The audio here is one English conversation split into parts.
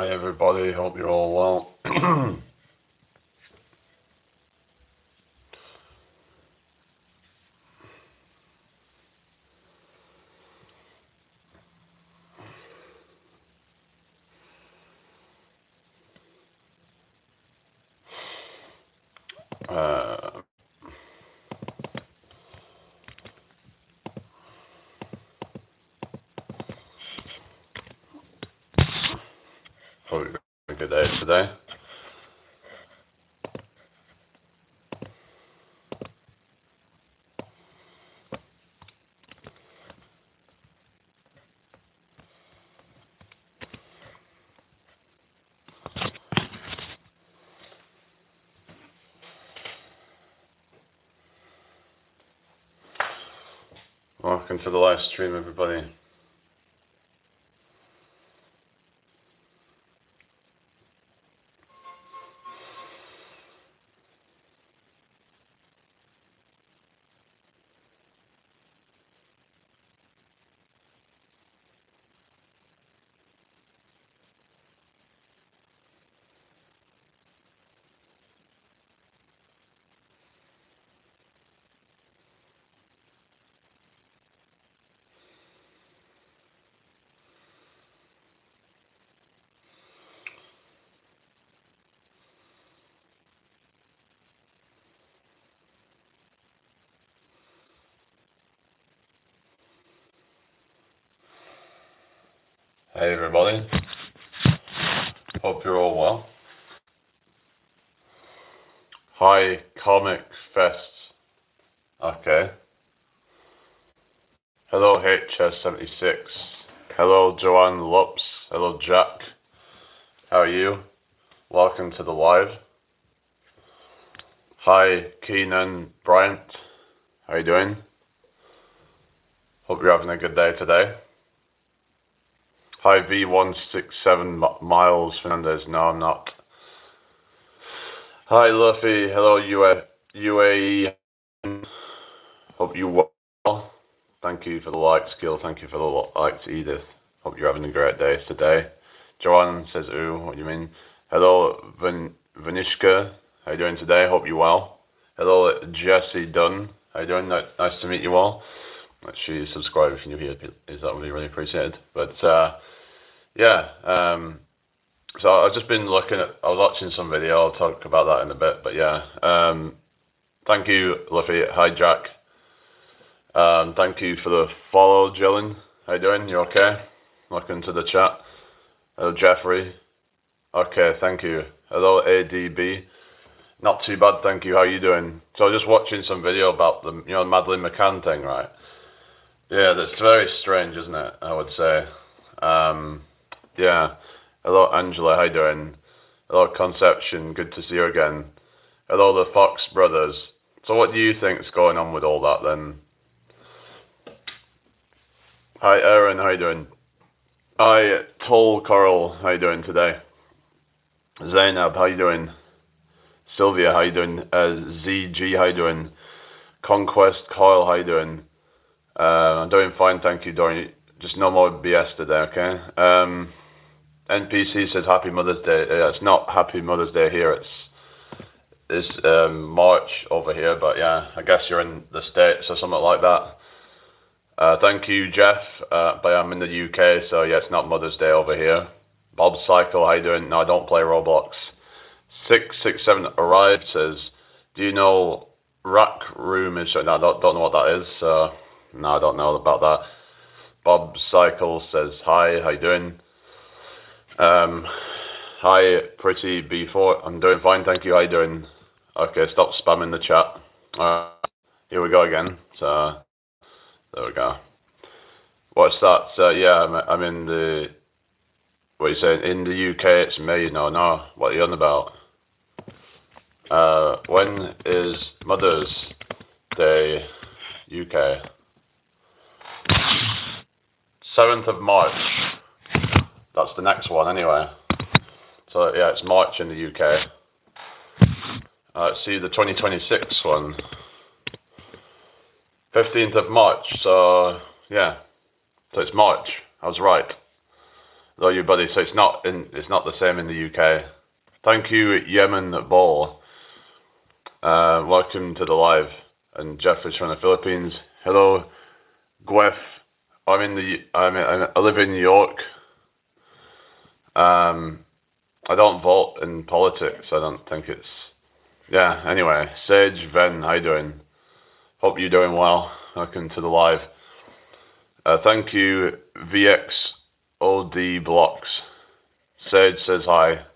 Hi everybody, hope you're all well. uh, Hope you're having a good day today. Welcome to the live stream, everybody. Hey everybody, hope you're all well. Hi Comic Fest. Okay. Hello HS76. Hello Joanne Lups. Hello Jack. How are you? Welcome to the live. Hi Keenan Bryant. How you doing? Hope you're having a good day today. Hi V167 Miles Fernandez. No, I'm not. Hi Luffy. Hello UAE. Hope you well. Thank you for the likes, Gil. Thank you for the likes, Edith. Hope you're having a great day today. Joanne says, ooh, what do you mean? Hello Vanishka. How you doing today? Hope you're well. Hello Jesse Dunn. How you doing? Nice to meet you all. Actually, subscribe if you're new here. Is that really appreciated? But yeah. So I've just been I was watching some video. I'll talk about that in a bit. But yeah. Thank you, Luffy. Hi, Jack. Thank you for the follow, Jillian. How you doing? You okay? Welcome to the chat. Hello, Jeffrey. Okay, thank you. Hello, ADB. Not too bad, thank you. How you doing? So I was just watching some video about the, Madeleine McCann thing, right? Yeah, that's very strange, isn't it? I would say. Yeah. Hello, Angela. How you doing? Hello, Conception. Good to see you again. Hello, the Fox brothers. So what do you think's going on with all that then? Hi, Aaron. How you doing? Hi, Toll Coral. How you doing today? Zainab. How you doing? Sylvia. How you doing? ZG. How you doing? Conquest Coil. How you doing? I'm doing fine, thank you, Dorian. Just no more BS today, okay? NPC says Happy Mother's Day. It's not Happy Mother's Day here. It's March over here, but yeah, I guess you're in the States or something like that. Thank you, Jeff. But I'm in the UK, so yeah, it's not Mother's Day over here. Bob Cycle, how you doing? No, I don't play Roblox. 667 arrived says, do you know Rack Room is? No, I don't know what that is. No, I don't know about that. Bob Cycle says, hi, how you doing? Hi, Pretty B4. I'm doing fine, thank you. How you doing? Okay, stop spamming the chat. Here we go again. So, there we go. What's that? Yeah, I'm in the... What are you saying? In the UK, it's me. No. What are you on about? When is Mother's Day, UK? 7th of March. That's the next one anyway. So yeah, it's March in the UK. Let's see the 2026 one. 15th of March. So yeah. So it's March. I was right. Hello, you buddy. So it's not the same in the UK. Thank you, Yemen Ball. Welcome to the live. And Jeff is from the Philippines. Hello, Gwef. I live in New York. I don't vote in politics. I don't think it's. Yeah. Anyway, Sage Ven, how you doing? Hope you're doing well. Welcome to the live. Thank you, VXOD Blocks. Sage says hi.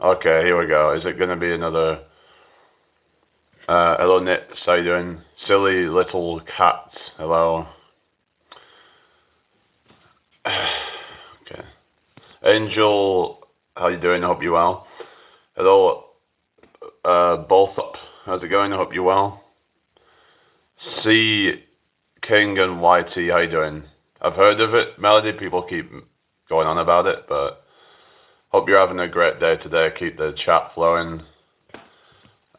Okay, here we go. Is it going to be another? Hello, Nits. How you doing? Silly little cats. Hello. Okay. Angel, how you doing? I hope you're well. Hello, both up. How's it going? I hope you're well. C King and YT, how you doing? I've heard of it, Melody. People keep going on about it, but hope you're having a great day today. Keep the chat flowing.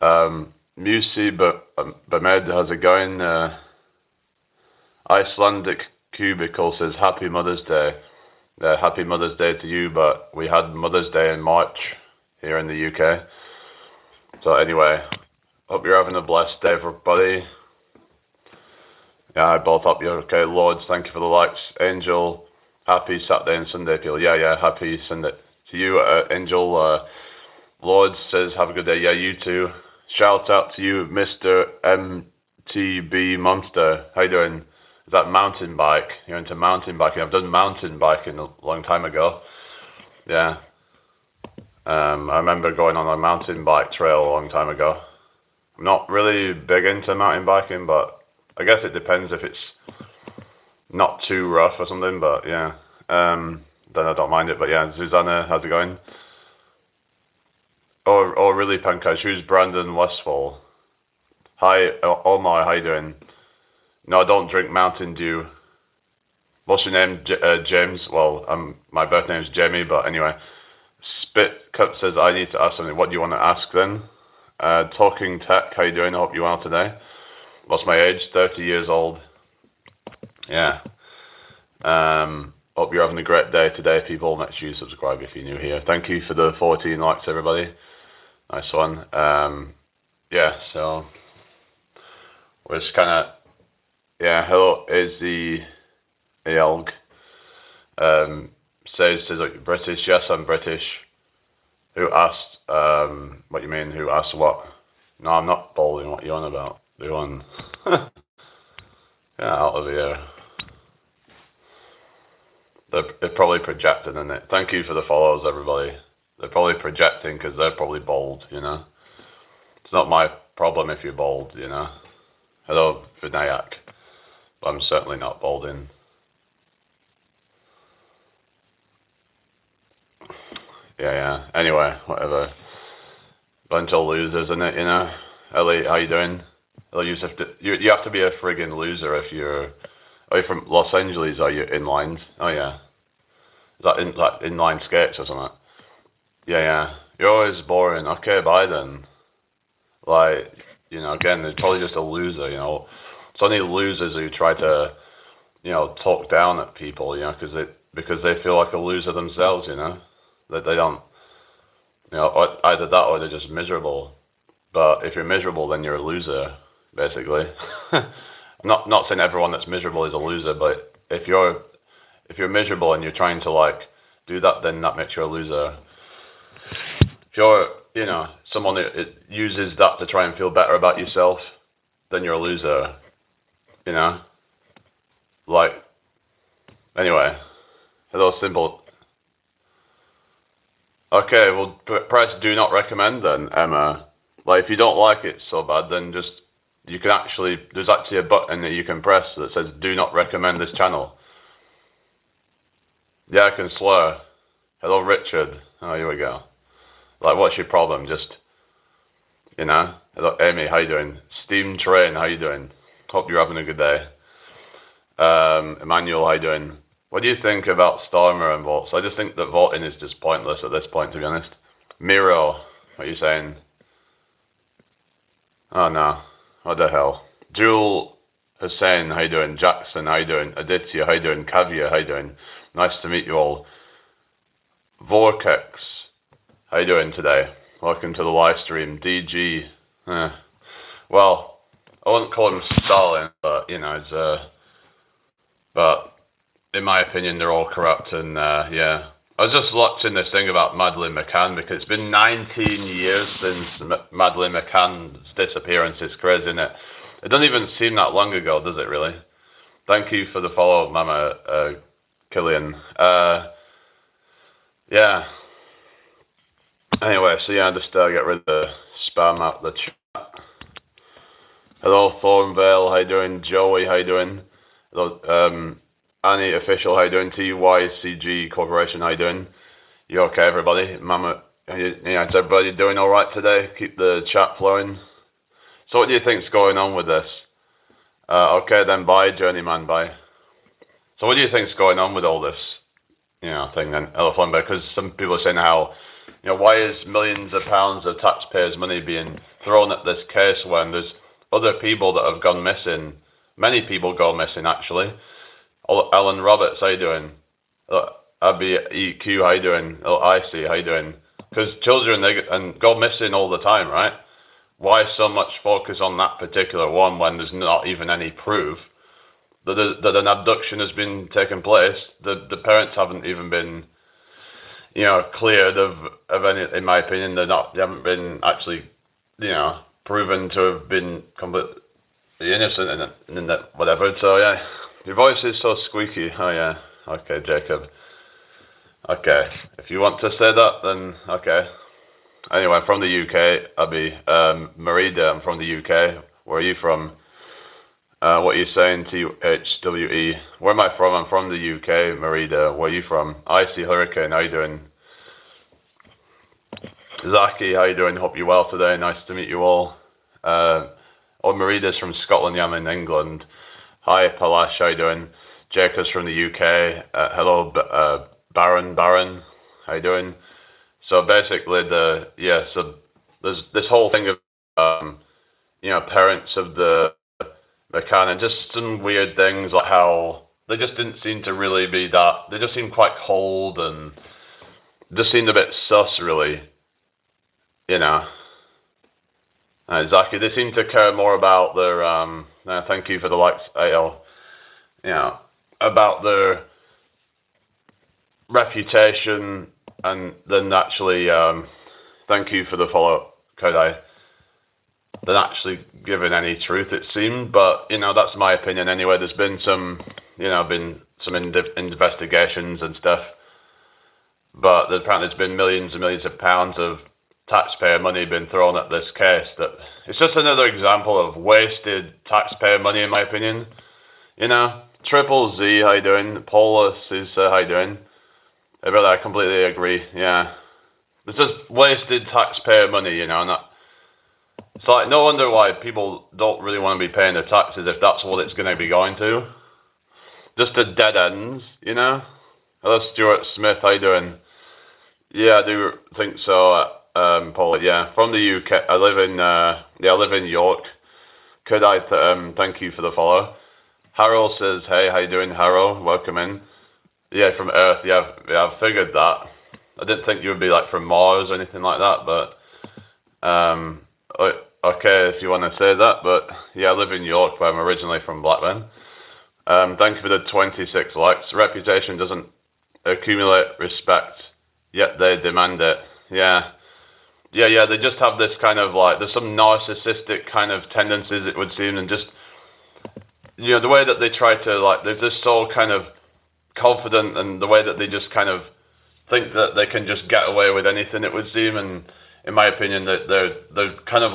Musi Bamed, how's it going? Icelandic Cubicle says Happy Mother's Day. Happy Mother's Day to you, but we had Mother's Day in March here in the UK. So anyway, hope you're having a blessed day, everybody. Yeah, I both hope you're okay. Lords, thank you for the likes. Angel, happy Saturday and Sunday, people. Yeah, happy Sunday to you, Angel. Lords says have a good day. Yeah, you too. Shout out to you, Mr. MTB Monster. How you doing? Is that mountain bike? You're into mountain biking? I've done mountain biking a long time ago. Yeah. I remember going on a mountain bike trail a long time ago. I'm not really big into mountain biking, but I guess it depends if it's not too rough or something, but yeah. Then I don't mind it, but yeah. Susanna, how's it going? Oh, really, Pankaj? Who's Brandon Westfall? Hi, Omar, how you doing? No, I don't drink Mountain Dew. What's your name, James? Well, my birth name is Jamie, but anyway. Spit Cup says, I need to ask something. What do you want to ask then? Talking Tech, how you doing? I hope you're well today. What's my age? 30 years old. Yeah. Hope you're having a great day today, people. Make sure you subscribe if you're new here. Thank you for the 14 likes, everybody. Nice one. Yeah, so we're just kind of, yeah, hello, is the Elg. Says British. Yes, I'm British. Who asked, what you mean, who asked what? No, I'm not bowling. What are you on about? The one. Yeah, out of here. They're probably projecting, isn't it? Thank you for the follows, everybody. They're probably projecting because they're probably bold, you know. It's not my problem if you're bold, you know. Hello, Vinayak. But I'm certainly not bolding. Yeah. Anyway, whatever. Bunch of losers, isn't it, you know? Ellie, how you doing? You have to be a friggin' loser if you're... Are you from Los Angeles? Are you inlines? Oh, yeah. Is that inline skates or something? Yeah. You're always boring. Okay, bye then. Like, you know, again, they're probably just a loser, you know. It's only losers who try to, you know, talk down at people, you know, because they feel like a loser themselves, you know. That they don't, you know, either that or they're just miserable. But if you're miserable, then you're a loser, basically. I'm not saying everyone that's miserable is a loser, but if you're miserable and you're trying to like do that, then that makes you a loser. If you're, you know, someone that uses that to try and feel better about yourself, then you're a loser. You know? Like, anyway. Hello, simple. Okay, well, press do not recommend then, Emma. Like, if you don't like it so bad, then just, there's actually a button that you can press that says do not recommend this channel. Yeah, I can slur. Hello, Richard. Oh, here we go. Like, what's your problem? Just, you know? Hello, Amy, how you doing? Steam Train, how you doing? Hope you're having a good day. Emmanuel, how you doing? What do you think about Stormer and votes? I just think that voting is just pointless at this point, to be honest. Miro, what are you saying? Oh, no. What the hell? Jewel Hussein, how you doing? Jackson, how you doing? Aditya, how you doing? Kavya, how you doing? Nice to meet you all. Vortex, how you doing today? Welcome to the live stream. DG, well, I wouldn't call him Stalin, but it's but in my opinion, they're all corrupt, and yeah. I was just watching this thing about Madeleine McCann because it's been 19 years since Madeleine McCann's disappearance. It's crazy, isn't it? It doesn't even seem that long ago, does it really? Thank you for the follow, Mama Killian. Yeah. Anyway, so yeah, just get rid of the spam out the chat. Hello, Thornvale, how you doing? Joey, how you doing? Hello, Annie Official, how you doing? TYCG Corporation, how you doing? You okay, everybody? Mama, is everybody doing all right today? Keep the chat flowing. So what do you think's going on with this? Okay, then bye, Journeyman, bye. So what do you think's going on with all this, thing then, Elephant? Because some people are saying how, why is millions of pounds of taxpayers' money being thrown at this case when there's other people that have gone missing? Many people go missing, actually. Alan Roberts, how you doing? Abby EQ, how you doing? IC, how you doing? Because children, they go missing all the time, right? Why so much focus on that particular one when there's not even any proof that an abduction has been taking place? The parents haven't even been, cleared of any. In my opinion, they haven't been actually, proven to have been completely innocent and whatever. So yeah, your voice is so squeaky. Oh yeah, okay, Jacob. Okay, if you want to say that, then okay. Anyway, I'm from the UK, Abby. Marida, I'm from the UK. Where are you from? What are you saying, THWE? Where am I from? I'm from the UK, Marida. Where are you from? Icy Hurricane, how you doing? Zaki, how you doing? Hope you're well today. Nice to meet you all. Marida's from Scotland, yeah, I'm in England. Hi, Palash, how you doing? Jacob's from the UK. Hello, Baron, how you doing? So basically, so there's this whole thing of, parents of the McCann, and just some weird things like how they just didn't seem to really be that. They just seemed quite cold and just seemed a bit sus, really. Exactly. They seem to care more about their. Thank you for the likes, AL. About their reputation, and then actually, thank you for the follow, Kodai. Than actually giving any truth, it seemed. But that's my opinion anyway. There's been some, investigations and stuff. But apparently, there's been millions and millions of pounds of taxpayer money been thrown at this case. That it's just another example of wasted taxpayer money, in my opinion. Triple Z, how you doing? Paulus is how you doing? Hey, brother, I completely agree. Yeah, it's just wasted taxpayer money, and that. It's like no wonder why people don't really want to be paying their taxes if that's what it's going to be going to. Just a dead ends, Hello, Stuart Smith, how you doing? Yeah, I do think so. Paul, yeah, from the UK. I live in York. Could I thank you for the follow? Harold says, hey, how you doing, Harold? Welcome in. Yeah, from Earth. Yeah, I've figured that. I didn't think you would be like from Mars or anything like that, but okay, if you want to say that. But yeah, I live in York, but I'm originally from Blackburn. Thank you for the 26 likes. Reputation doesn't accumulate respect, yet they demand it. Yeah. They just have this kind of there's some narcissistic kind of tendencies, it would seem, and just, the way that they try to, they're just so kind of confident, and the way that they just kind of think that they can just get away with anything, it would seem, and in my opinion, that they're kind of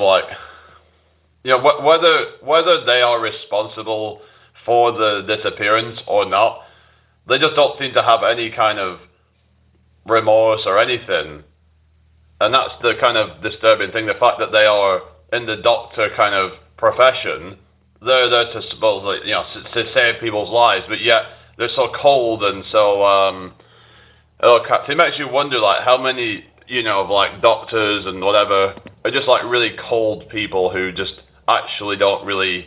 whether they are responsible for the disappearance or not, they just don't seem to have any kind of remorse or anything. And that's the kind of disturbing thing, the fact that they are in the doctor kind of profession. They're there to supposedly, to save people's lives, but yet they're so cold and so, it makes you wonder, how many, doctors and whatever are just, really cold people who just actually don't really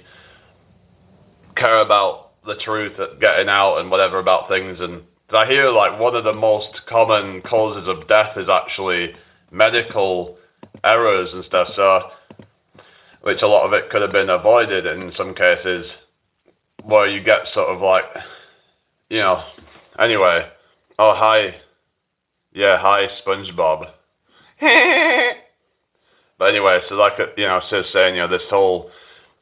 care about the truth getting out and whatever about things, and Did I hear like one of the most common causes of death is actually medical errors and stuff, so which a lot of it could have been avoided in some cases, where you get sort of like, you know, anyway. Oh, hi. Yeah, hi, SpongeBob. But anyway, so like, you know, so saying, you know, this whole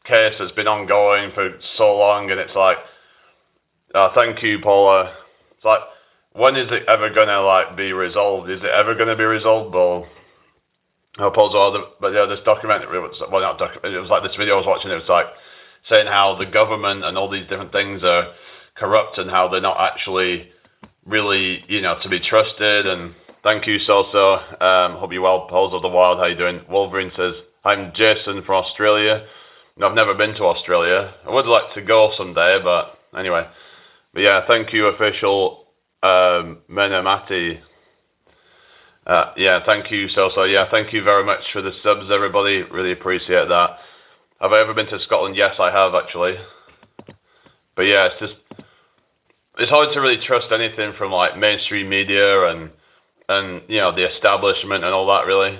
case has been ongoing for so long, and it's like, thank you, Paula. It's like, when is it ever gonna like be resolved? Is it ever gonna be resolved? Or I suppose but yeah, this documentary was, well, not documentary, it was like this video I was watching. It was like saying how the government and all these different things are corrupt and how they're not actually really, you know, to be trusted. And thank you, Soso. Hope you're well. Pulse of the Wild, how you doing? Wolverine says, I'm Jason from Australia. No, I've never been to Australia. I would like to go someday, but anyway. But yeah, thank you, official Menamati. Yeah, thank you, Soso. Yeah, thank you very much for the subs, everybody. Really appreciate that. Have I ever been to Scotland? Yes, I have, actually. But yeah, it's hard to really trust anything from like mainstream media and you know, the establishment and all that, really.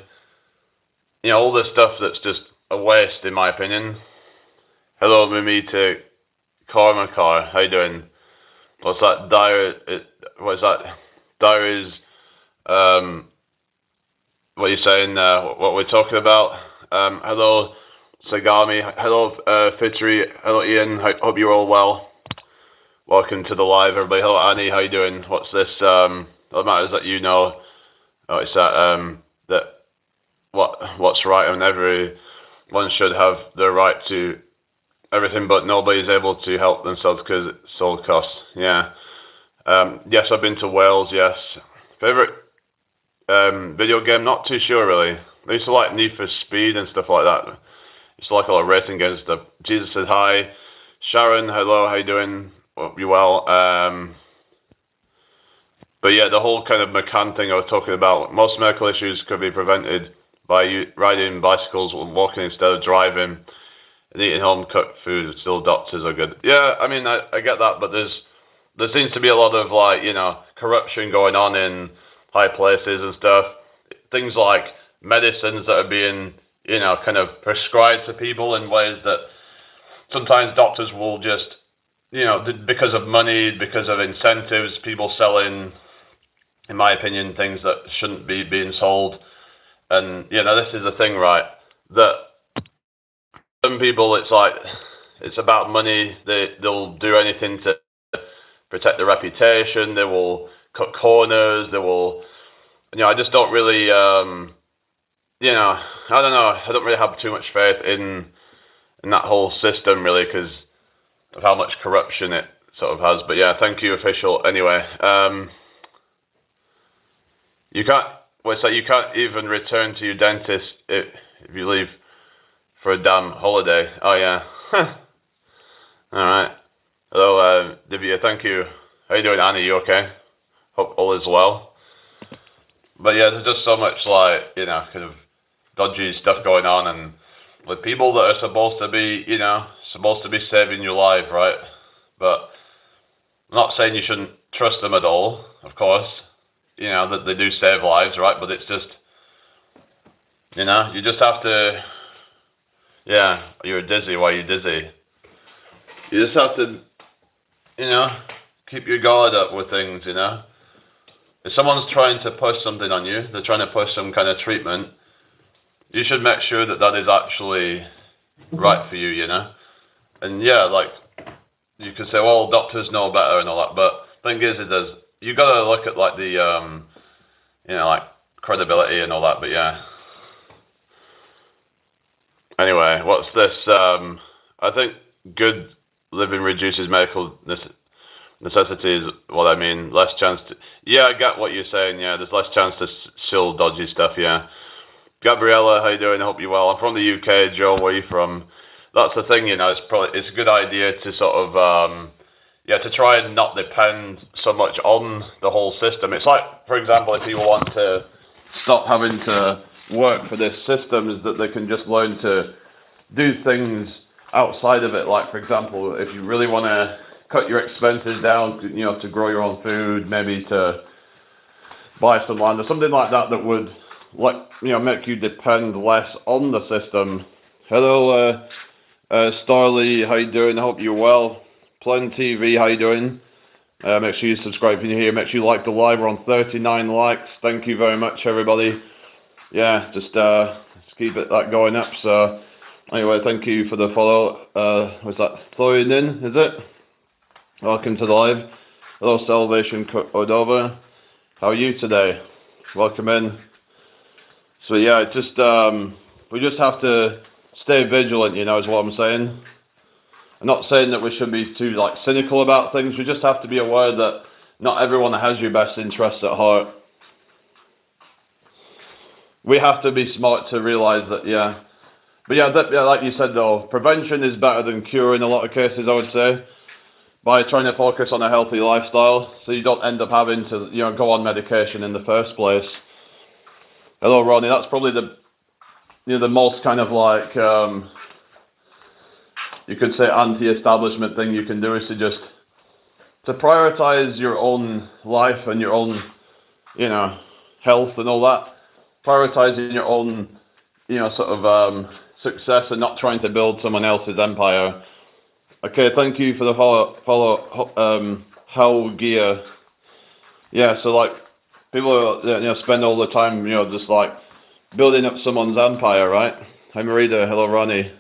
You know, all this stuff that's just a waste, in my opinion. Hello, Mimita Karmakar. How you doing? What's that? What is that? Diaries. What are you saying? What we're talking about? Hello, Sagami. Hello, Fitri. Hello, Ian. Hope you're all well. Welcome to the live, everybody. Hello, Annie. How you doing? What's this? What matters that you know? Oh, it's that what's right, and everyone should have the right to everything, but nobody's able to help themselves because it's all costs. Yeah. Yes, I've been to Wales. Yes. Favorite video game? Not too sure really. I used to like Need for Speed and stuff like that. Used to like a lot of racing games and stuff. Jesus says hi. Sharon, hello. How you doing? Hope you well. But yeah, the whole kind of McCann thing I was talking about. Most medical issues could be prevented by riding bicycles or walking instead of driving, and eating home-cooked food. Still, doctors are good. Yeah, I mean, I get that, but there seems to be a lot of like, you know, corruption going on in high places and stuff. Things like medicines that are being, you know, kind of prescribed to people in ways that sometimes doctors will just, you know, because of money, because of incentives, people selling, in my opinion, things that shouldn't be being sold. And, you know, this is the thing, right, that some people, it's like, it's about money. They'll do anything to protect their reputation. They will cut corners. They will, you know, I just don't really, you know, I don't know. I don't really have too much faith in that whole system, really, because of how much corruption it sort of has. But yeah, thank you, official. Anyway, you can't. Well, it's like you can't even return to your dentist if you leave for a damn holiday. Oh yeah. All right. Hello, Divya. Thank you. How you doing, Annie? You okay? Hope all is well. But yeah, there's just so much like, you know, kind of dodgy stuff going on, and with people that are supposed to be, you know, supposed to be saving your life, right? But I'm not saying you shouldn't trust them at all, of course. You know, that they do save lives, right? But it's just, you know, you just have to, yeah, you're dizzy. Why are you dizzy? You just have to, you know, keep your guard up with things, you know. If someone's trying to push something on you, they're trying to push some kind of treatment, you should make sure that that is actually right for you, you know. And yeah, like, you could say, well, doctors know better and all that, but the thing is, you got to look at like the, you know, like credibility and all that. But yeah. Anyway, what's this? I think good living reduces medical necessity is what I mean. Less chance to. Yeah, I get what you're saying. Yeah, there's less chance to shill dodgy stuff. Yeah. Gabriella, how you doing? I hope you're well. I'm from the UK. Joe, where are you from? That's the thing, you know. It's a good idea to sort of yeah, to try and not depend so much on the whole system. It's like, for example, if people want to stop having to work for this system, is that they can just learn to do things outside of it. Like, for example, if you really want to cut your expenses down, you know, to grow your own food, maybe to buy some land or something like that that would, like, you know, make you depend less on the system. Hello, Starly, how you doing? I hope you're well. Plen TV, how you doing? Make sure you subscribe if you're here. Make sure you like the live. We're on 39 likes. Thank you very much, everybody. Yeah, just keep that going up. So anyway, thank you for the follow. Was that throwing in? Is it? Welcome to the live. Hello, Salvation Cordova. How are you today? Welcome in. So yeah, just we just have to stay vigilant. You know, is what I'm saying. I'm not saying that we should be too like cynical about things. We just have to be aware that not everyone has your best interests at heart. We have to be smart to realize that, yeah. But yeah, like you said though, prevention is better than cure in a lot of cases, I would say, by trying to focus on a healthy lifestyle, so you don't end up having to, you know, go on medication in the first place. Hello, Ronnie. That's probably the, you know, the most kind of like, you could say anti-establishment thing you can do is to prioritize your own life and your own, you know, health and all that. Prioritizing your own, you know, sort of success and not trying to build someone else's empire. Okay, thank you for the follow. How gear? Yeah, so like people, you know, spend all the time, you know, just like building up someone's empire, right? Hi, Marita. Hello, Ronnie.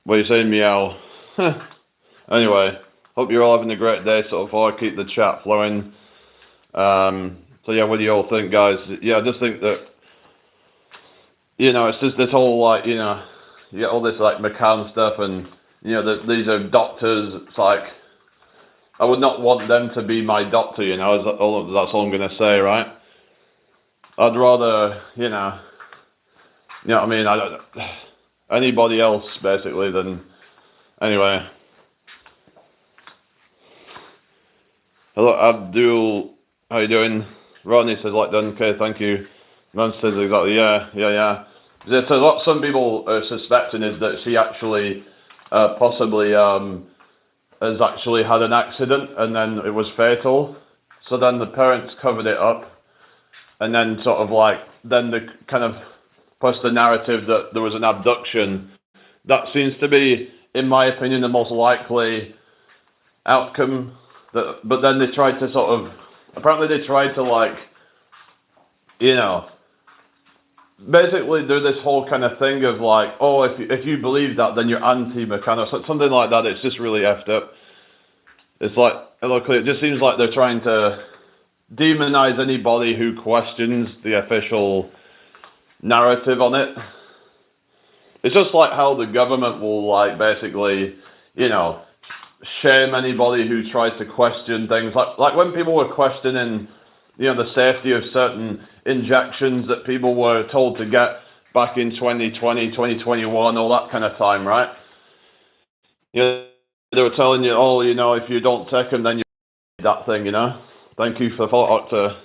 What are you saying, meow? Anyway, hope you're all having a great day so far. Keep the chat flowing. So yeah, what do you all think, guys? Yeah, I just think that, you know, it's just this whole like, you know, you get all this like McCann stuff, and you know, these are doctors. It's like, I would not want them to be my doctor, you know. That's all I'm gonna say, right? I'd rather, you know what I mean. I don't. Anybody else basically than anyway. Hello Abdul, how you doing? Ronnie says like done. Okay, thank you. Man says exactly, yeah. So what some people are suspecting is that she actually possibly has actually had an accident and then it was fatal. So then the parents covered it up, and then sort of like then the kind of plus the narrative that there was an abduction. That seems to be, in my opinion, the most likely outcome. But then they tried to sort of, apparently they tried to like, you know, basically do this whole kind of thing of like, oh, if you believe that, then you're anti-McCann or something like that. It's just really effed up. It's like, look, it just seems like they're trying to demonize anybody who questions the official narrative on it. It's just like how the government will like basically, you know, shame anybody who tries to question things. Like when people were questioning, you know, the safety of certain injections that people were told to get back in 2020, 2021, all that kind of time, right? You know, they were telling you, oh, you know, if you don't take them, then you that thing, you know. Thank you for the follow, Doctor.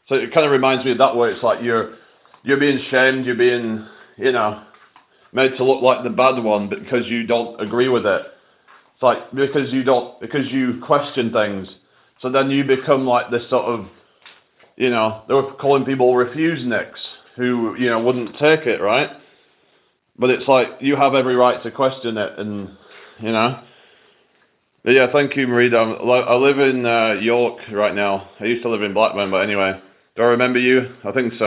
So it kind of reminds me of that way. It's like you're being shamed, you're being, you know, made to look like the bad one because you don't agree with it. It's like because you question things. So then you become like this sort of, you know, they were calling people refuseniks who, you know, wouldn't take it, right? But it's like you have every right to question it, and you know. But yeah, thank you, Marita. I live in York right now. I used to live in Blackburn, but anyway, do I remember you? I think so.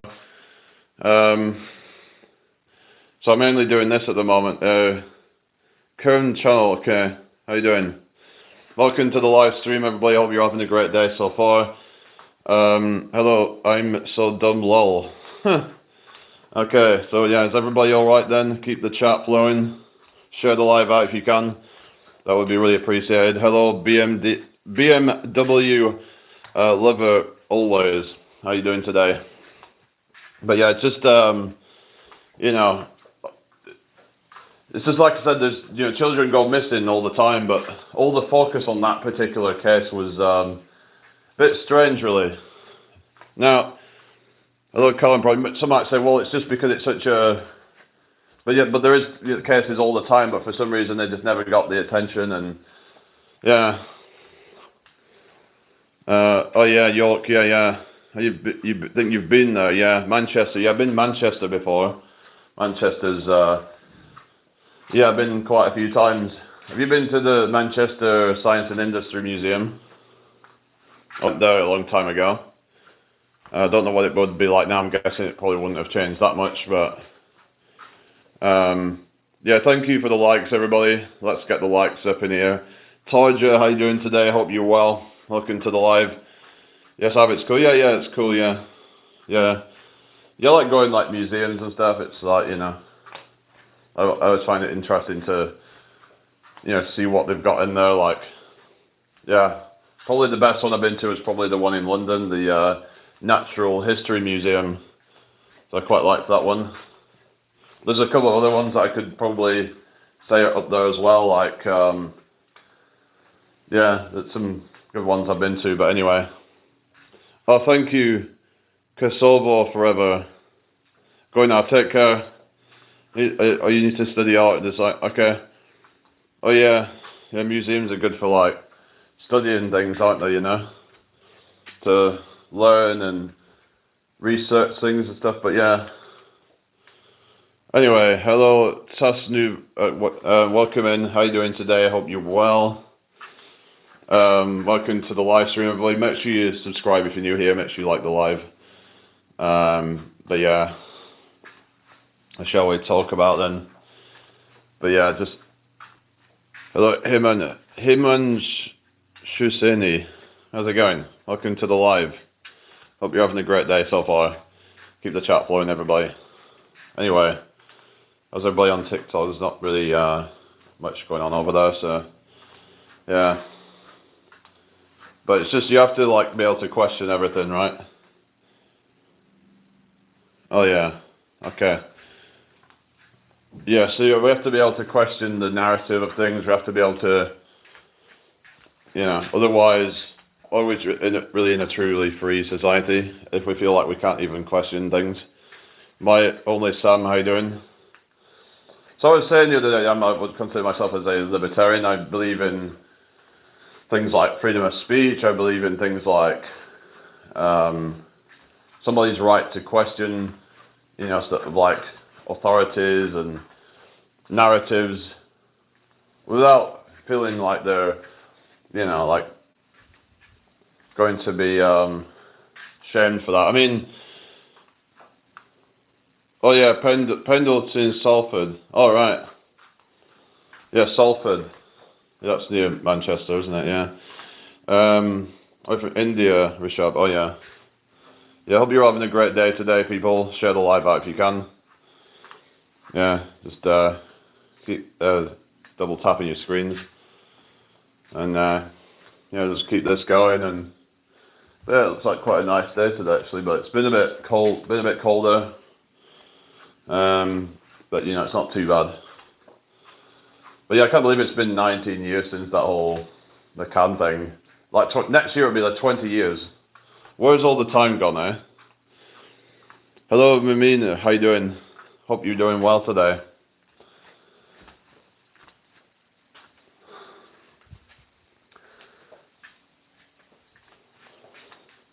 So I'm mainly doing this at the moment. Kern channel, okay. How you doing? Welcome to the live stream, everybody. Hope you're having a great day so far. Hello, I'm so dumb, lol. Okay, so yeah, is everybody alright then? Keep the chat flowing. Share the live out if you can. That would be really appreciated. Hello, BMW lover always. How you doing today? But yeah, it's just, you know, it's just like I said, there's, you know, children go missing all the time, but all the focus on that particular case was a bit strange, really. Now, hello, Colin, probably some might say, well, it's just because it's such a, but yeah, but there is cases all the time, but for some reason they just never got the attention, and Yeah. Oh yeah, York. Yeah, yeah. You think you've been there? Yeah, Manchester. Yeah, I've been to Manchester before. Manchester's. Yeah, I've been quite a few times. Have you been to the Manchester Science and Industry Museum? I went there a long time ago. I don't know what it would be like now. I'm guessing it probably wouldn't have changed that much, but yeah, thank you for the likes, everybody. Let's get the likes up in here. Torja, how you doing today? Hope you're well. Welcome to the live. Yes, it's cool. Yeah, yeah, it's cool. Yeah, yeah. Yeah, I like going like museums and stuff. It's like, you know, I always find it interesting to, you know, see what they've got in there. Like, yeah, probably the best one I've been to is probably the one in London, the Natural History Museum. So I quite liked that one. There's a couple of other ones that I could probably say are up there as well. Like, yeah, there's some good ones I've been to. But anyway, oh, thank you, Kosovo forever. Go now, take care. Oh, you need to study art. There's like, okay. Oh yeah, yeah. Museums are good for like studying things, aren't they? You know, to learn and research things and stuff. But yeah. Anyway, hello, Tasnu. Welcome in. How you doing today? I hope you're well. Welcome to the live stream, everybody. Make sure you subscribe if you're new here. Make sure you like the live. But yeah, shall we talk about then? But yeah, just hello, Himan Shuseni. How's it going? Welcome to the live. Hope you're having a great day so far. Keep the chat flowing, everybody. Anyway, how's everybody on TikTok? There's not really much going on over there, so yeah. But it's just you have to like be able to question everything, right? Oh yeah. Okay. Yeah, so we have to be able to question the narrative of things. We have to be able to, you know, otherwise, always really in a truly free society, if we feel like we can't even question things. My only Sam, how you doing? So I was saying the other day, I would consider myself as a libertarian. I believe in things like freedom of speech. I believe in things like somebody's right to question, you know, stuff like authorities and narratives without feeling like they're, you know, like going to be shamed for that. I mean, oh yeah, Pendleton, Salford. All right. Yeah, Salford. Yeah, that's near Manchester, isn't it? Yeah. I'm from India, Rishabh. Oh yeah. Yeah, I hope you're having a great day today, people. Share the live out if you can. Yeah, just keep double tapping your screens, and you know, just keep this going. And yeah, it looks like quite a nice day today actually, but it's been a bit cold, been a bit colder. But you know, it's not too bad. But yeah, I can't believe it's been 19 years since that whole the can thing. Like next year it'll be like 20 years. Where's all the time gone, eh? Hello, Mimina. How you doing? Hope you're doing well today.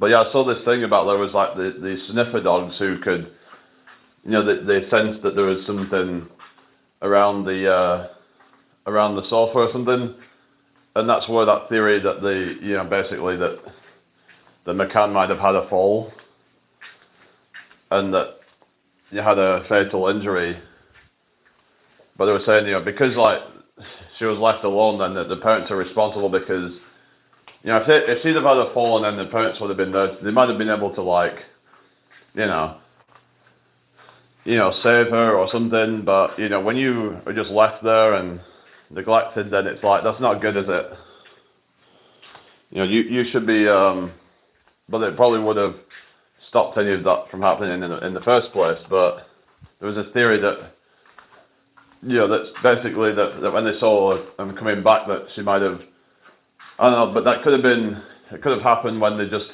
But yeah, I saw this thing about there was like the sniffer dogs who could, you know, they sensed that there was something around the sofa or something, and that's where that theory that you know, basically that the McCann might have had a fall, and that you had a fatal injury. But they were saying, you know, because like she was left alone, then the parents are responsible because, you know, if she'd have had a fall and then the parents would have been there, they might have been able to like, you know, save her or something. But you know, when you are just left there and neglected, then it's like that's not good, is it? You know, you should be. But it probably would have stopped any of that from happening in the first place. But there was a theory that, you know, that's basically that when they saw them coming back, that she might have. I don't know, but that could have been. It could have happened when they just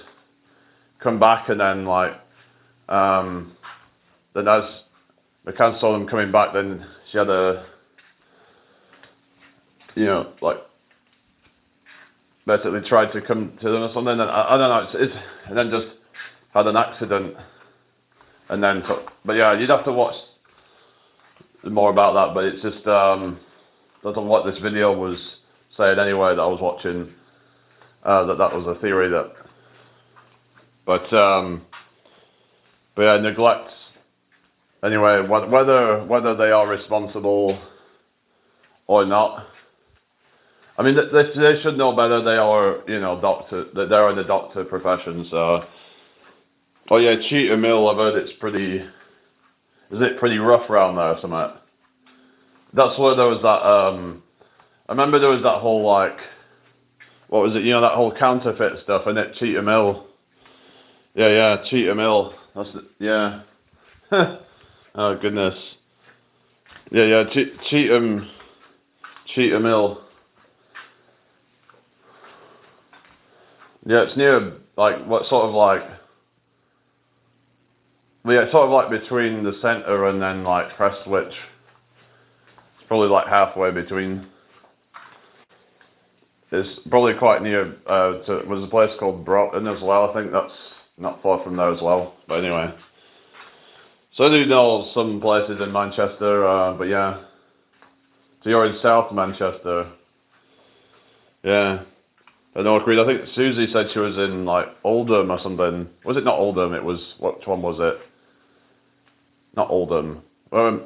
come back, and then like, then as McCann saw them coming back, then she had a, you know, like basically tried to come to them or something, and I don't know, and then just had an accident, and then, but yeah, you'd have to watch more about that, but it's just, that's what this video was saying anyway, that I was watching, that was a theory that, but yeah, neglect, anyway, whether they are responsible or not, I mean, they should know better. They are, you know, they're in the doctor profession, so. Oh yeah, Cheetah Mill, I've heard is it pretty rough around there or something? That's where there was that, I remember there was that whole, like, what was it, you know, that whole counterfeit stuff, in it, Cheetah Mill. Yeah, Cheetah Mill, yeah. Oh goodness. Yeah, Cheetah Mill. Yeah, it's near, like, what sort of like, well, yeah, it's sort of like between the centre and then like Prestwich. It's probably like halfway between. It's probably quite near, was a place called Broughton as well. I think that's not far from there as well. But anyway. So I do know some places in Manchester, but yeah. So you're in South Manchester. Yeah. I know, Creed. I think Susie said she was in like Oldham or something. Was it not Oldham? It was, which one was it? Not Oldham.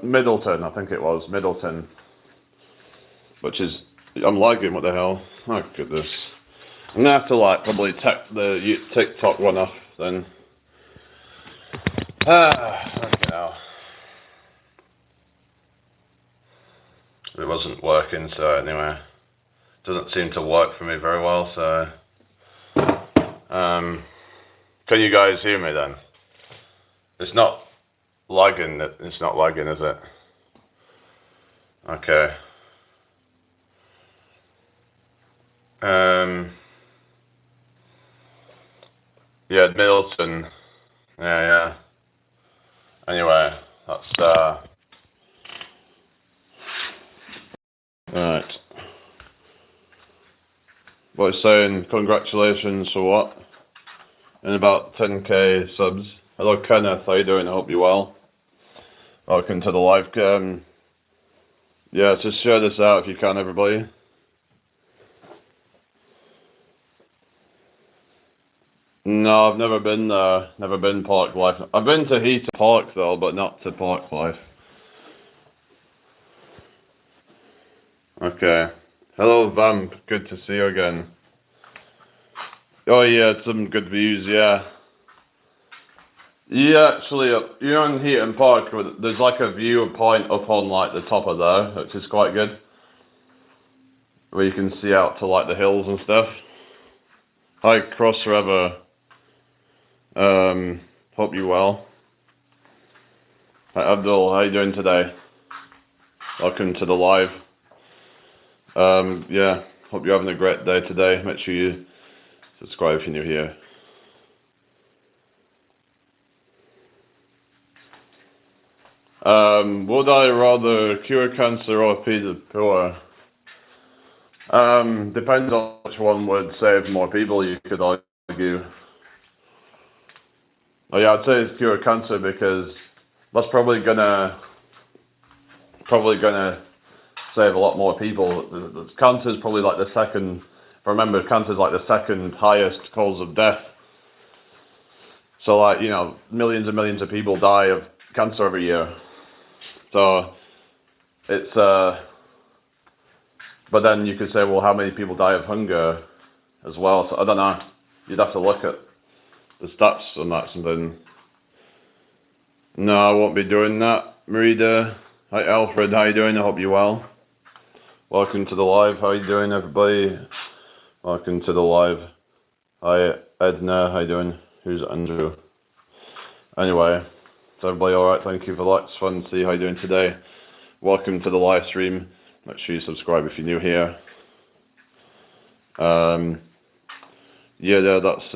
Middleton, I think it was. Middleton. Which is, I'm lagging, what the hell? Oh goodness. I'm gonna have to like probably take the TikTok one off then. Okay now. It wasn't working, so anyway. Doesn't seem to work for me very well, so can you guys hear me then? It's not lagging, is it? Okay. Yeah, Middleton. Yeah. Anyway, that's right. What it's saying, congratulations for what? In about 10k subs. Hello Kenneth, how you doing? I hope you're well. Welcome to the live. Yeah, just share this out if you can, everybody. No, I've never been there. Never been Park Life. I've been to Heaton Park though, but not to Park Life. Okay. Hello Vamp, good to see you again. Oh yeah, some good views, yeah. Yeah, actually, you're on Heaton Park, there's like a view point up on like the top of there, which is quite good. Where you can see out to like the hills and stuff. Hi Cross River. Hope you're well. Hi Abdul, how you doing today? Welcome to the live. Yeah, hope you're having a great day today. Make sure you subscribe if you're new here. Would I rather cure cancer or feed the poor? Depends on which one would save more people, you could argue. Oh yeah, I'd say it's cure cancer because that's probably gonna save a lot more people. Cancer is probably like the second, if I remember, cancer is like the second highest cause of death. So like, you know, millions and millions of people die of cancer every year. So it's, but then you could say, well, how many people die of hunger as well? So I don't know. You'd have to look at the stats on that something. No, I won't be doing that. Marida, hi Alfred, how you doing? I hope you're well. Welcome to the live. How you doing, everybody? Welcome to the live. Hi Edna, how you doing? Who's Andrew? Anyway, is everybody alright? Thank you for that. It's fun to see how you're doing today. Welcome to the live stream. Make sure you subscribe if you're new here. Yeah, that's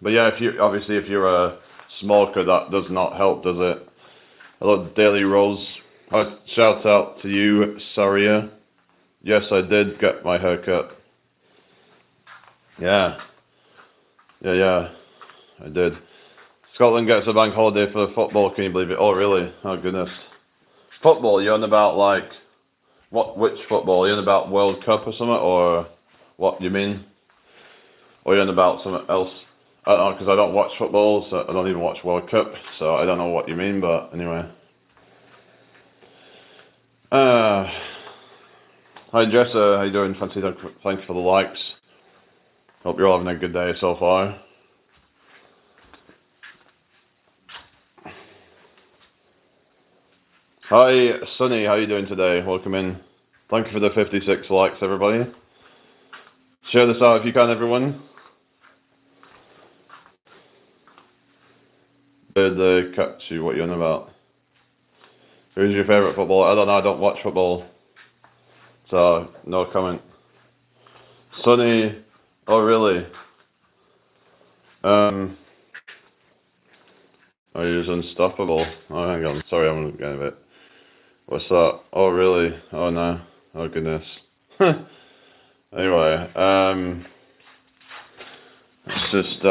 but yeah, if you're a smoker, that does not help, does it? Hello, Daily Rose. Shout out to you, Saria. Yes, I did get my haircut. Yeah. Yeah, I did. Scotland gets a bank holiday for football, can you believe it? Oh, really? Oh, goodness. Football, you're on about, like, which football? You're on about World Cup or something, or what you mean? Or you're on about something else? I don't know, because I don't watch football, so I don't even watch World Cup, so I don't know what you mean, but anyway. Hi Jessa, how you doing? Fancy, thanks for the likes. Hope you're all having a good day so far. Hi Sunny, how you doing today? Welcome in. Thank you for the 56 likes, everybody. Share this out if you can, everyone. Did catch you? What you on about? Who's your favourite footballer? I don't know. I don't watch football, so no comment. Sunny, oh really? Are you unstoppable? Oh, hang on. Sorry, I'm getting a bit. What's that? Oh really? Oh no. Oh goodness. Anyway, let's just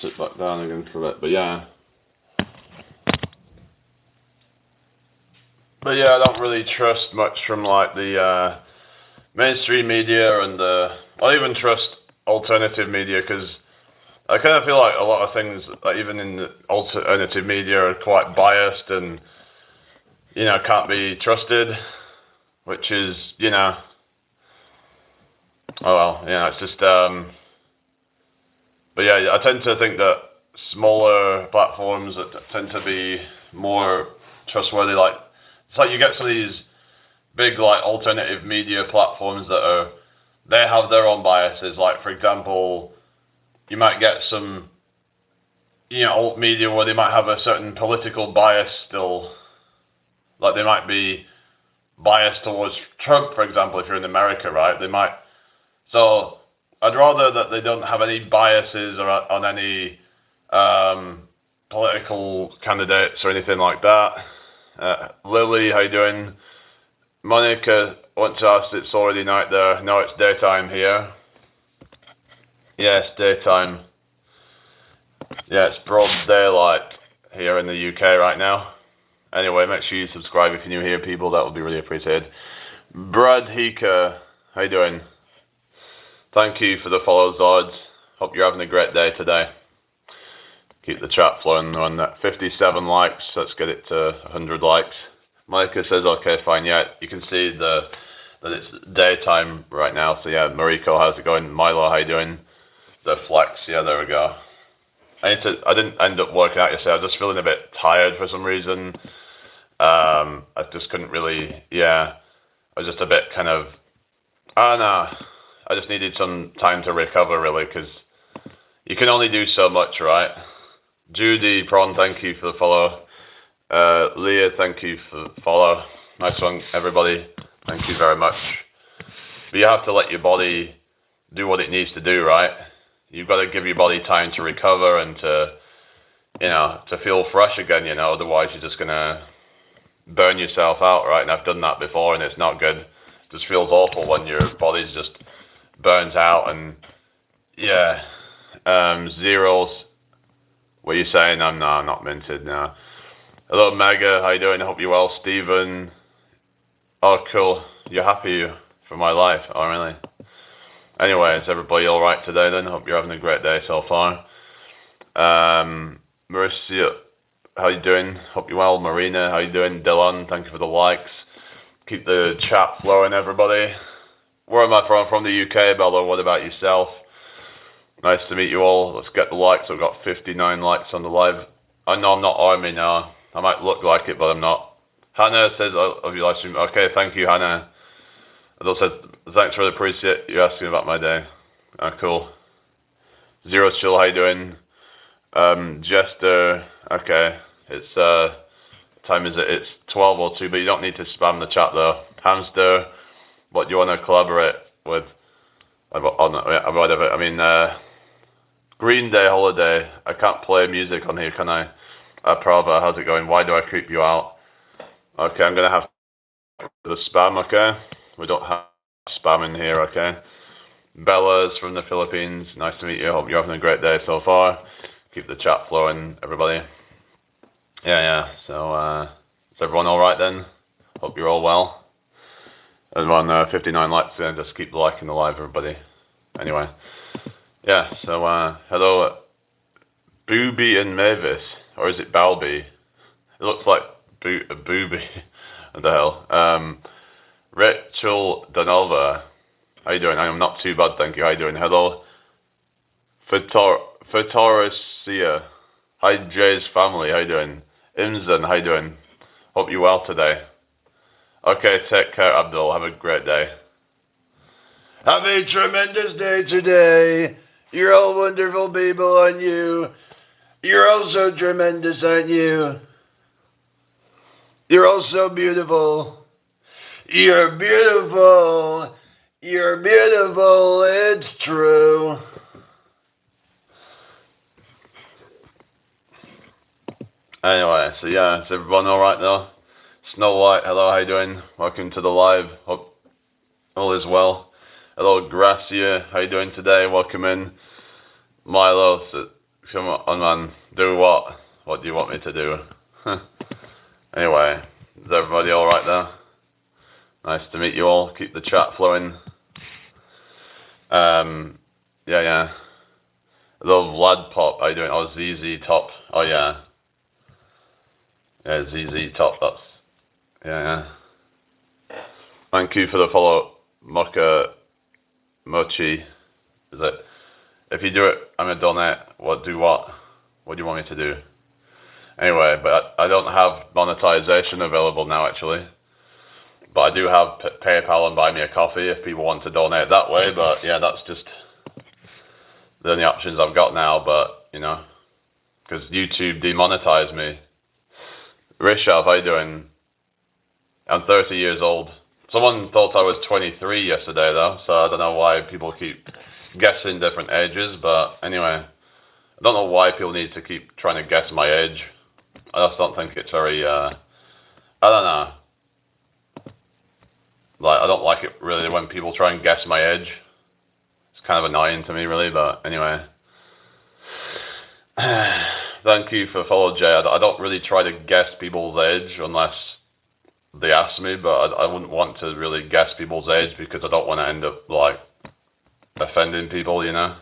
sit back down again for a bit. But yeah. I don't really trust much from like the mainstream media and I even trust alternative media because I kind of feel like a lot of things, like even in the alternative media, are quite biased and can't be trusted, which is oh well, it's just but yeah, I tend to think that smaller platforms that tend to be more trustworthy, like it's like you get some of these big like alternative media platforms that they have their own biases. Like for example, you might get some alt media where they might have a certain political bias still. Like they might be biased towards Trump, for example, if you're in America, right? They might. So I'd rather that they don't have any biases or on any political candidates or anything like that. Lily, how you doing? Monica wants to ask, it's already night there. No, it's daytime here. Yes, daytime. Yeah, it's broad daylight here in the UK right now. Anyway, make sure you subscribe if you're new here, people. That would be really appreciated. Brad Heeker, how you doing? Thank you for the follows, Odds. Hope you're having a great day today. Keep the chat flowing on that. 57 likes. Let's get it to 100 likes. Monica says, okay, fine. Yeah, you can see that it's daytime right now. So yeah, Mariko, how's it going? Milo, how you doing? The flex, yeah, there we go. I didn't end up working out yesterday. I was just feeling a bit tired for some reason. I just couldn't really, I was just a bit kind of, I don't know. I just needed some time to recover, really, because you can only do so much, right? Judy Prawn, thank you for the follow. Leah, thank you for the follow. Nice one, everybody. Thank you very much. But you have to let your body do what it needs to do, right? You've got to give your body time to recover and to feel fresh again, otherwise you're just going to burn yourself out, right? And I've done that before and it's not good. It just feels awful when your body's just burns out and zeros. What are you saying? I'm not minted now. Hello Mega, how you doing? I hope you're well. Stephen. Oh cool. You're happy for my life. Oh really? Anyway, is everybody alright today then? Hope you're having a great day so far. Marissa, how you doing? Hope you're well. Marina, how you doing? Dylan, thank you for the likes. Keep the chat flowing, everybody. Where am I from? From the UK, Bella. What about yourself? Nice to meet you all. Let's get the likes. I've got 59 likes on the live. I know I'm not army now. I might look like it, but I'm not. Hannah says, I love you live stream. Okay, thank you, Hannah. As I said, thanks for the appreciate you asking about my day. Cool. Zero Chill, how you doing? Jester, okay. It's time is it? It's 12:02, but you don't need to spam the chat though. Hamster, what do you want to collaborate with? Whatever. I mean, Green Day Holiday. I can't play music on here, can I? Prava, how's it going? Why do I creep you out? Okay, I'm gonna have the spam. Okay, we don't have spam in here. Okay. Bella's from the Philippines. Nice to meet you. Hope you're having a great day so far. Keep the chat flowing, everybody. Yeah. So, is everyone all right then? Hope you're all well. Everyone, 59 likes then. Just keep liking the live, everybody. Anyway, yeah. So, hello, Booby and Mavis, or is it Balby? It looks like a booby. What the hell? Rachel Donalva. How you doing? I am not too bad, thank you. How you doing? Hello. Fatarosia. Hi, Jay's family. How you doing? Imzan, how you doing? Hope you're well today. Okay, take care, Abdul. Have a great day. Have a tremendous day today. You're all wonderful people, aren't you? You're all so tremendous, aren't you? You're all so beautiful. You're beautiful. You're beautiful. It's true. Anyway, so yeah, is everyone alright though? Snow White, hello, how you doing? Welcome to the live. Hope all is well. Hello, Gracia, how you doing today? Welcome in. Milo, so, come on, man. Do what? What do you want me to do? Anyway, is everybody alright there? Nice to meet you all. Keep the chat flowing. Yeah. Hello, Vlad Pop, how you doing? Oh, ZZ Top. Oh, yeah. Yeah, ZZ Top, that's... Yeah. Thank you for the follow, Mochi. Is it? If you do it, I'm gonna donate. What do you want me to do? Anyway, but I don't have monetization available now, actually. But I do have PayPal and Buy Me a Coffee if people want to donate that way. But yeah, that's just the only options I've got now. But you know, because YouTube demonetized me. Rishav, how you doing? I'm 30 years old. Someone thought I was 23 yesterday though, so I don't know why people keep guessing different ages, but anyway. I don't know why people need to keep trying to guess my age. I just don't think it's very, I don't know. Like, I don't like it really when people try and guess my age. It's kind of annoying to me really, but anyway. Thank you for follow, Jay. I don't really try to guess people's age unless they ask me, but I wouldn't want to really guess people's age because I don't want to end up, like, offending people, you know?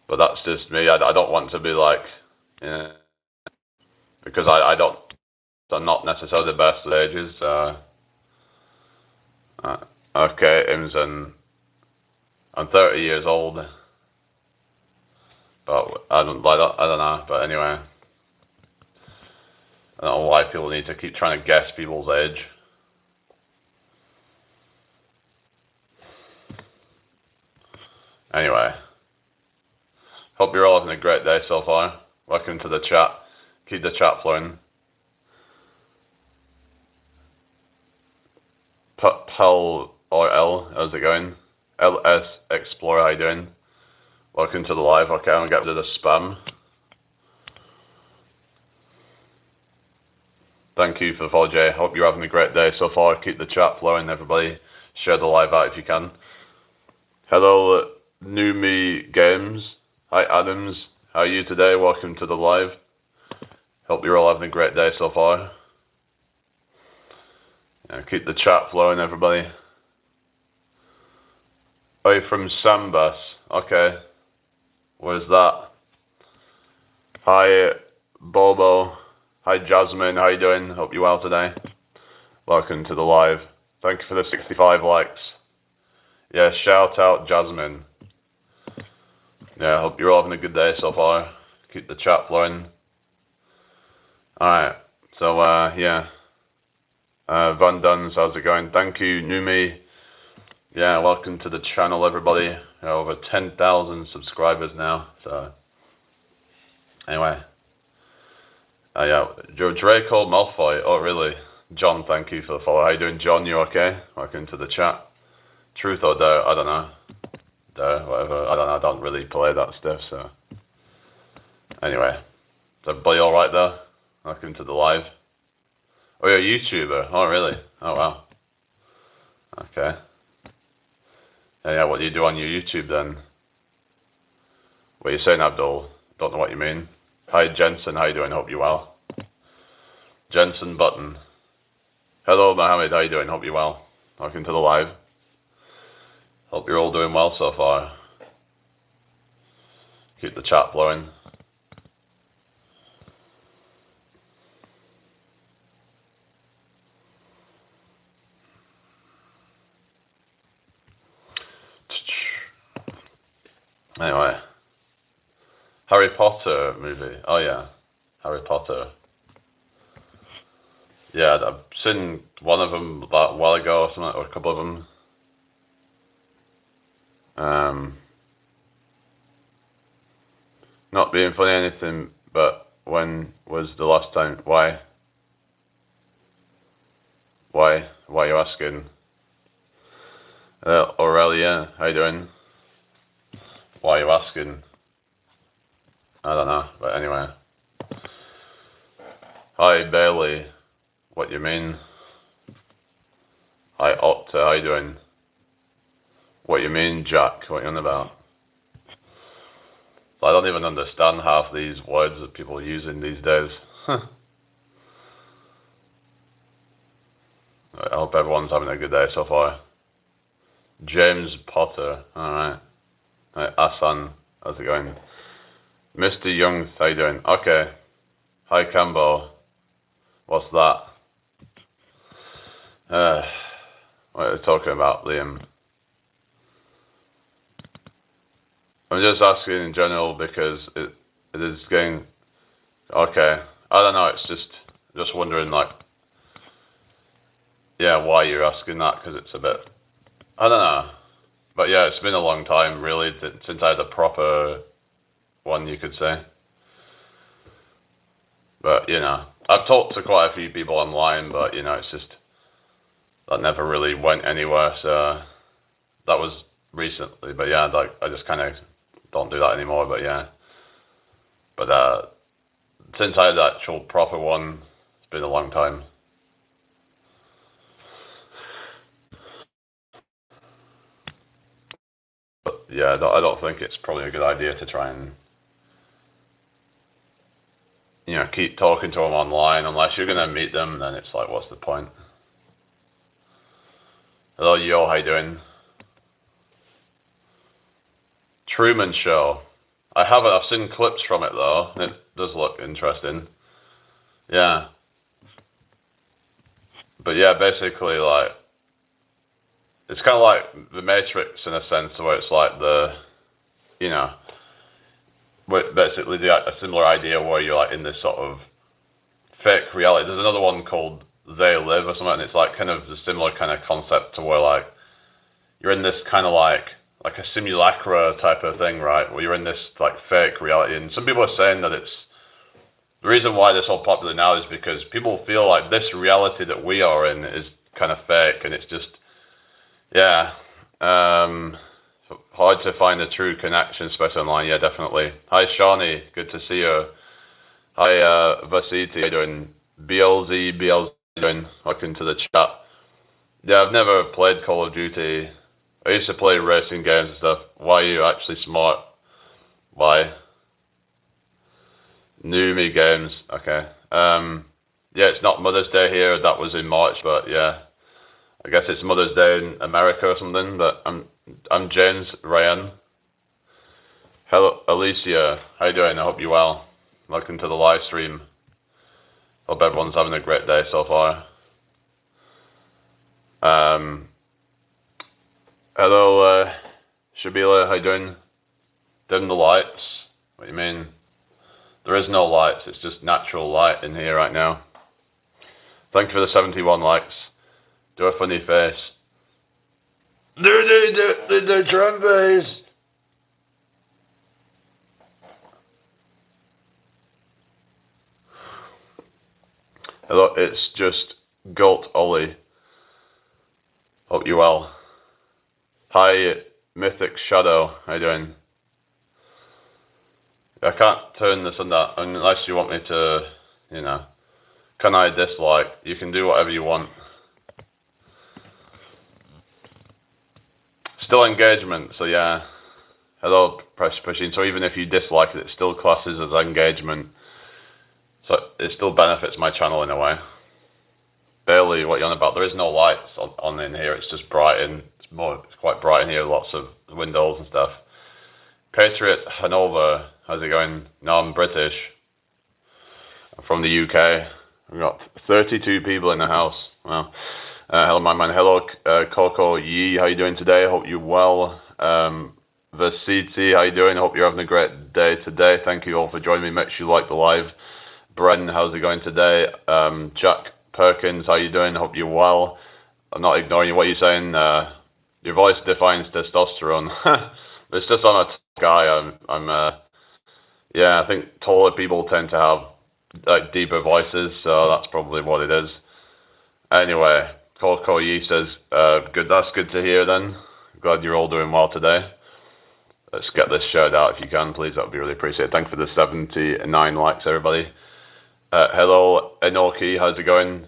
But that's just me. I don't want to be like, you know, because I'm not necessarily the best at ages. Okay, Imson. I'm 30 years old. But I don't know. But anyway, I don't know why people need to keep trying to guess people's age. Anyway, hope you're all having a great day so far. Welcome to the chat. Keep the chat flowing. Pel or L, how's it going? LS Explorer, how you doing? Welcome to the live. Okay, I'm gonna get rid of the spam. Thank you for the follow, Jay. Hope you're having a great day so far. Keep the chat flowing, everybody. Share the live out if you can. Hello, New Me Games. Hi, Adams. How are you today? Welcome to the live. Hope you're all having a great day so far. Yeah, keep the chat flowing, everybody. Oh, you're from Sambas. Okay. Where's that? Hi, Bobo. Hi, Jasmine. How you doing? Hope you're well today. Welcome to the live. Thank you for the 65 likes. Yeah, shout out, Jasmine. Yeah, hope you're all having a good day so far. Keep the chat flowing. Alright, so, yeah. Van Duns, how's it going? Thank you, Numi. Yeah, welcome to the channel, everybody. Over 10,000 subscribers now, so. Anyway. Yeah, Draco Malfoy. Oh, really? John, thank you for the follow. How you doing, John? You okay? Welcome to the chat. Truth or dare? I don't know. Dare, whatever. I don't know. I don't really play that stuff, so. Anyway. Is everybody alright there? Welcome to the live. Oh, you're a YouTuber. Oh, really? Oh, wow. Okay. Yeah, what do you do on your YouTube then? What are you saying, Abdul? Don't know what you mean. Hi, Jensen. How you doing? Hope you're well. Jensen Button. Hello, Mohammed. How you doing? Hope you're well. Welcome to the live. Hope you're all doing well so far. Keep the chat flowing. Anyway. Harry Potter movie. Oh yeah. Harry Potter. Yeah, I've seen one of them about a while ago or something, or a couple of them. Not being funny or anything, but when was the last time? Why? Why are you asking? Aurelia, how you doing? Why are you asking? I don't know, but anyway. Hi, Bailey. What you mean? Hi, Opta, how you doing? What you mean, Jack? What you on about? I don't even understand half these words that people are using these days. I hope everyone's having a good day so far. James Potter, alright. Hi, Asan, how's it going? Mr. Young, how you doing? Okay. Hi, Cambo. What's that? What are we talking about, Liam? I'm just asking in general because it is getting... Okay. I don't know, it's just wondering, like... Yeah, why you're asking that, because it's a bit... I don't know. But yeah, it's been a long time, really, since I had a proper one, you could say. But, you know, I've talked to quite a few people online, but, you know, it's just... That never really went anywhere, so... That was recently, but yeah, like, I just kind of don't do that anymore, but yeah. But, since I had the actual proper one, it's been a long time. But yeah, I don't think it's probably a good idea to try and, you know, keep talking to them online. Unless you're going to meet them, then it's like, what's the point? Hello, yo, how you doing? Truman Show. I've seen clips from it though. It does look interesting. Yeah. But yeah, basically, like, it's kind of like The Matrix in a sense, where it's like you know, basically a similar idea where you're like in this sort of fake reality. There's another one called They Live or something, and it's like kind of the similar kind of concept to where like you're in this kind of like a simulacra type of thing, right? Where you're in this like fake reality, and some people are saying that it's the reason why this is so popular now is because people feel like this reality that we are in is kind of fake, and it's just, yeah, hard to find a true connection, especially online. Yeah, definitely. Hi, Shawnee. Good to see you. Hi, Vasiti. How you doing? BLZ, how you doing? Welcome to the chat. Yeah, I've never played Call of Duty. I used to play racing games and stuff. Why are you actually smart? Why? New me games. Okay. Yeah, it's not Mother's Day here. That was in March, but yeah. I guess it's Mother's Day in America or something, but I'm James Ryan. Hello, Alicia. How you doing? I hope you're well. Welcome to the live stream. Hope everyone's having a great day so far. Hello, Shabila. How you doing? Dim the lights. What do you mean? There is no lights. It's just natural light in here right now. Thank you for the 71 likes. Do a funny face. The Trump face. Hello, it's just Gult Ollie. Hope you're well. Hi, Mythic Shadow. How you doing? I can't turn this and that unless you want me to, you know. Can I dislike? You can do whatever you want. Still engagement, so yeah. Hello, Press Pushing. So even if you dislike it, it still classes as engagement. So it still benefits my channel in a way. Bailey, what you on about? There is no lights on in here. It's just bright in. It's quite bright in here. Lots of windows and stuff. Patriot Hanover, how's it going? No, I'm British. I'm from the UK. We've got 32 people in the house. Wow. Hello, my man. Hello, Coco Yee. How you doing today? Hope you're well. Vasiti, how you doing? Hope you're having a great day today. Thank you all for joining me. Make sure you like the live. Bren, how's it going today? Jack Perkins, how you doing? Hope you're well. I'm not ignoring you. What are you saying? Your voice defines testosterone. It's just I'm a guy. Yeah, I think taller people tend to have like deeper voices, so that's probably what it is. Anyway, Coco Yee says, good. That's good to hear then. Glad you're all doing well today. Let's get this shared out if you can, please. That would be really appreciated. Thanks for the 79 likes, everybody. Hello, Enoki. How's it going?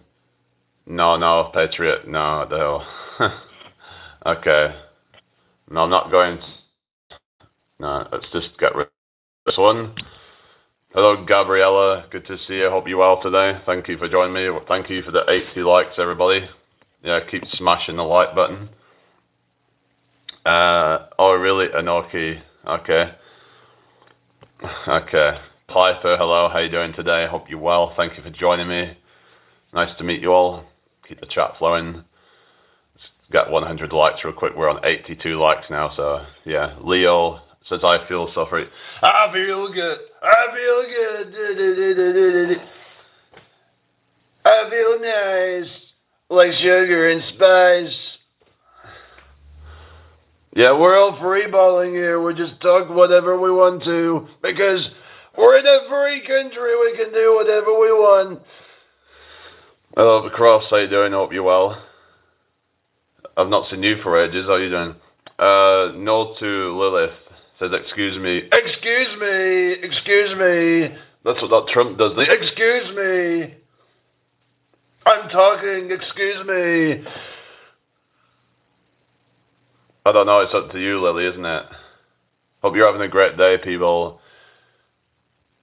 No, Patriot. No, what the hell? Okay. No, I'm not going. No, let's just get rid of this one. Hello, Gabriella. Good to see you. Hope you're well today. Thank you for joining me. Thank you for the 80 likes, everybody. Yeah, keep smashing the like button. Oh, really? Enoki. Okay. Okay. Piper, hello. How you doing today? Hope you're well. Thank you for joining me. Nice to meet you all. Keep the chat flowing. Let's get 100 likes real quick. We're on 82 likes now, so yeah. Leo says, I feel so free. I feel good. I feel good. I feel nice. Like sugar and spice. Yeah, we're all freeballing here. We're just talking whatever we want to. Because we're in a free country. We can do whatever we want. Hello, Cross. How you doing? Hope you're well. I've not seen you for ages. How you doing? No to Lilith. Says, excuse me. Excuse me. Excuse me. That's what that Trump does. Excuse me. I'm talking. Excuse me. I don't know. It's up to you, Lily, isn't it? Hope you're having a great day, people.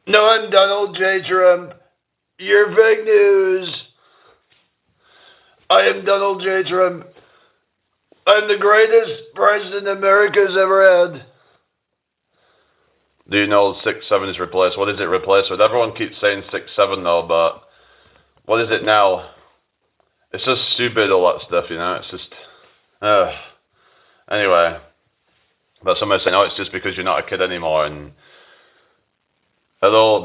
No, I'm Donald J. Trump. You're fake news. I am Donald J. Trump. I'm the greatest president America's ever had. Do you know 6-7 is replaced? What is it replaced with? Everyone keeps saying 6-7 though, but what is it now? It's just stupid, all that stuff, you know? It's just... Anyway. But somebody's saying, oh, it's just because you're not a kid anymore, and... Hello,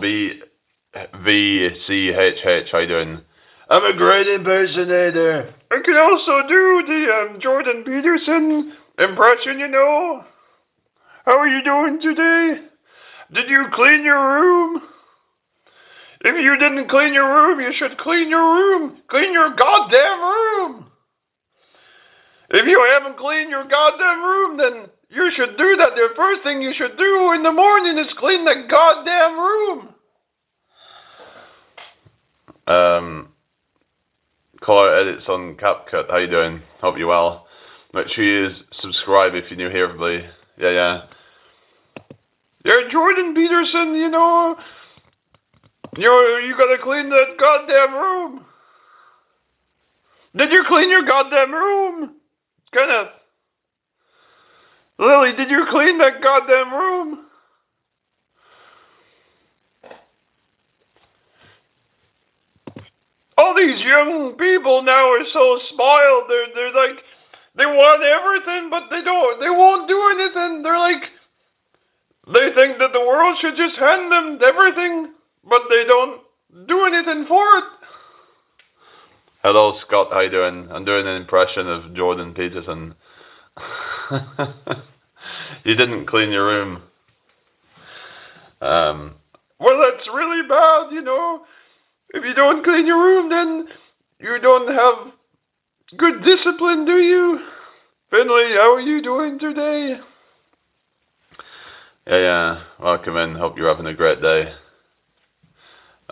VCHH, how you doing? I'm a great impersonator. I can also do the Jordan Peterson impression, you know. How are you doing today? Did you clean your room? If you didn't clean your room, you should clean your room. Clean your goddamn room. If you haven't cleaned your goddamn room, then you should do that. The first thing you should do in the morning is clean the goddamn room. Color edits on CapCut. How you doing? Hope you're well. Make sure you subscribe if you're new here, everybody. Yeah. Yeah, Jordan Peterson, you know. You gotta clean that goddamn room. Did you clean your goddamn room? Kenneth. Lily, did you clean that goddamn room? All these young people now are so spoiled. They're like, they want everything, but they won't do anything. They're like, they think that the world should just hand them everything, but they don't do anything for it. Hello, Scott. How you doing? I'm doing an impression of Jordan Peterson. You didn't clean your room. Well, that's really bad, you know. If you don't clean your room, then you don't have good discipline, do you? Finley, how are you doing today? Yeah. Welcome in. Hope you're having a great day.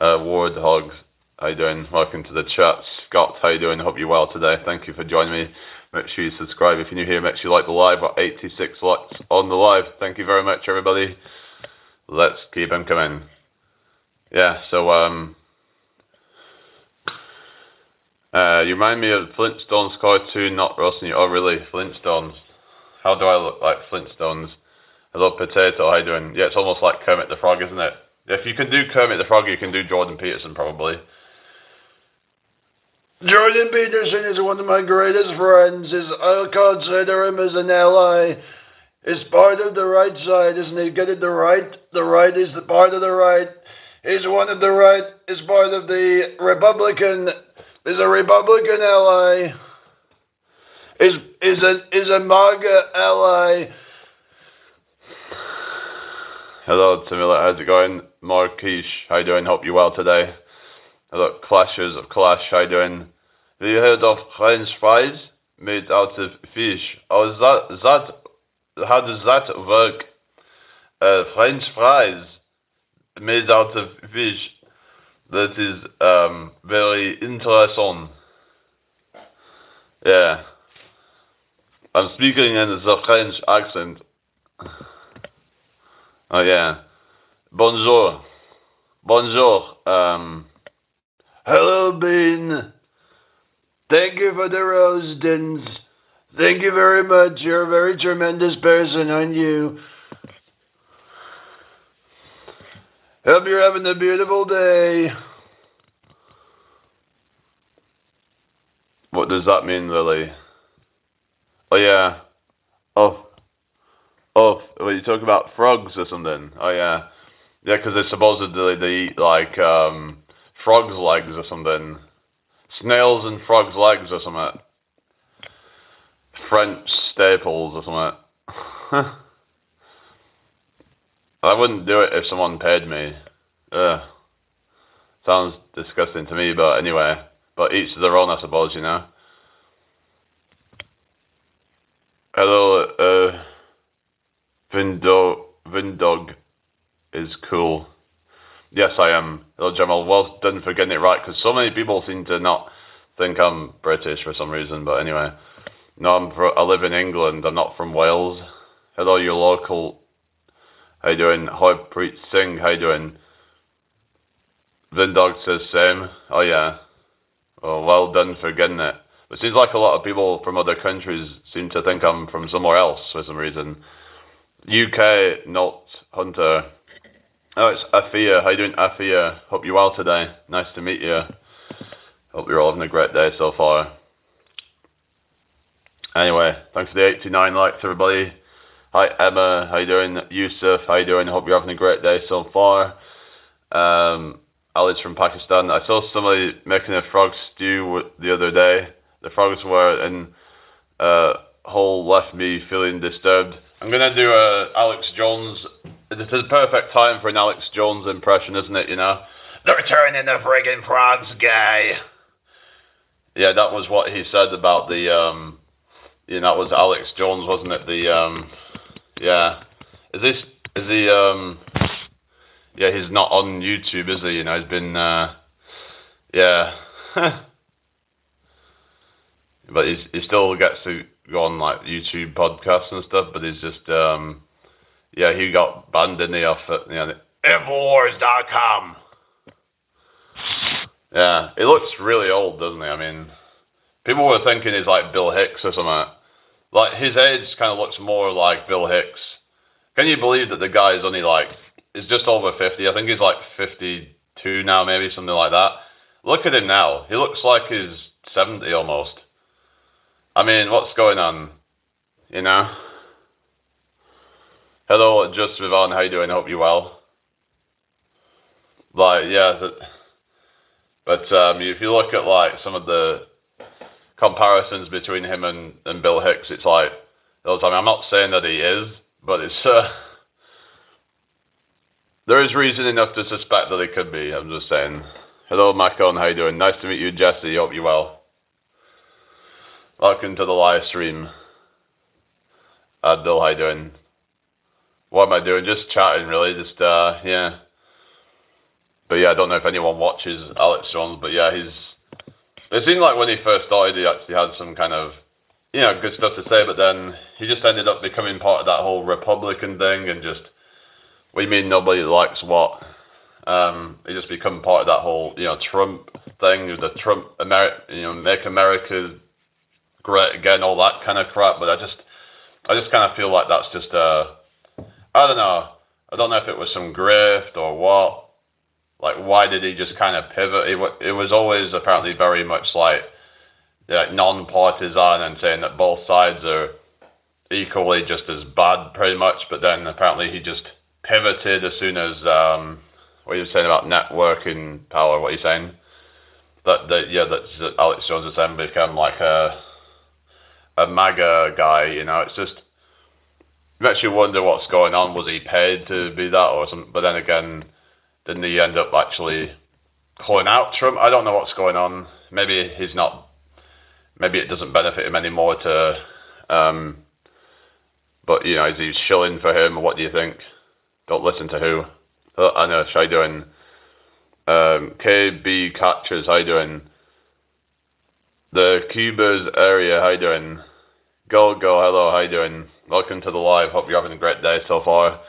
Ward Hogs, how you doing? Welcome to the chat. Scott, how you doing? Hope you're well today. Thank you for joining me. Make sure you subscribe if you're new here. Make sure you like the live. Got 86 likes on the live. Thank you very much, everybody. Let's keep them coming. Yeah, so, you remind me of Flintstones cartoon, not Rossini. Oh, really? Flintstones. How do I look like Flintstones? Hello, Potato. How you doing? Yeah, it's almost like Kermit the Frog, isn't it? If you can do Kermit the Frog, you can do Jordan Peterson, probably. Jordan Peterson is one of my greatest friends. I'll consider him as an ally. He's part of the right side, isn't he? Get it? The right is the part of the right. He's one of the right. He's part of the Republican. He's a Republican ally. Is a MAGA ally. Hello, Tamila. How's it going? Marquish, how you doing? Hope you're well today. Hello, Clashers of Clash. How you doing? Have you heard of French fries made out of fish? Oh, how does that work? French fries made out of fish. That is very interesting. Yeah. I'm speaking in the French accent. Oh yeah. Bonjour. Bonjour. Hello, Bean. Thank you for the rose dins. Thank you very much. You're a very tremendous person, aren't you? Hope you're having a beautiful day. What does that mean, Lily? Oh yeah. Oh, well, you talk about frogs or something. Oh yeah. Yeah, because they supposedly they eat like frogs' legs or something. Snails and frogs' legs or something. French staples or something. I wouldn't do it if someone paid me. Ugh. Sounds disgusting to me, but anyway. But each to their own, I suppose, you know. Hello, Vindog is cool. Yes, I am. Hello, Jamal. Well done for getting it right, because so many people seem to not think I'm British for some reason, but anyway. No, I live in England. I'm not from Wales. Hello, your local. How you doing? Harpreet Singh, how you doing? Vindog says same. Oh, yeah. Oh, well done for getting it. It seems like a lot of people from other countries seem to think I'm from somewhere else for some reason. UK, not Hunter. Oh, it's Afia. How you doing, Afia? Hope you're well today. Nice to meet you. Hope you're all having a great day so far. Anyway, thanks for the 89 likes, everybody. Hi, Emma. How you doing? Yusuf, how you doing? Hope you're having a great day so far. Ali's from Pakistan. I saw somebody making a frog stew the other day. The frogs were in whole, left me feeling disturbed. I'm gonna do a Alex Jones. This is a perfect time for an Alex Jones impression, isn't it? You know, they're turning the friggin' frogs gay. Yeah, that was what he said about the. You know, that was Alex Jones, wasn't it? The yeah. Is he yeah, he's not on YouTube, is he? You know, he's been yeah. But he still gets to go on like YouTube podcasts and stuff, but he's just yeah, he got banned, didn't he, off at, you know, Infowars.com. Yeah, he looks really old, doesn't he? I mean, people were thinking he's like Bill Hicks or something. Like, his age kind of looks more like Bill Hicks. Can you believe that the guy is only like, he's just over 50. I think he's like 52 now, maybe, something like that. Look at him now. He looks like he's 70 almost. I mean, what's going on? You know? Hello, Just Vivon, how you doing? Hope you're well. Like, yeah, but if you look at like some of the comparisons between him and Bill Hicks, it's like, I mean, I'm not saying that he is, but it's there is reason enough to suspect that he could be. I'm just saying. Hello, Macon, how you doing? Nice to meet you, Jesse. Hope you're well. Welcome to the live stream. Bill, how you doing? What am I doing? Just chatting, really. Just yeah. But yeah, I don't know if anyone watches Alex Jones, but yeah, it seemed like when he first started, he actually had some kind of good stuff to say, but then he just ended up becoming part of that whole Republican thing and just, what do you mean nobody likes what? He just become part of that whole, Trump thing, the Trump, make America great again, all that kind of crap, but I just kind of feel like that's just, I don't know. I don't know if it was some grift or what. Like, why did he just kind of pivot? It was always apparently very much like non-partisan and saying that both sides are equally just as bad, pretty much. But then apparently he just pivoted as soon as what are you saying about networking power? What are you saying? That Alex Jones has then become like a MAGA guy. It's just, you actually wonder what's going on. Was he paid to be that or something? But then again, didn't he end up actually calling out Trump? I don't know what's going on. Maybe he's not. Maybe it doesn't benefit him anymore to. But is he shilling for him? Or what do you think? Don't listen to who. Oh, I know. How you doing? KB Catchers. How you doing? The Cubas area. How you doing? Go. Hello. How you doing? Welcome to the live. Hope you're having a great day so far.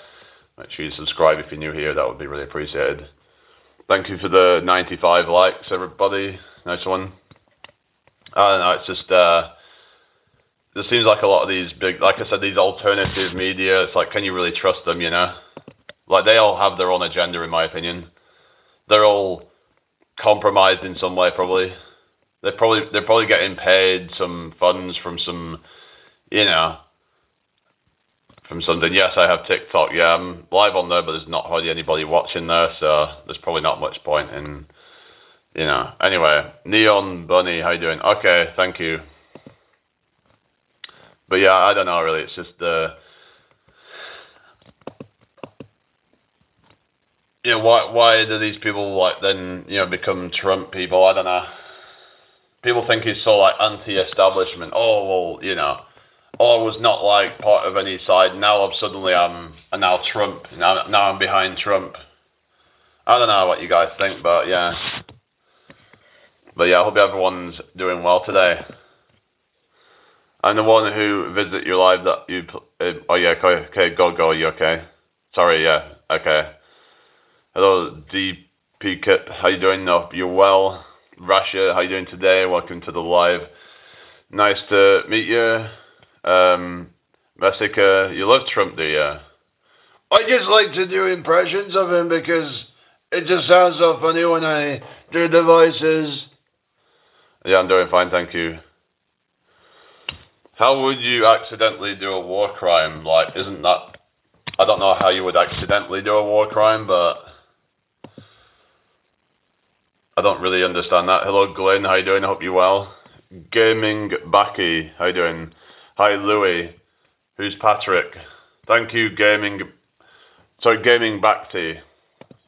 Make sure you subscribe if you're new here. That would be really appreciated. Thank you for the 95 likes, everybody. Nice one. I don't know. It's just there seems like a lot of these big, like I said, these alternative media. It's like, can you really trust them? Like they all have their own agenda, in my opinion. They're all compromised in some way, probably. They're probably getting paid some funds from some, from something. Yes, I have TikTok. Yeah, I'm live on there, but there's not hardly anybody watching there, so there's probably not much point in, Anyway, Neon Bunny, how you doing? Okay, thank you. But yeah, I don't know really. It's just why do these people then become Trump people? I don't know. People think he's so anti-establishment. Oh well, I was not part of any side. Now I'm now Trump. Now I'm behind Trump. I don't know what you guys think, but yeah. But yeah, I hope everyone's doing well today. I'm the one who visit your live that you. Oh yeah, okay, go. You okay? Sorry, yeah, okay. Hello, DP Kip. How you doing? Hope you're well. Rasha, how you doing today? Welcome to the live. Nice to meet you. Messica, you love Trump, do you? I just like to do impressions of him because it just sounds so funny when I do the voices. Yeah, I'm doing fine, thank you. How would you accidentally do a war crime? Isn't that... I don't know how you would accidentally do a war crime, but... I don't really understand that. Hello, Glenn, how you doing? I hope you're well. Gaming Backy, how you doing? Hi, Louis. Who's Patrick? Thank you, Gaming Backy.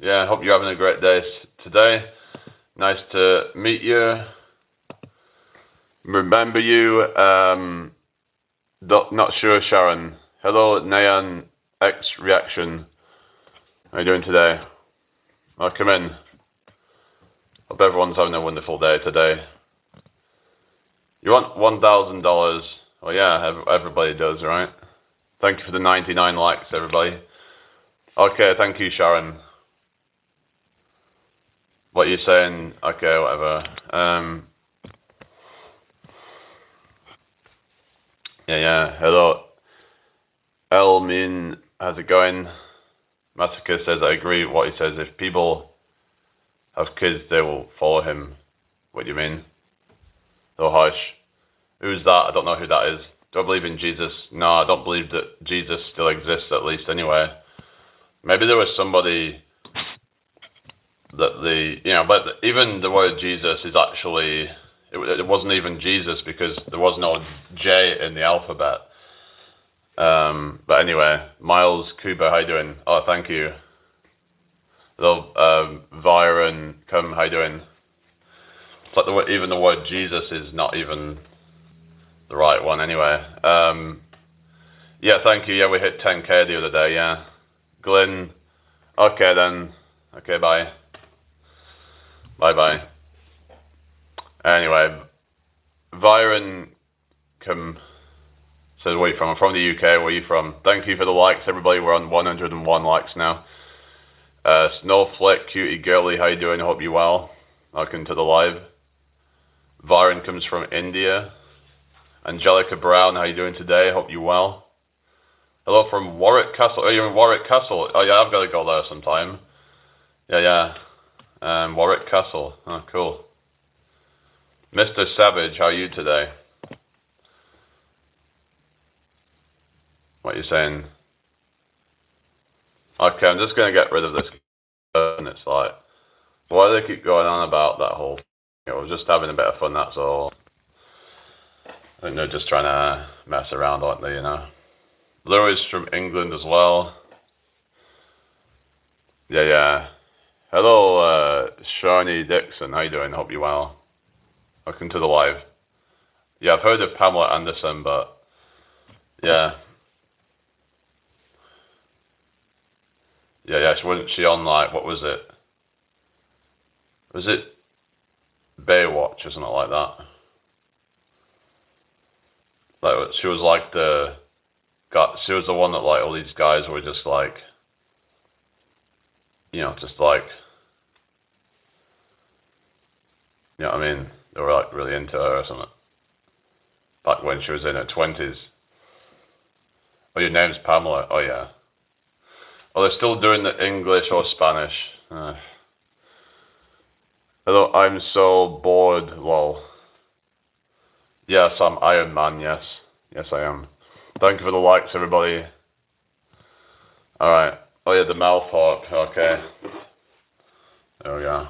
Yeah, I hope you're having a great day today. Nice to meet you. Remember you. Not sure, Sharon. Hello, Nayan X Reaction. How you doing today? Oh, come in. Hope everyone's having a wonderful day today. You want $1,000? Well, yeah, everybody does, right? Thank you for the 99 likes, everybody. Okay, thank you, Sharon. What are you saying? Okay, whatever. Yeah. Hello. Elmin, how's it going? Massacre says, I agree with what he says. If people have kids, they will follow him. What do you mean? Oh, hush. Who's that? I don't know who that is. Do I believe in Jesus? No, I don't believe that Jesus still exists, at least anyway. Maybe there was somebody that but even the word Jesus is actually, it wasn't even Jesus because there was no J in the alphabet. But anyway, Miles Cooper, how you doing? Oh, thank you. Hello, Viren, how you doing? It's like even the word Jesus is not even the right one anyway. Yeah, thank you. Yeah, we hit 10k the other day, yeah. Glenn, okay then. Okay, bye. Bye-bye. Anyway, Viren Kim says, where are you from? I'm from the UK. Where are you from? Thank you for the likes, everybody. We're on 101 likes now. Snowflake, cutie girly, how you doing? Hope you're well. Welcome to the live. Varan comes from India. Angelica Brown, how you doing today? Hope you're well. Hello from Warwick Castle. Oh, you're in Warwick Castle. Oh yeah, I've got to go there sometime. Yeah. Warwick Castle. Oh, cool. Mr. Savage, how are you today? What are you saying? Okay, I'm just going to get rid of this. And it's like, why do they keep going on about that whole thing? We're just having a bit of fun, that's all. I think they're just trying to mess around, aren't they, you know? Lewis from England as well. Yeah. Hello, Shawnee Dixon. How you doing? Hope you're well. Welcome to the live. Yeah, I've heard of Pamela Anderson, but yeah. Yeah, wasn't she on, like, what was it? Was it Baywatch or something like that? Like, she was like she was the one that, like, all these guys were just like, you know, just like, you know what I mean? They were like really into her or something. Back when she was in her 20s. Oh, your name's Pamela. Oh, yeah. Oh, they're still doing the English or Spanish. Hello, I'm so bored. Lol. Yes, I'm Iron Man. Yes. Yes, I am. Thank you for the likes, everybody. Alright. Oh, yeah, the mouth harp. Okay. There we go.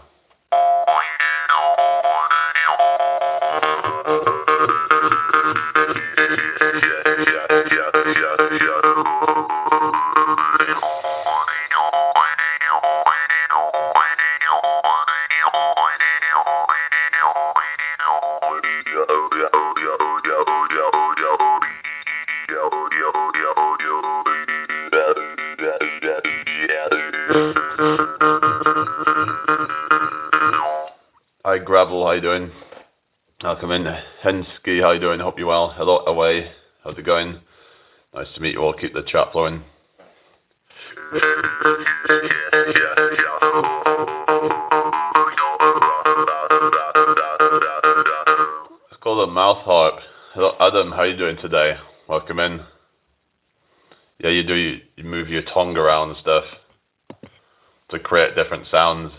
Hi Gravel, how you doing? Welcome in. Hensky, how you doing? Hope you're well. Hello away. How's it going? Nice to meet you all. Keep the chat flowing. It's called a mouth harp. Hello Adam, how you doing today? Welcome in. Yeah, you move your tongue around and stuff to create different sounds.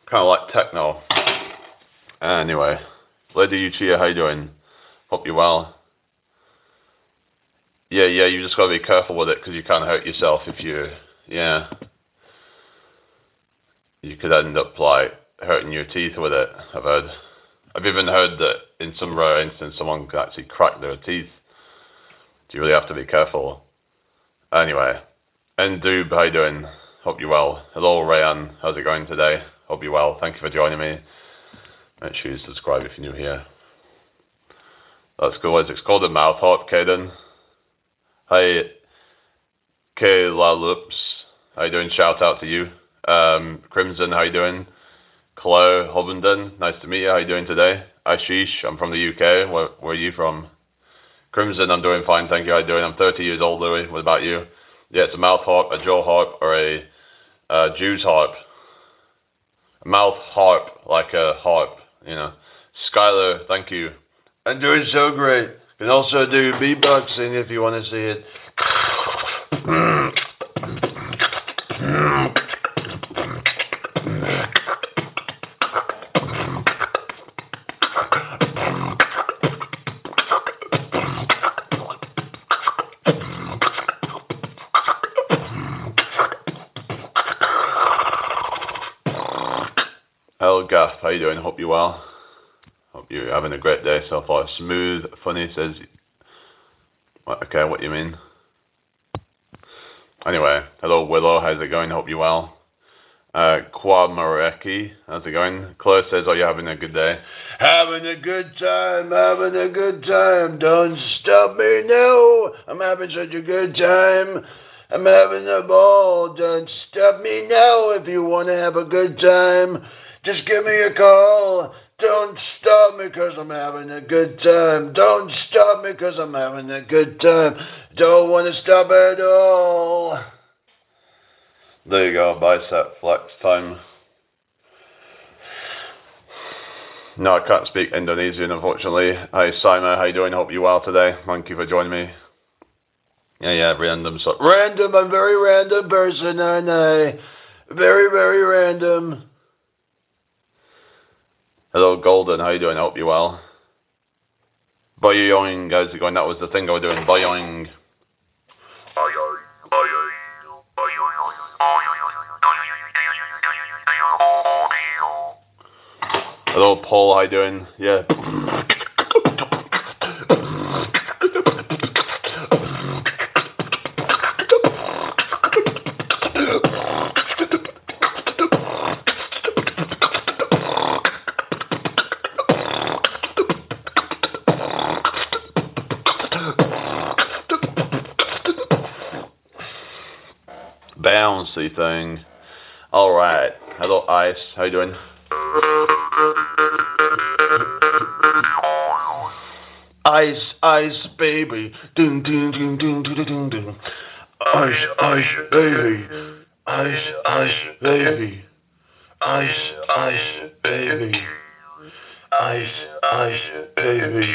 Kind of like techno. Anyway, Lady Uchiha, how you doing? Hope you're well. Yeah, you just gotta be careful with it because you can't hurt yourself if you, you could end up like hurting your teeth with it. I've even heard that in some rare instance someone could actually crack their teeth. So you really have to be careful. Anyway, Endoob, how you doing? Hope you're well. Hello, Rayan. How's it going today? Hope you're well. Thank you for joining me. Make sure you subscribe if you're new here. That's cool. It's called a mouth harp, Caden. Hi, K La Loops. How you doing? Shout out to you. Crimson, how you doing? Chloe Hobenden, nice to meet you. How you doing today? Ashish, I'm from the UK. Where are you from? Crimson, I'm doing fine, thank you. How you doing? I'm 30 years old, Louis. What about you? Yeah, it's a mouth harp, a jaw harp, or a Jew's harp. A mouth harp, like a harp, you know. Skylar, thank you. I'm doing so great. You can also do beatboxing if you want to see it. how you doing? Hope you're well. Hope you're having a great day so far. Smooth Funny says, okay, what do you mean? Anyway, hello Willow, how's it going? Hope you're well. Kwamareki, how's it going? Claire says, are you having a good day? Having a good time, having a good time. Don't stop me now. I'm having such a good time. I'm having a ball. Don't stop me now if you want to have a good time. Just give me a call. Don't stop me 'cause I'm having a good time. Don't stop me 'cause I'm having a good time. Don't want to stop at all. There you go, bicep flex time. No, I can't speak Indonesian, unfortunately. Hi, Simon, how you doing? Hope you're well today. Thank you for joining me. Yeah, random. So random, I'm a very random person, aren't I? Very, very random. Hello, Golden, how you doing? Hope you're well. Boyoing, how's it going? That was the thing I was doing, boyoing. Hello, Paul, how you doing? Yeah. Bouncy thing. Alright. Hello, Ice. How you doing? Ice, baby. Ding, ding, ding, ding, ding, ding, ding. Ice, baby. Ice, baby. Ice, baby. Ice, baby. Ice, baby.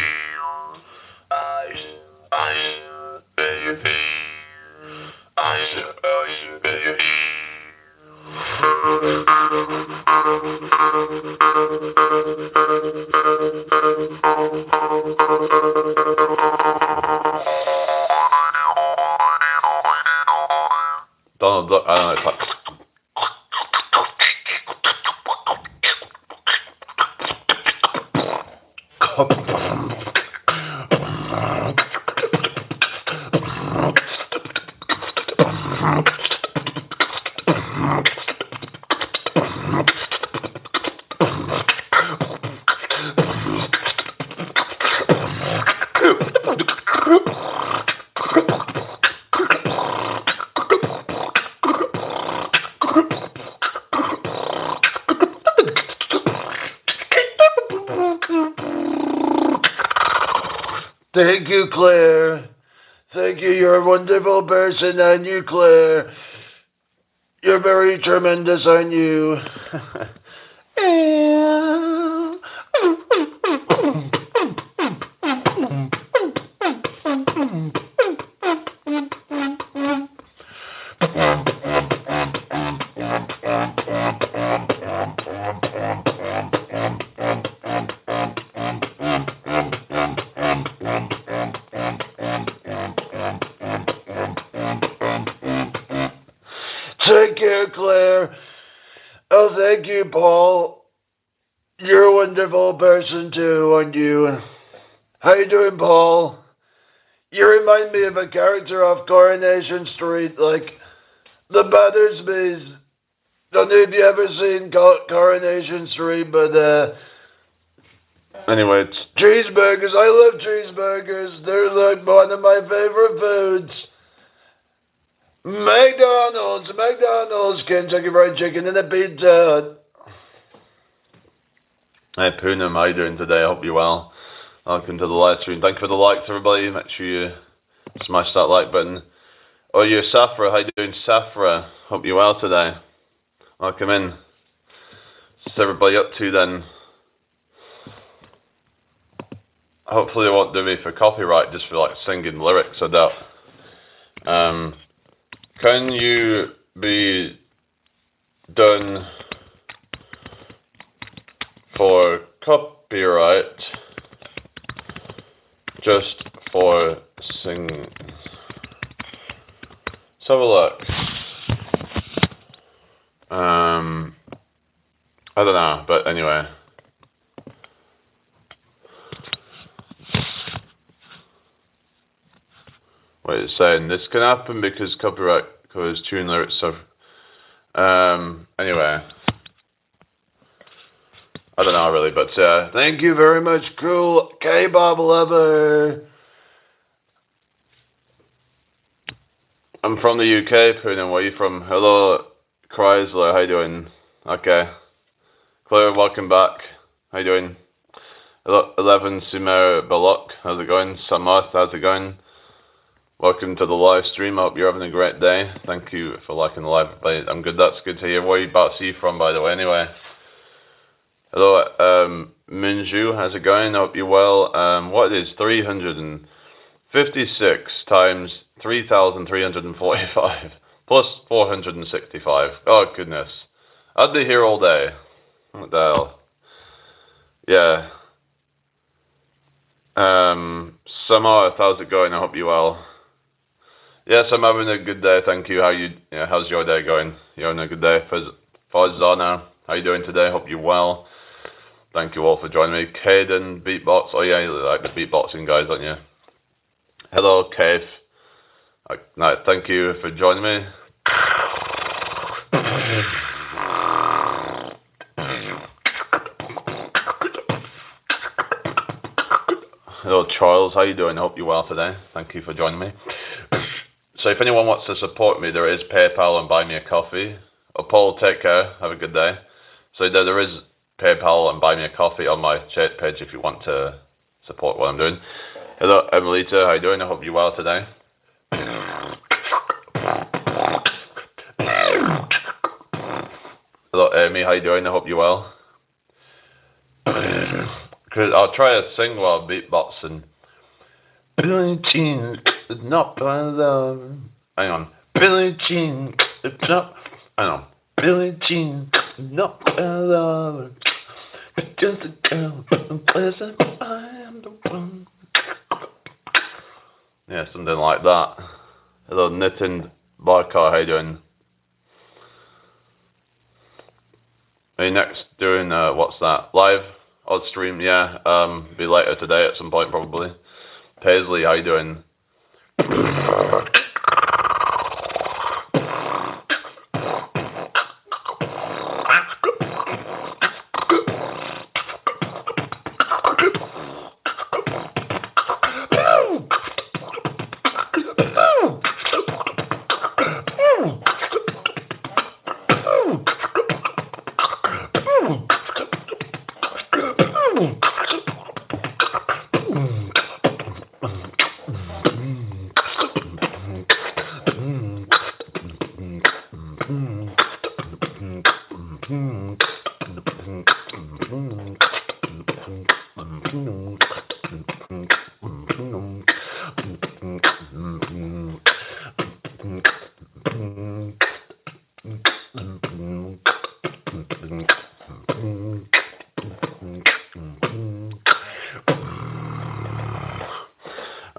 Ice, baby. Donald Duck, I don't know, it's like Thank you, Claire. Thank you. You're a wonderful person, aren't you, Claire? You're very tremendous, aren't you? Take care, Claire. Oh, thank you, Paul. You're a wonderful person too, aren't you? How you doing, Paul? You remind me of a character off Coronation Street, like the Battersbys. Don't know if you ever seen Coronation Street, but anyway, it's cheeseburgers. I love cheeseburgers. They're like one of my favorite foods. McDonald's, Kentucky Fried Chicken and a pizza. Hey Poonam, how you doing today? I hope you're well. Welcome to the live stream. Thank you for the likes, everybody. Make sure you smash that like button. Oh, you're Safra. How you doing, Safra? Hope you're well today. Welcome in. What's everybody up to then? Hopefully they won't do me for copyright just for like singing lyrics, I doubt. Can you be done for copyright just for singing? Let's have a look. I don't know, but anyway, what it's saying. This can happen because copyright covers tune lyrics. So, anyway, I don't know really, but thank you very much, cool K-Bob lover. I'm from the UK, Poonin. Where are you from? Hello, Chrysler. How you doing? Okay. Claire, welcome back. How you doing? 11 Sumer Balok. How's it going? Samoth, how's it going? Welcome to the live stream. I hope you're having a great day. Thank you for liking the live. I'm good. That's good to hear. Where are you about to see from, by the way? Anyway. Hello, Minju. How's it going? I hope you're well. What is 356 times 3,345 plus 465? Oh, goodness. I'd be here all day. What the hell? Yeah. Samar, how's it going? I hope you're well. Yes, I'm having a good day, thank you. How's your day going? You having a good day? Fazana, how you doing today? Hope you're well. Thank you all for joining me. Caden, beatbox. Oh yeah, you like the beatboxing guys, don't you? Hello, Cave. Thank you for joining me. Hello, Charles. How you doing? I hope you're well today. Thank you for joining me. So if anyone wants to support me, there is PayPal and Buy Me a Coffee. Oh, Paul, take care. Have a good day. So there is PayPal and Buy Me a Coffee on my chat page if you want to support what I'm doing. Hello, Emilita. How you doing? I hope you're well today. Hello, Amy. How you doing? I hope you're well. I'll try to sing while beatboxing. Billie Jean, it's not my love. Hang on. Billie Jean, it's not. Hang on. Billie Jean, it's not my love. It's just a girl, pleasant. I am the one. Yeah, something like that. Hello, Nitin Barkar. How you doing? Are you next doing what's that? Live? Odd stream, yeah. Be later today at some point probably. Paisley, how you doing?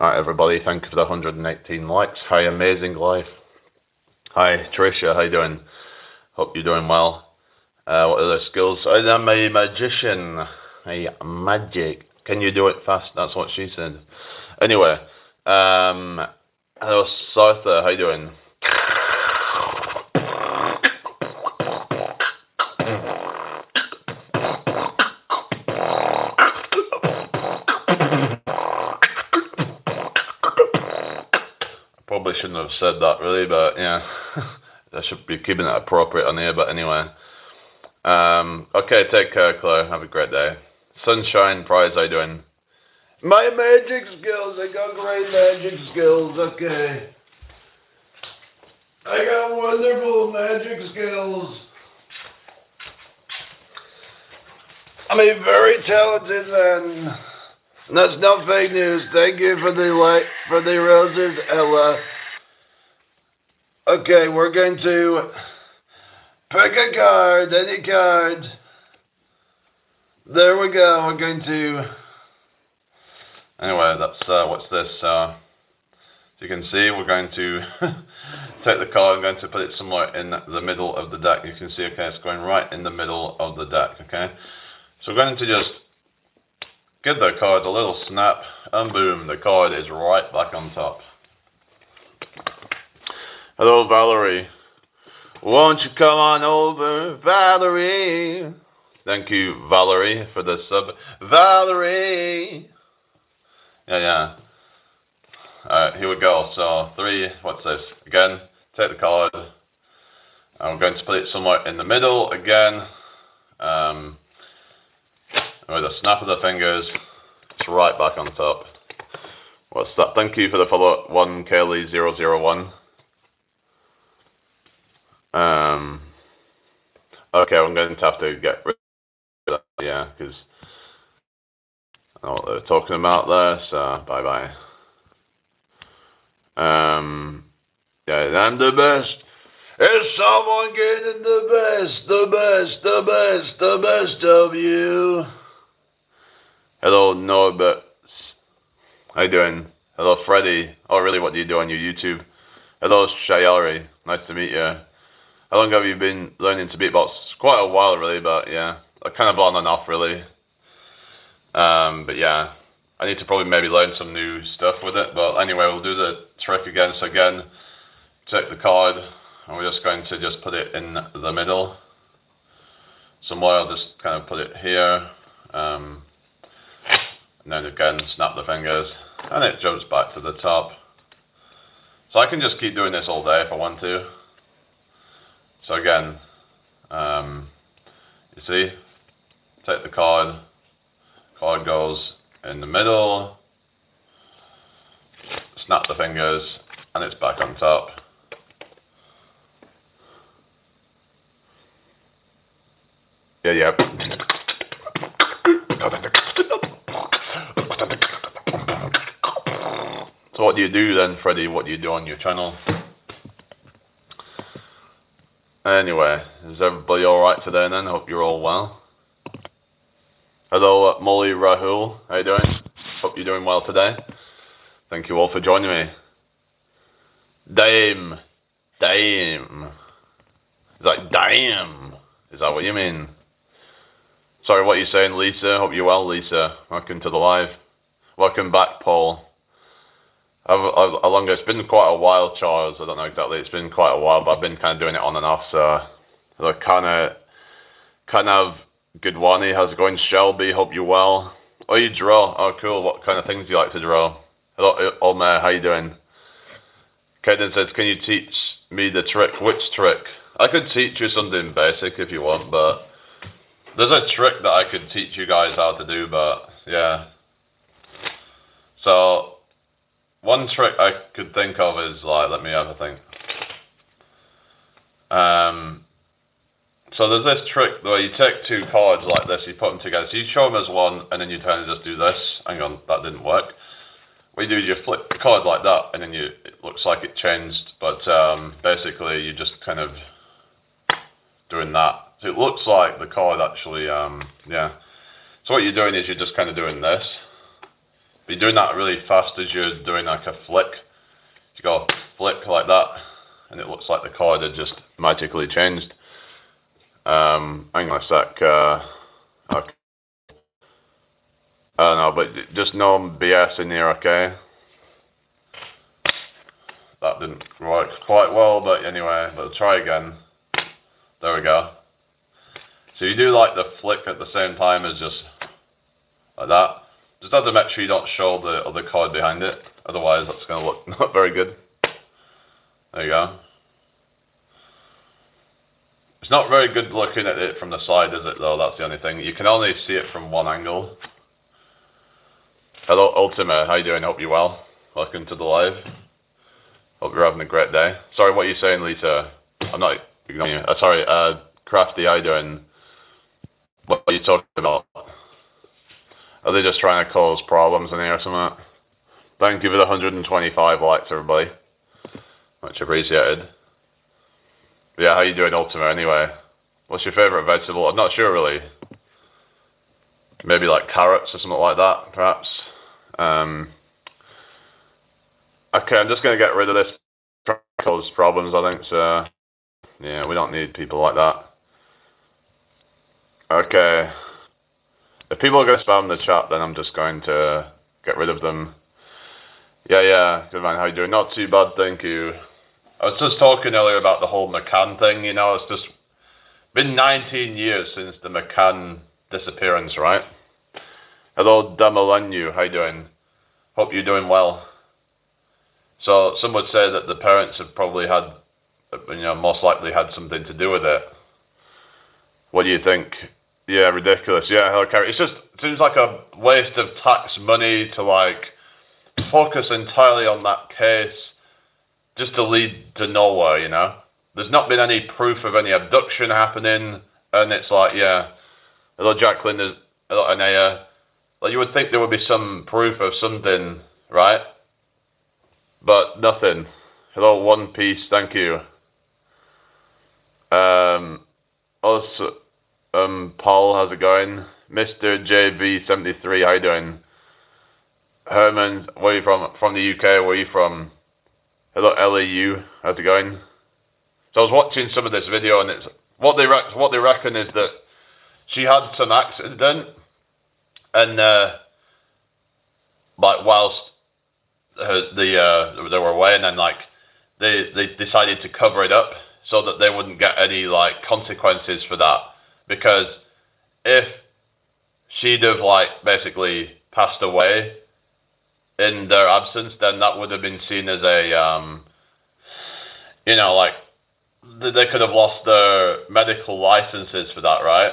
Alright everybody, thank you for the 118 likes. Hi, amazing life. Hi Tricia, how you doing? Hope you're doing well. What are the skills? I am a magician. Hey, magic. Can you do it fast? That's what she said. Anyway, hello Sartha, how you doing? Probably shouldn't have said that really, but yeah, I should be keeping it appropriate on here, but anyway. Okay, take care, Claire. Have a great day. Sunshine Prize, how you doing? My magic skills, I got great magic skills, okay. I got wonderful magic skills. I'm a very talented man. And that's not fake news. Thank you for the roses, Ella. Okay, we're going to pick a card, any card. There we go. We're going to. Anyway, that's what's this? As you can see, we're going to take the card. I'm going to put it somewhere in the middle of the deck. You can see, okay, it's going right in the middle of the deck. Okay, so we're going to just give the card a little snap, and boom, the card is right back on top. Hello, Valerie. Won't you come on over, Valerie? Thank you, Valerie, for the sub. Valerie! Yeah. Alright, here we go. So, 3, what's this? Again, take the card. I'm going to put it somewhere in the middle again. With a snap of the fingers, it's right back on top. What's that? Thank you for the follow-up, 1Kelly001. Okay, I'm going to have to get rid of that, yeah, because I know what they're talking about there, so bye-bye. Yeah, I'm the best. Is someone getting the best of you? Hello, Norbert. How you doing? Hello, Freddy. Oh, really, what do you do on your YouTube? Hello, Shayari. Nice to meet you. How long have you been learning to beatbox? Quite a while, really, but yeah. Kind of on and off, really. But yeah. I need to probably maybe learn some new stuff with it. But anyway, we'll do the trick again. So again, take the card, and we're just going to just put it in the middle. Somewhere, I'll just kind of put it here. And then again, snap the fingers. And it jumps back to the top. So I can just keep doing this all day if I want to. So again, you see, take the card goes in the middle, snap the fingers, and it's back on top. Yeah. So what do you do then, Freddie? What do you do on your channel? Anyway, is everybody alright today then? Hope you're all well. Hello, Molly Rahul. How you doing? Hope you're doing well today. Thank you all for joining me. Damn. It's like, damn. Is that what you mean? Sorry, what are you saying, Lisa? Hope you're well, Lisa. Welcome to the live. Welcome back, Paul. It's been quite a while, Charles. I don't know exactly. It's been quite a while, but I've been kind of doing it on and off. So kind of Goodwani. How's it going, Shelby? Hope you're well. Oh, you draw. Oh, cool. What kind of things do you like to draw? Hello, Omer. How you doing? Kaden says, can you teach me the trick? Which trick? I could teach you something basic if you want, but there's a trick that I could teach you guys how to do, but yeah. So one trick I could think of is like, let me have a think. So there's this trick where you take 2 cards like this, you put them together. So you show them as one, and then you kind of just do this. Hang on, that didn't work. What you do is you flip the card like that, and then it looks like it changed. But basically, you just kind of doing that. So it looks like the card actually, yeah. So what you're doing is you're just kind of doing this. But you're doing that really fast as you're doing like a flick. You go flick like that, and it looks like the card had just magically changed. Hang on a sec. Okay. I don't know, but just no BS in here, okay? That didn't work quite well, but anyway, but try again. There we go. So you do like the flick at the same time as just like that. Just have to make sure you don't show the other card behind it, otherwise that's going to look not very good. There you go. It's not very good looking at it from the side, is it, though? That's the only thing. You can only see it from one angle. Hello, Ultima. How you doing? Hope you're well. Welcome to the live. Hope you're having a great day. Sorry, what are you saying, Lisa? I'm not ignoring you. Sorry, Crafty, how you doing? What are you talking about? Are they just trying to cause problems in here or something? Thank you for the 125 likes, everybody. Much appreciated. Yeah, how you doing, Ultima, anyway? What's your favourite vegetable? I'm not sure, really. Maybe like carrots or something like that, perhaps. Okay, I'm just going to get rid of this. Cause problems, I think, so... Yeah, we don't need people like that. Okay. If people are going to spam the chat, then I'm just going to get rid of them. Yeah, good man, how you doing? Not too bad, thank you. I was just talking earlier about the whole McCann thing, you know, it's just been 19 years since the McCann disappearance, right? Hello, Damalanyu, how you doing? Hope you're doing well. So some would say that the parents have probably had, you know, most likely had something to do with it. What do you think? Yeah, ridiculous. Yeah, hello, Carrie. It seems like a waste of tax money to like focus entirely on that case just to lead to nowhere, you know? There's not been any proof of any abduction happening, and it's like, yeah, hello, Jacqueline, hello, Anaya. Like, you would think there would be some proof of something, right? But nothing. Hello, One Piece, thank you. Also, Paul, how's it going? Mr. JV73, how you doing? Herman, where are you from? From the UK, where are you from? Hello, LAU, how's it going? So I was watching some of this video, and it's what they reckon is that she had some accident, and like whilst they were away, and then like they decided to cover it up so that they wouldn't get any like consequences for that, because if she'd have like basically passed away in their absence, then that would have been seen as a you know, like they could have lost their medical licenses for that, right?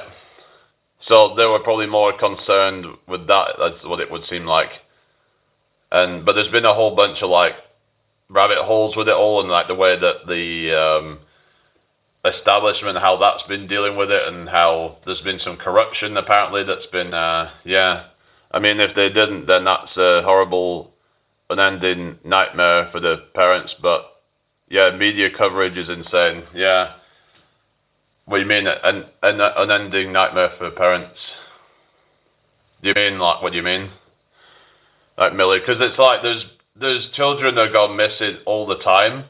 So they were probably more concerned with that. That's what it would seem like. But there's been a whole bunch of like rabbit holes with it all, and like the way that the establishment, how that's been dealing with it, and how there's been some corruption apparently that's been yeah. I mean, if they didn't, then that's a horrible, unending nightmare for the parents. But yeah, media coverage is insane. Yeah. What do you mean, an unending nightmare for parents? Do you mean, like, what do you mean? Like, Millie? Because it's like there's children that go missing all the time.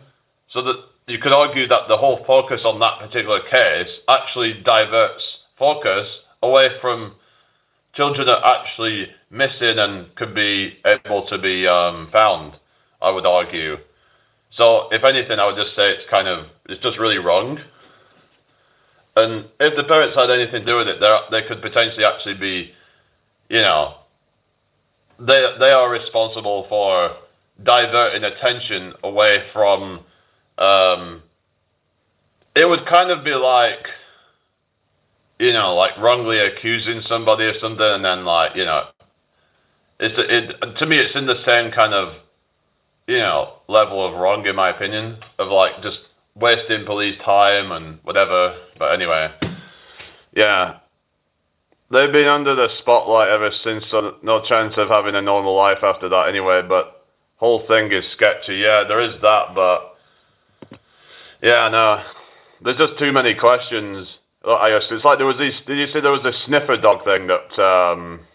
So that you could argue that the whole focus on that particular case actually diverts focus away from children that are actually missing and could be able to be found, I would argue. So, if anything, I would just say it's just really wrong. And if the parents had anything to do with it, they could potentially actually be, you know, they are responsible for diverting attention away from, it would kind of be like, you know, like wrongly accusing somebody of something, and then like, you know, to me it's in the same kind of, you know, level of wrong, in my opinion, of like just wasting police time and whatever. But anyway, yeah, they've been under the spotlight ever since, so no chance of having a normal life after that anyway. But whole thing is sketchy. Yeah, there is that, but yeah, no, there's just too many questions. It's like there was these. Did you see there was a sniffer dog thing that?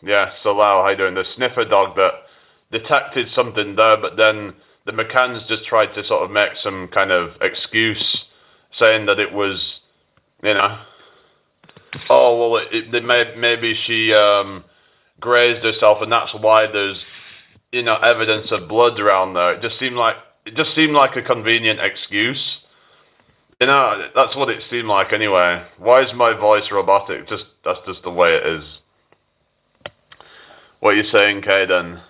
Yeah, Salau, how you doing? The sniffer dog that detected something there, but then the McCanns just tried to sort of make some kind of excuse, saying that it was, you know, oh well, maybe she grazed herself, and that's why there's, you know, evidence of blood around there. It just seemed like a convenient excuse. You know, that's what it seemed like anyway. Why is my voice robotic? That's just the way it is. What are you saying, Caden?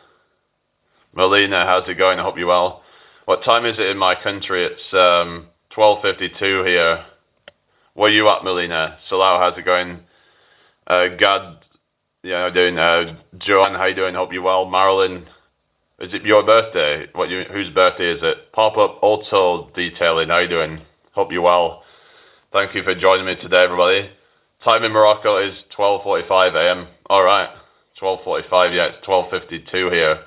Melina, how's it going? I hope you're well. What time is it in my country? It's 12:52 here. Where you at, Melina? Salau, how's it going? Gad, yeah, how you doing? Joanne, how you doing? Hope you're well. Marilyn, is it your birthday? Whose birthday is it? Pop-up auto detailing, how you doing? Hope you're well. Thank you for joining me today, everybody. Time in Morocco is 12:45 a.m. All right, 12:45. Yeah, it's 12:52 here.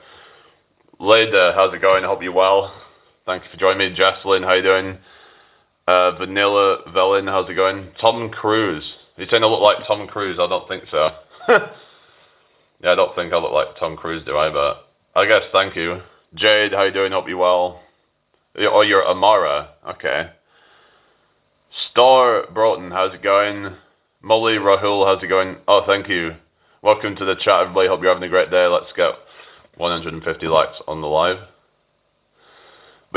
Leda, how's it going? I hope you're well. Thank you for joining me. Jesselyn, how you doing? Vanilla Velin, how's it going? Tom Cruise. Are you saying I look like Tom Cruise? I don't think so. Yeah, I don't think I look like Tom Cruise, do I? But I guess thank you. Jade, how you doing? Hope you're well. Oh, you're Amara. Okay. Star Broughton, how's it going? Molly Rahul, how's it going? Oh, thank you. Welcome to the chat, everybody. Hope you're having a great day. Let's get 150 likes on the live.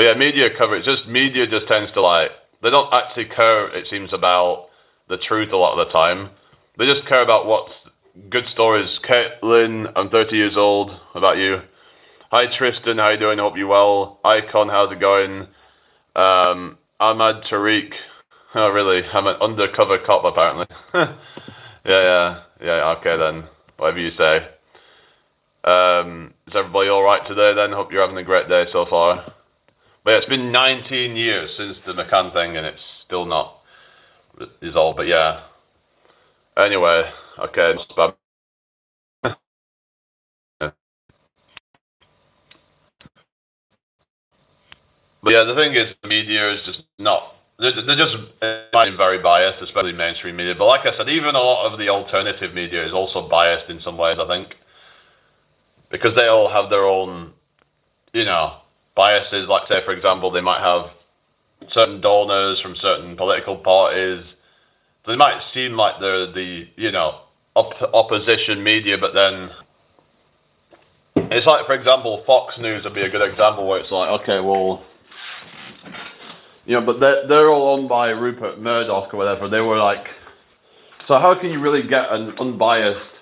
But yeah, media coverage, media just tends to like, they don't actually care, it seems, about the truth a lot of the time. They just care about what's good stories. Caitlin, I'm 30 years old. How about you? Hi Tristan, how you doing? Hope you're well. Icon, how's it going? Ahmad Tariq. Oh really? I'm an undercover cop apparently. Yeah, okay then. Whatever you say. Is everybody alright today then? Hope you're having a great day so far. But yeah, it's been 19 years since the McCann thing and it's still not resolved, but yeah. Anyway, okay. But yeah, the thing is, the media is just not. They're just very biased, especially mainstream media. But like I said, even a lot of the alternative media is also biased in some ways, I think. Because they all have their own, biases. Like, say, for example, they might have certain donors from certain political parties. So they might seem like they're the, opposition media, but then it's like, for example, Fox News would be a good example where it's like, okay, well, but they're all owned by Rupert Murdoch or whatever. They were like, so how can you really get an unbiased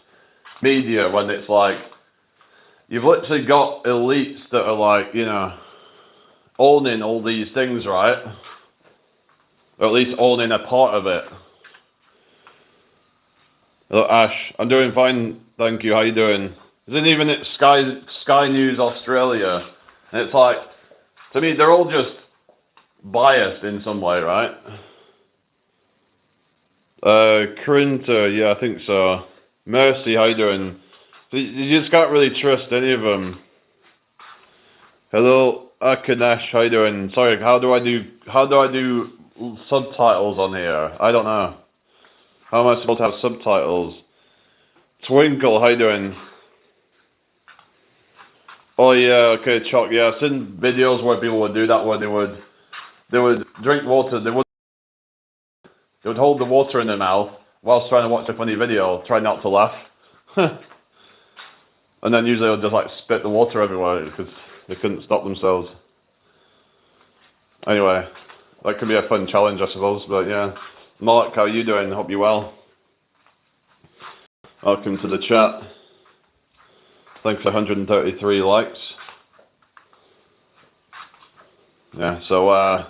media when it's like, you've literally got elites that are like, owning all these things, right? Or at least owning a part of it. Hello, Ash. I'm doing fine, thank you. How you doing? Isn't even it Sky News Australia? And it's like, to me, they're all just biased in some way, right? Corinta, yeah, I think so. Mercy, how you doing? You just can't really trust any of them. Hello, Akanesh, how you doing? Sorry, how do I do subtitles on here? I don't know. How am I supposed to have subtitles? Twinkle, how you doing? Oh yeah, okay, Chuck, yeah, I've seen videos where people would do that, where they would drink water, they would hold the water in their mouth whilst trying to watch a funny video, try not to laugh. And then usually they'll just like spit the water everywhere because they couldn't stop themselves. Anyway, that could be a fun challenge, I suppose, but yeah. Mark, how are you doing? Hope you're well. Welcome to the chat. Thanks for 133 likes. Yeah, so,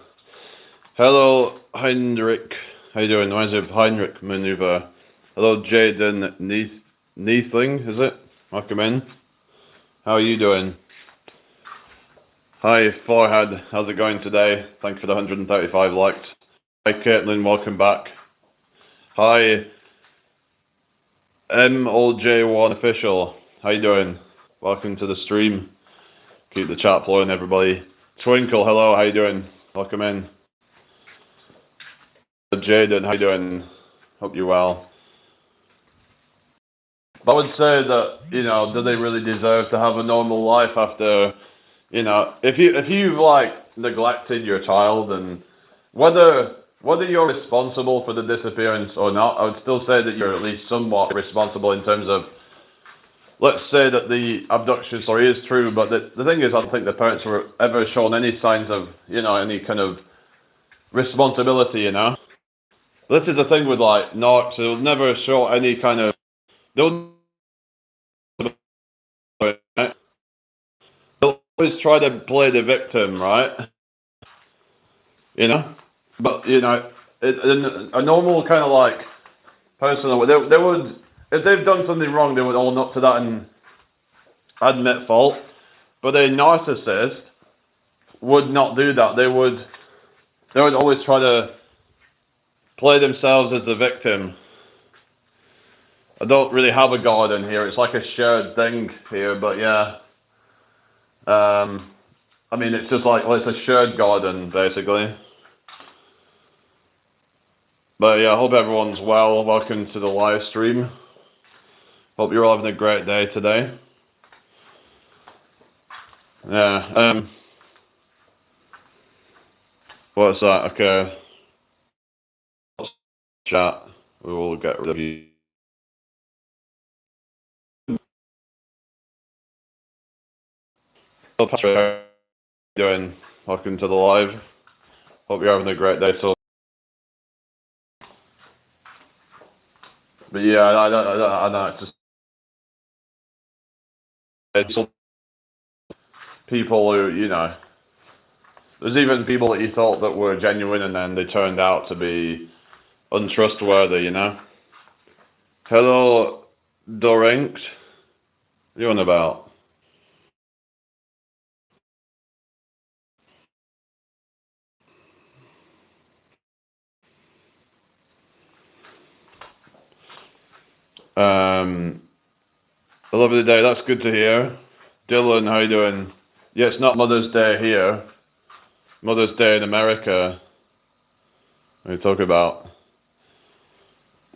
hello, Heinrich. How you doing? Reminds me of Heinrich maneuver. Hello, Jaden Neathling, is it? Welcome in. How are you doing? Hi, Forehead. How's it going today? Thanks for the 135 likes. Hi, Caitlin. Welcome back. Hi, MOJ1 Official. How you doing? Welcome to the stream. Keep the chat flowing, everybody. Twinkle, hello. How you doing? Welcome in. Jaden, how you doing? Hope you're well. I would say that, do they really deserve to have a normal life after, if you've like neglected your child, and whether you're responsible for the disappearance or not, I would still say that you're at least somewhat responsible in terms of, let's say that the abduction story is true, but the thing is, I don't think the parents were ever shown any signs of, any kind of responsibility, This is the thing with like Knox, they'll never show any kind of, they'll always try to play the victim, right? But a normal kind of like person, they would, if they've done something wrong, they would own up to that and admit fault. But a narcissist would not do that. They would always try to play themselves as the victim. I don't really have a garden here. It's like a shared thing here, but yeah. I mean, it's just like, well, it's a shared garden, basically. But yeah, I hope everyone's well. Welcome to the live stream. Hope you're all having a great day today. Yeah, what's that? Okay. Chat. We will get rid of you. Hello, Patrick. How are you doing? Welcome to the live. Hope you're having a great day. So, but yeah, I know it's just people who, you know, there's even people that you thought that were genuine and then they turned out to be untrustworthy, you know. Hello, Dorinx. What are you on about? A lovely day, that's good to hear. Dylan, how you doing? Yeah, it's not Mother's Day here. Mother's Day in America. What are you talking about?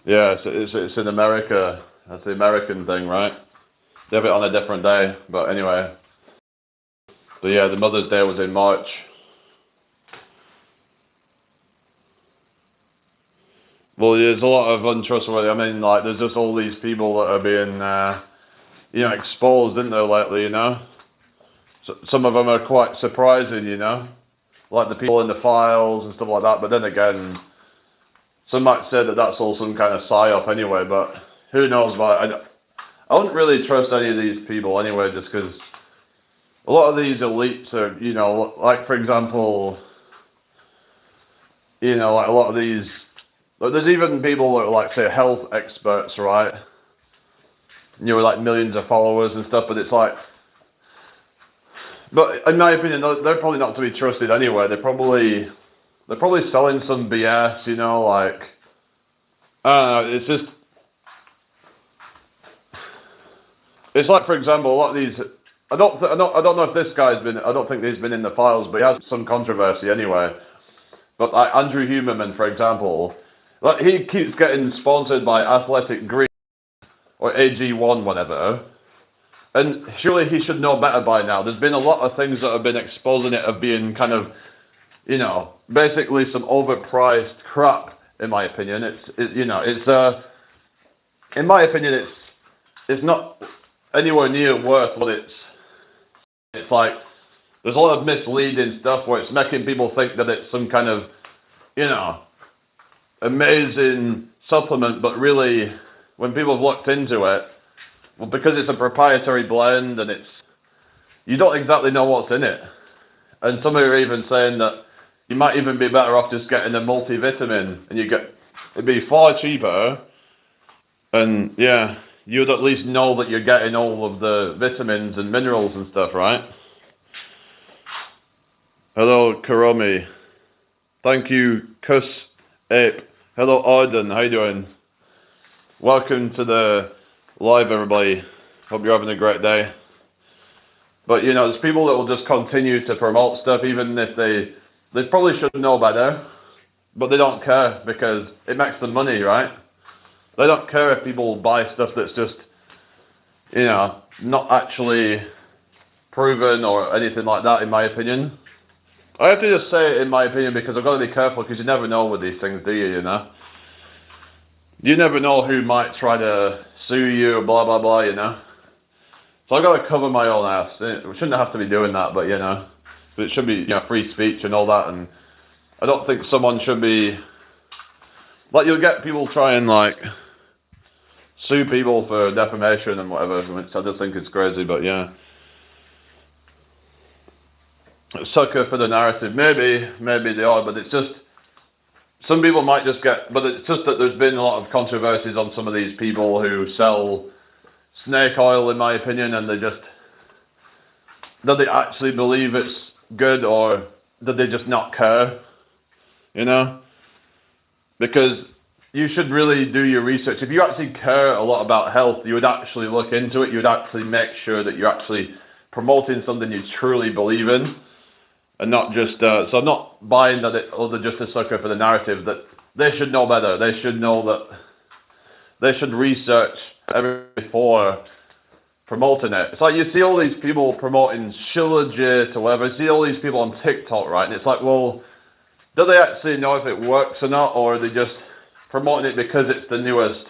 Yeah, it's in America. That's the American thing, right? They have it on a different day, but anyway. So yeah, the Mother's Day was in March. Well, there's a lot of untrustworthy. I mean, like, there's just all these people that are being, you know, exposed, isn't there, lately, you know? So, some of them are quite surprising, you know? Like the people in the files and stuff like that. But then again, some might say that that's all some kind of psyop anyway, but who knows? But I wouldn't really trust any of these people anyway, just because a lot of these elites are, you know, like, for example, you know, like a lot of these, there's even people that are like, say, health experts, right? You know, with like millions of followers and stuff, but it's like, but in my opinion, they're probably not to be trusted anyway. They're probably selling some BS, you know, like, I don't know, it's just, it's like, for example, a lot of these, I don't know if this guy's been, I don't think he's been in the files, but he has some controversy anyway. But like Andrew Huberman, for example, like he keeps getting sponsored by Athletic Greece or AG1, whatever. And surely he should know better by now. There's been a lot of things that have been exposing it of being kind of, you know, basically some overpriced crap, in my opinion. You know, in my opinion, it's not anywhere near worth what it's like. There's a lot of misleading stuff where it's making people think that it's some kind of, you know, amazing supplement, but really, when people have looked into it, well, because it's a proprietary blend and you don't exactly know what's in it. And some are even saying that you might even be better off just getting a multivitamin, and it'd be far cheaper, and yeah, you'd at least know that you're getting all of the vitamins and minerals and stuff, right? Hello, Karomi. Thank you, Kuss Ape. Hello, Arden. How you doing? Welcome to the live, everybody. Hope you're having a great day. But, you know, there's people that will just continue to promote stuff, even if they probably should know better, but they don't care because it makes them money, right? They don't care if people buy stuff that's just, you know, not actually proven or anything like that, in my opinion. I have to just say it in my opinion because I've got to be careful because you never know with these things, do you, you know? You never know who might try to sue you or blah, blah, blah, you know? So I've got to cover my own ass. We shouldn't have to be doing that, but, you know, it should be, you know, free speech and all that, and I don't think someone should be, like, you'll get people try and, like, sue people for defamation and whatever, which I just think it's crazy, but yeah. Sucker for the narrative. Maybe they are, but it's just, some people might just get, but it's just that there's been a lot of controversies on some of these people who sell snake oil, in my opinion, and do they actually believe it's good, or do they just not care, you know? Because you should really do your research. If you actually care a lot about health, you would actually look into it, you would actually make sure that you're actually promoting something you truly believe in, and not just, so I'm not buying that they're just a sucker for the narrative, that they should know better. They should know that they should research everything before promoting it. It's like you see all these people promoting Shilajit or whatever, you see all these people on TikTok, right? And it's like, well, do they actually know if it works or not, or are they just promoting it because it's the newest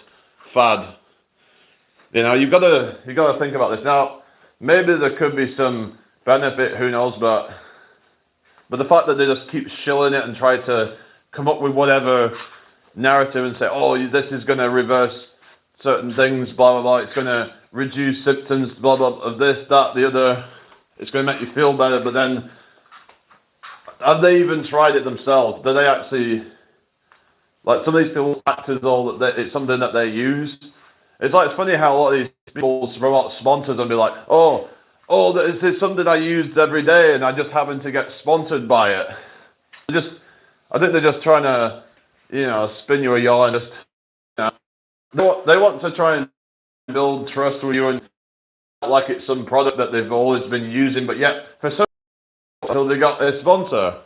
fad? You know, you've got to think about this. Now, maybe there could be some benefit, who knows, but But the fact that they just keep shilling it and try to come up with whatever narrative and say, oh, this is going to reverse certain things, blah, blah, blah, it's going to reduce symptoms, blah, blah, of this, that, the other, it's going to make you feel better, but then, have they even tried it themselves? Do they actually, like some of these people act as though that it's something that they use? It's like, it's funny how a lot of these people promote sponsors and be like, oh, this is something I used every day and I just happen to get sponsored by it. I think they're just trying to, spin you a yarn. Just, they want to try and build trust with you and like it's some product that they've always been using, but yet for some until they got a sponsor.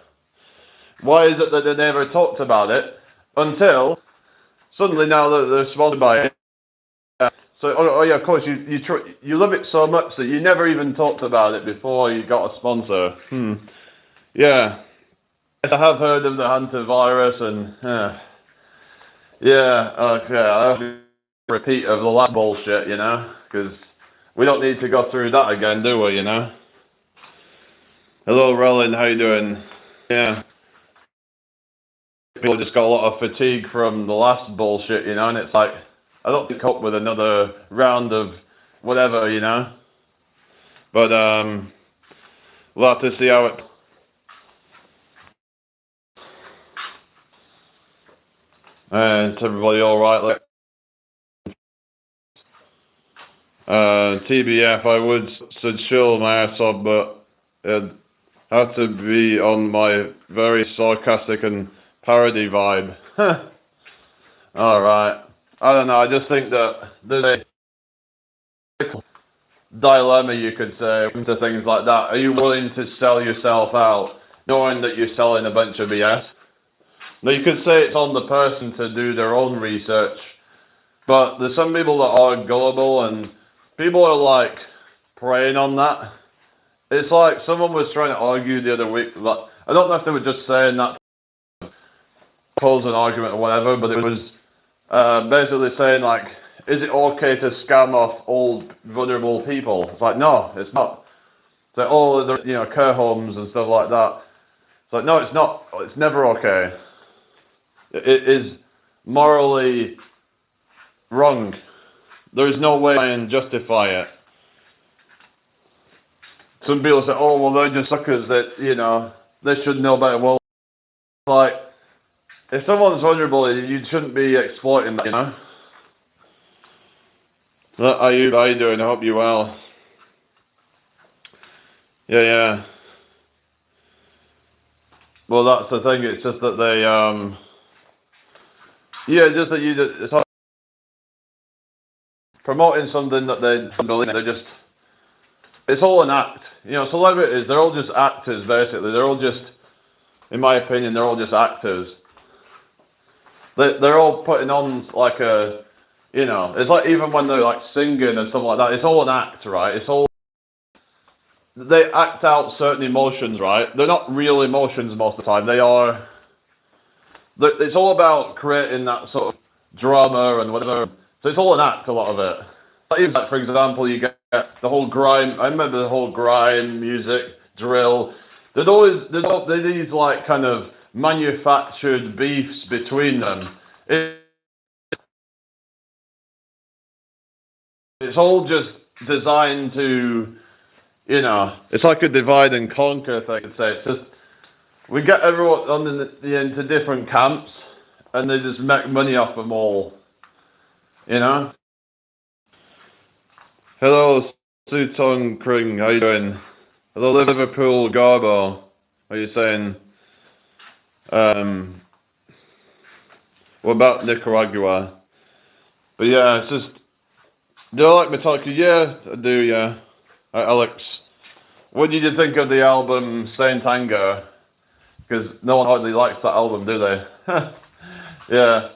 Why is it that they never talked about it until suddenly now that they're sponsored by it? So, yeah, of course, you love it so much that you never even talked about it before you got a sponsor. Yeah. I have heard of the hantavirus and, yeah, okay, I'll have a repeat of the last bullshit, because we don't need to go through that again, do we, Hello, Roland, how you doing? Yeah. People just got a lot of fatigue from the last bullshit, and it's like, I don't think cope with another round of whatever, But, we'll have to see how it... Is everybody alright? TBF, I would chill my ass off, but it had to be on my very sarcastic and parody vibe. Alright. I don't know, I just think that there's a dilemma, you could say, into things like that. Are you willing to sell yourself out, knowing that you're selling a bunch of BS? Now, you could say it's on the person to do their own research, but there's some people that are gullible, and people are, like, preying on that. It's like someone was trying to argue the other week, like, I don't know if they were just saying that to pose an argument or whatever, but it was basically saying, like, is it okay to scam off old, vulnerable people? It's like, no, it's not. It's like, oh, care homes and stuff like that. It's like, no, it's not. It's never okay. It is morally wrong. There is no way I can justify it. Some people say, oh, well, they're just suckers that, they should know better. Well, like, if someone's vulnerable, you shouldn't be exploiting that, How you doing? I hope you're well. Yeah. Well, that's the thing. It's just that they, just that it's like promoting something that they don't believe in. They're just, it's all an act. Celebrities, they're all just actors, basically. They're all just, in my opinion, they're all just actors. They're all putting on like a, it's like even when they're like singing and stuff like that, it's all an act, right? They act out certain emotions, right? They're not real emotions most of the time. It's all about creating that sort of drama and whatever. So it's all an act, a lot of it. Even like, for example, you get the whole grime. I remember the whole grime music, drill. There's these like kind of manufactured beefs between them. It's all just designed to, it's like a divide and conquer thing. I'd say it's just we get everyone into different camps, and they just make money off them all. Hello, Sutong Kring, how you doing? Hello, Liverpool Garbo. What are you saying? What about Nicaragua? But yeah, it's just, do you like Metallica? Yeah, I do, yeah. Alex, what did you think of the album Saint Anger? Because no one hardly likes that album, do they? Yeah.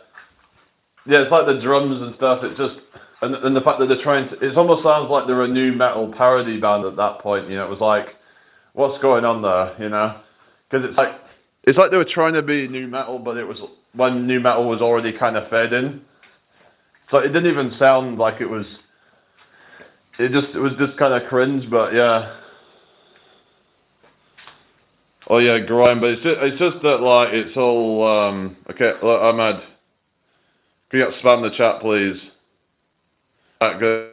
Yeah, it's like the drums and stuff, it's just, and the fact that they're trying to, it almost sounds like they're a new metal parody band at that point, it was like, what's going on there, Because it's like they were trying to be new metal, but it was when new metal was already kind of fading. So it didn't even sound like it was just kind of cringe, but yeah. Oh yeah, grind, but it's just that like it's all okay. Look, Ahmed, can you spam the chat, please? Right, go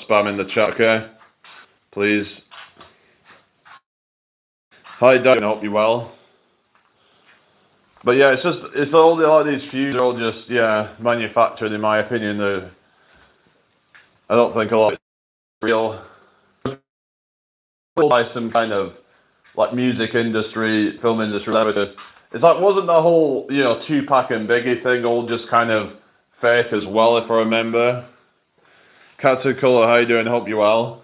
spam in the chat, okay? Please. Hi, Doug. I hope you well. But yeah, it's all these feuds are all just manufactured, in my opinion. I don't think a lot of it's real. By some kind of like music industry, film industry, whatever. It's like, wasn't the whole Tupac and Biggie thing all just kind of fake as well, if I remember? Katsukola, how you doing? Hope you well.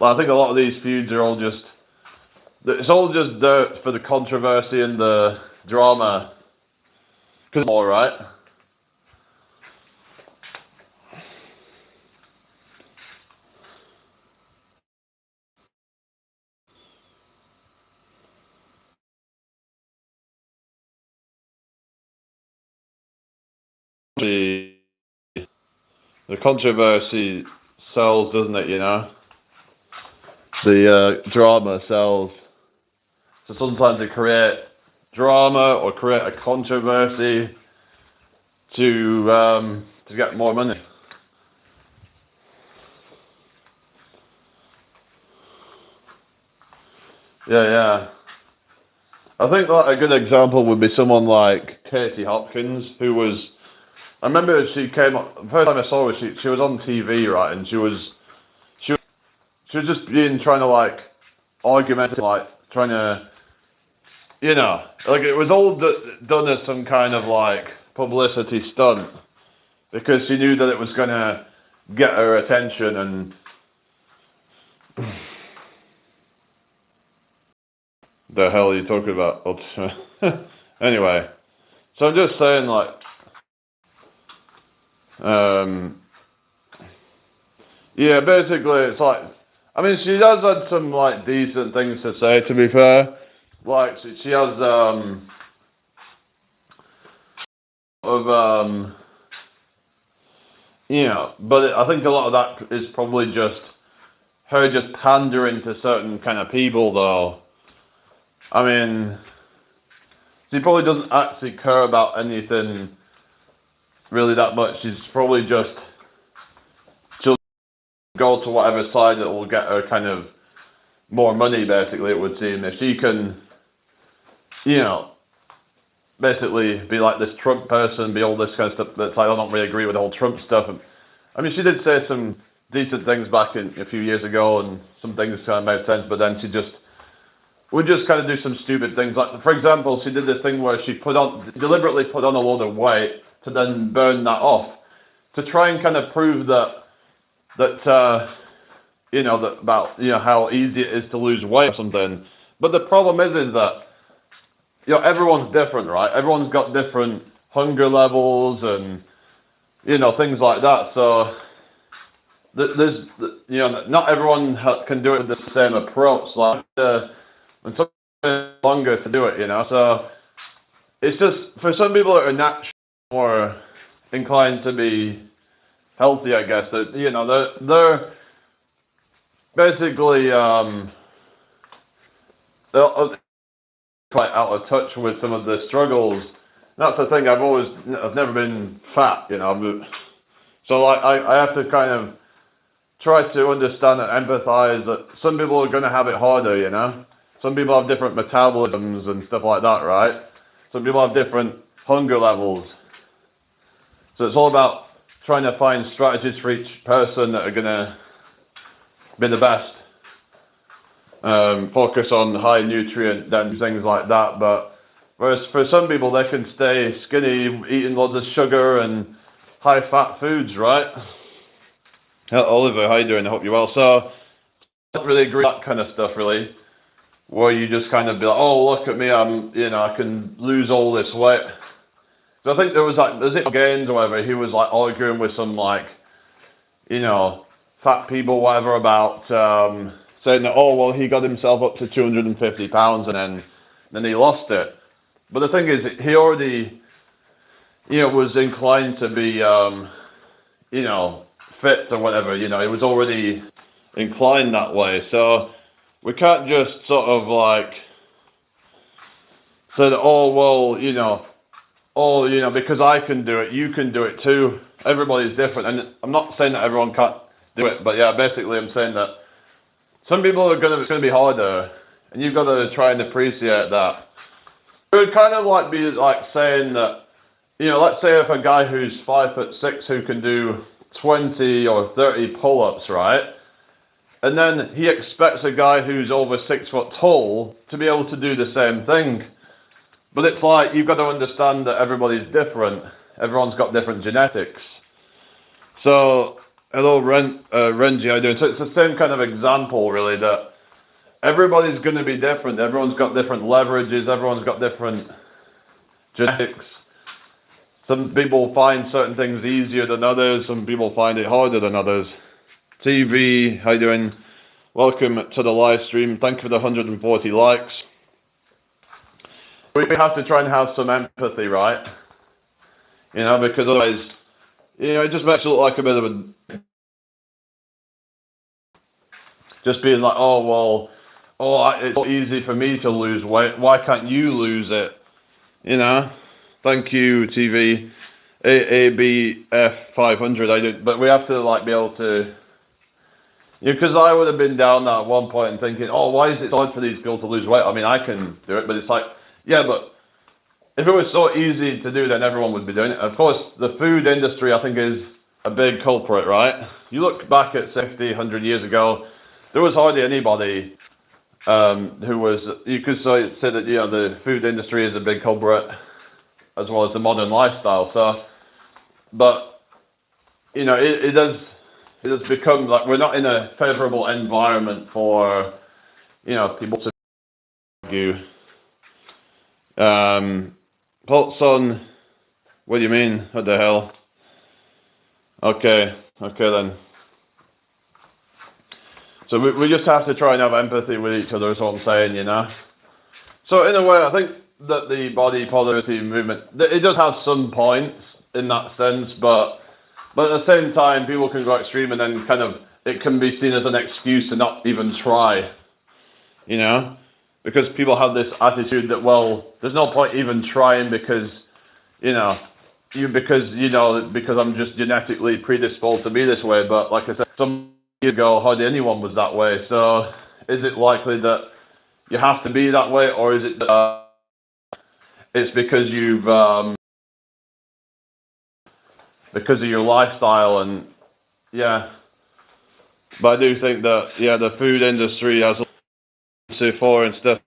Well, I think a lot of these feuds are all just, it's all just dirt for the controversy and the drama. Because all right. The controversy sells, doesn't it? The drama sells. So sometimes they create drama or create a controversy to get more money. Yeah. I think that a good example would be someone like Katie Hopkins, who was. I remember she came up. The first time I saw her, she was on TV, right, and she was just trying to like argument, like trying to, like it was all done as some kind of like publicity stunt because she knew that it was gonna get her attention and. The hell are you talking about? Anyway, so I'm just saying, like, basically, it's like, I mean, she has had some like decent things to say. To be fair, like she has but I think a lot of that is probably just her just pandering to certain kind of people, though. I mean, she probably doesn't actually care about anything really that much. She's probably she'll go to whatever side that will get her kind of more money, basically, it would seem. If she can, basically be like this Trump person, be all this kind of stuff, that's like, I don't really agree with the whole Trump stuff. I mean, she did say some decent things back a few years ago, and some things kind of made sense, but then she would just kind of do some stupid things. Like, for example, she did this thing where she deliberately put on a load of weight to then burn that off, to try and kind of prove that about how easy it is to lose weight or something. But the problem is that everyone's different, right? Everyone's got different hunger levels and things like that. So there's not everyone can do it with the same approach. Like and some longer to do it, So it's just for some people that are naturally more inclined to be healthy, I guess. That they're basically they're quite out of touch with some of the struggles. That's the thing. I've never been fat, So like I have to kind of try to understand and empathize that some people are going to have it harder, Some people have different metabolisms and stuff like that, right? Some people have different hunger levels. So it's all about trying to find strategies for each person that are going to be the best. Focus on high nutrient dense things like that. But whereas for some people, they can stay skinny eating loads of sugar and high fat foods, right? Oliver, how you doing? I hope you're well. So I don't really agree with that kind of stuff, really. Where you just kind of be like, oh, look at me, I can lose all this weight. So I think there was Gaines or whatever, he was like arguing with some like, fat people, whatever, about saying that, oh, well, he got himself up to 250 pounds and then he lost it. But the thing is, he already, was inclined to be, fit or whatever, he was already inclined that way. So we can't just sort of like say that, oh well, because I can do it, you can do it too. Everybody's different, and I'm not saying that everyone can't do it, but yeah, basically I'm saying that some people it's gonna be harder, and you've got to try and appreciate that. It would kind of like be like saying that, let's say if a guy who's 5'6" who can do 20 or 30 pull-ups, right? And then he expects a guy who's over 6 foot tall to be able to do the same thing. But it's like, you've got to understand that everybody's different. Everyone's got different genetics. So, hello Renji, how you doing? So it's the same kind of example really, that everybody's going to be different. Everyone's got different leverages. Everyone's got different genetics. Some people find certain things easier than others. Some people find it harder than others. TV, how you doing? Welcome to the live stream. Thank you for the 140 likes. We have to try and have some empathy, right? Because otherwise, it just makes it look like a bit of a... Just being like, oh, well, it's so easy for me to lose weight. Why can't you lose it? Thank you, TV. AABF 500. But we have to be able to, because I would have been down that at one point and thinking, oh, why is it so hard for these people to lose weight? I mean, I can do it, but it's like, yeah, but if it was so easy to do, then everyone would be doing it. Of course, the food industry, I think, is a big culprit, right? You look back at 50, 100 years ago, there was hardly anybody who was, you could say that, the food industry is a big culprit, as well as the modern lifestyle. So, but, it has become like we're not in a favorable environment for, people to argue. Paulson, what do you mean? What the hell? Okay then. So we just have to try and have empathy with each other, is what I'm saying, So in a way, I think that the body positivity movement, it does have some points in that sense, but at the same time, people can go extreme and then it can be seen as an excuse to not even try, because people have this attitude that, well, there's no point even trying because I'm just genetically predisposed to be this way. But like I said, some years ago, hardly anyone was that way. So is it likely that you have to be that way, or is it that it's because you've because of your lifestyle? And yeah, but I do think that the food industry has for and stuff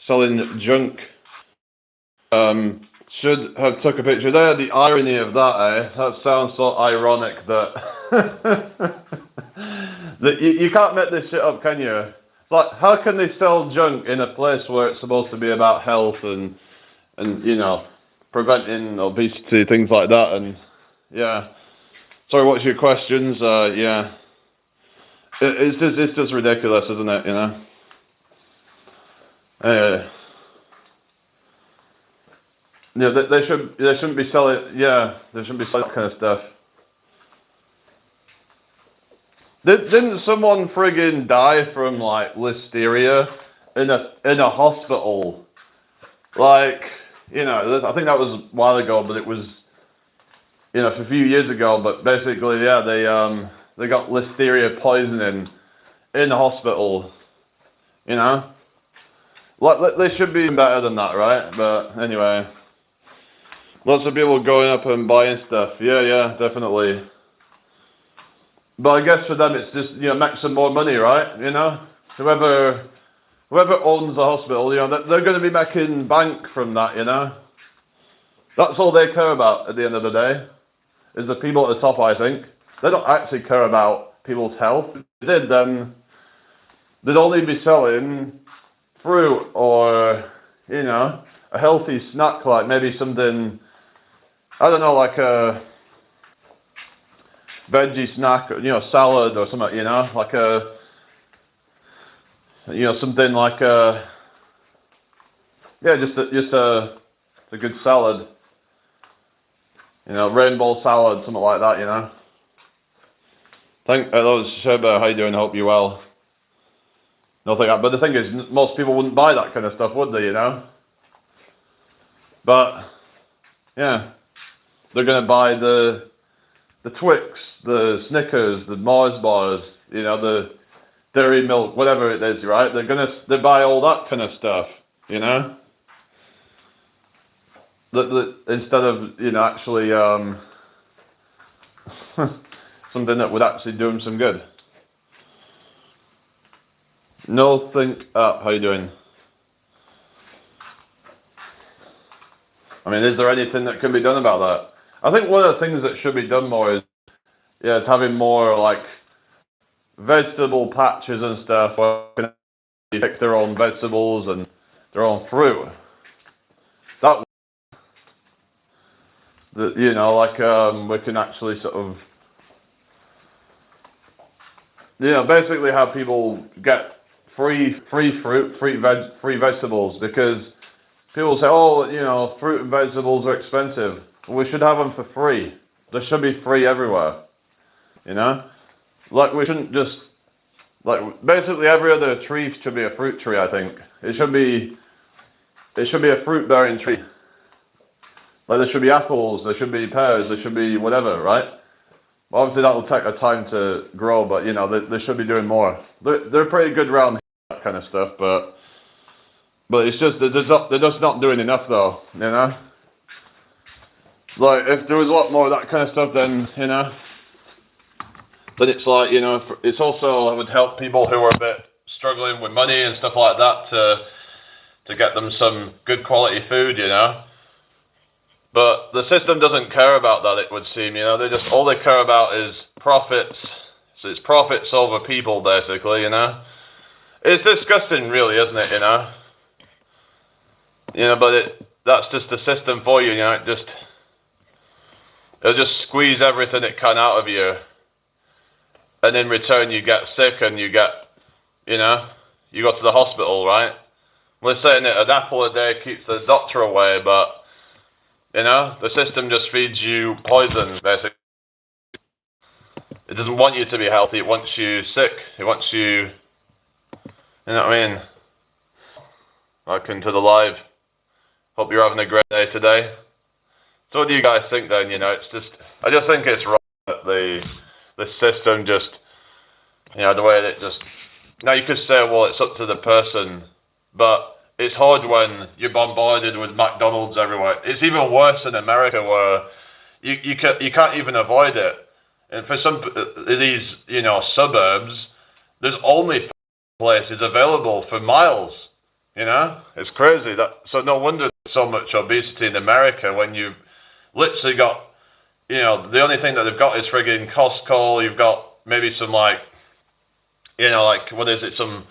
selling junk. Should have took a picture there. The irony of that, that sounds so ironic that that you can't make this shit up, can you? Like, how can they sell junk in a place where it's supposed to be about health and preventing obesity, things like that? And yeah, sorry, what's your questions? Yeah, it's just ridiculous, isn't it? Yeah, they shouldn't be selling. Yeah, they shouldn't be selling that kind of stuff. Didn't someone friggin' die from listeria in a hospital? I think that was a while ago, but it was a few years ago. But basically, yeah, they got listeria poisoning in the hospital. They should be better than that, right? But anyway, lots of people going up and buying stuff. Yeah, definitely. But I guess for them it's just, make some more money, right? Whoever owns the hospital, they're going to be making bank from that, That's all they care about at the end of the day, is the people at the top, I think. They don't actually care about people's health. If they did, then they'd only be selling fruit or, a healthy snack, like maybe something, I don't know, like a veggie snack, salad or something, like a, something like a, just a good salad, rainbow salad, something like that, Hello, Sheba, how you doing? Hope you're well. Nothing, but the thing is, most people wouldn't buy that kind of stuff, would they, But, yeah, they're going to buy the Twix, the Snickers, the Mars bars, the dairy milk, whatever it is, right? They buy all that kind of stuff, instead of, actually, something that would actually do them some good. No think up, how you doing? I mean, is there anything that can be done about that? I think one of the things that should be done more is having more like vegetable patches and stuff where they can pick their own vegetables and their own fruit. That we can actually sort of basically have people get free fruit, free vegetables, because people say, oh, fruit and vegetables are expensive. We should have them for free. They should be free everywhere. Like we shouldn't just basically every other tree should be a fruit tree. I think it should be a fruit bearing tree. Like there should be apples, there should be pears, there should be whatever, right? Obviously that will take a time to grow, but they should be doing more. They're pretty good around here, that kind of stuff, but it's just they're just not doing enough though, Like if there was a lot more of that kind of stuff, then then it's like it's also, it would help people who are a bit struggling with money and stuff like that to get them some good quality food, But the system doesn't care about that, it would seem, They just, all they care about is profits. So it's profits over people, basically, It's disgusting, really, isn't it, But that's just the system for you, It'll just squeeze everything it can out of you. And in return, you get sick and you get, you go to the hospital, right? We're saying that an apple a day keeps the doctor away, but the system just feeds you poison, basically. It doesn't want you to be healthy, it wants you sick. It wants you, what I mean? Welcome to the live. Hope you're having a great day today. So what do you guys think then, I just think it's wrong that the system just, the way that it just, now you could say, well, it's up to the person, but it's hard when you're bombarded with McDonald's everywhere. It's even worse in America, where you can't even avoid it. And for some these suburbs, there's only places available for miles. It's crazy. So no wonder there's so much obesity in America, when you've literally got the only thing that they've got is friggin' Costco. You've got maybe some what is it? Some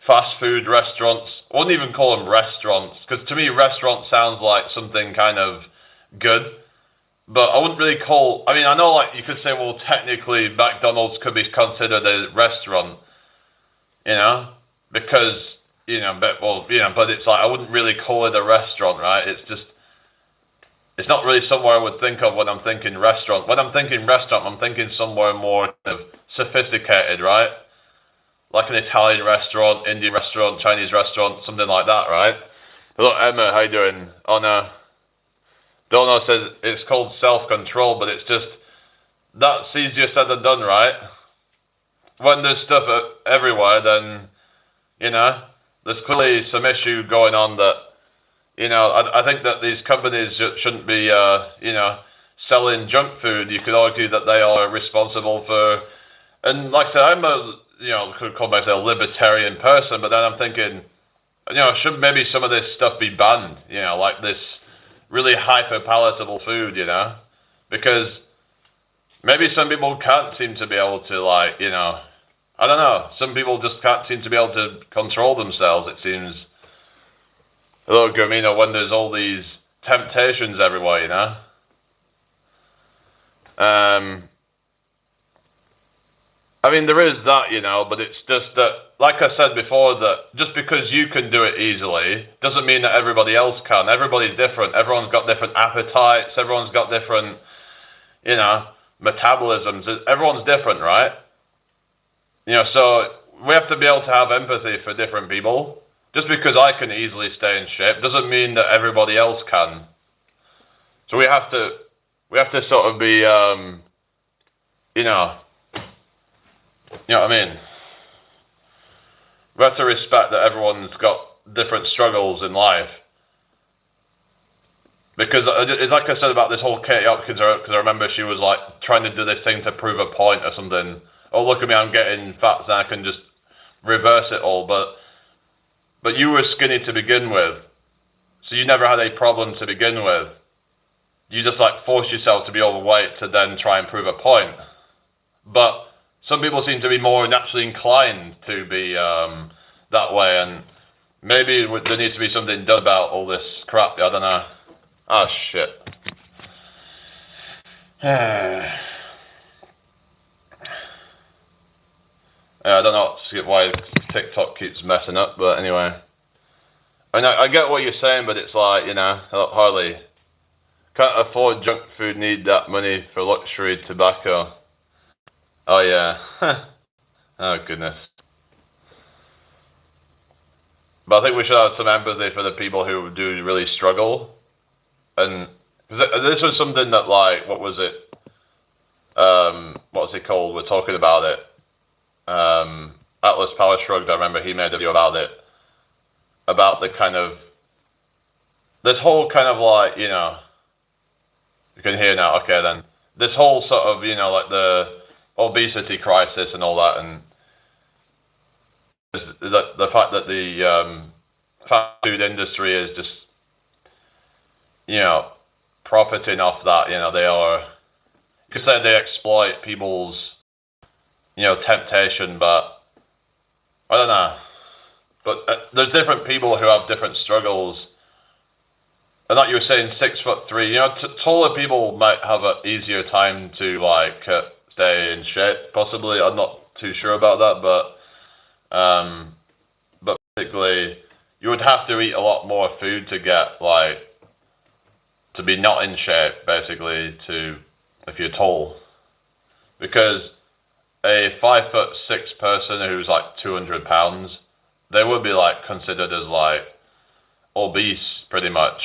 fast food restaurants. I wouldn't even call them restaurants, because to me, restaurant sounds like something kind of good. But I wouldn't really call. I mean, I know, you could say, well, technically, McDonald's could be considered a restaurant, because but it's like, I wouldn't really call it a restaurant, right? It's not really somewhere I would think of when I'm thinking restaurant. When I'm thinking restaurant, I'm thinking somewhere more kind of sophisticated, right? Like an Italian restaurant, Indian restaurant, Chinese restaurant, something like that, right? Hello, Emma, how you doing? Oh, no. Dono says it's called self-control, but it's just, that's easier said than done, right? When there's stuff everywhere, then, there's clearly some issue going on that, I think that these companies shouldn't be, selling junk food. You could argue that they are responsible for, and like I said, I'm could call myself a libertarian person, but then I'm thinking, should maybe some of this stuff be banned, like this really hyper-palatable food, because maybe some people can't seem to be able to, I don't know, some people just can't seem to be able to control themselves, it seems. Hello, Gomino, when there's all these temptations everywhere, I mean, there is that, but it's just that, like I said before, that just because you can do it easily doesn't mean that everybody else can. Everybody's different. Everyone's got different appetites. Everyone's got different metabolisms. Everyone's different, right? So we have to be able to have empathy for different people. Just because I can easily stay in shape doesn't mean that everybody else can. So we have to sort of be, you know what I mean? We have to respect that everyone's got different struggles in life. Because it's like I said about this whole Katie Hopkins, because I remember she was like trying to do this thing to prove a point or something. Oh, look at me, I'm getting fat, so I can just reverse it all. But you were skinny to begin with, so you never had a problem to begin with. You just like forced yourself to be overweight to then try and prove a point. But some people seem to be more naturally inclined to be that way, and maybe there needs to be something done about all this crap. I don't know. Ah, shit. I don't know why TikTok keeps messing up, but anyway. I get what you're saying, but it's like, hardly. Can't afford junk food, need that money for luxury tobacco. Oh, yeah. Oh, goodness. But I think we should have some empathy for the people who do really struggle. And this was something that, like, what was it? What's it called? We're talking about it. Atlas Power Shrugged, I remember he made a video about it. About the kind of, this whole kind of like, you can hear now, okay then. This whole sort of, like the obesity crisis and all that, and the fact that the fast food industry is just, profiting off that, they are, you could say they exploit people's, temptation, but I don't know. But there's different people who have different struggles. And like you were saying, 6'3", taller people might have an easier time to like stay in shape. Possibly, I'm not too sure about that, but basically, you would have to eat a lot more food to get like to be not in shape. Basically, if you're tall, because a 5'6" person who's like 200 pounds, they would be like considered as like obese pretty much.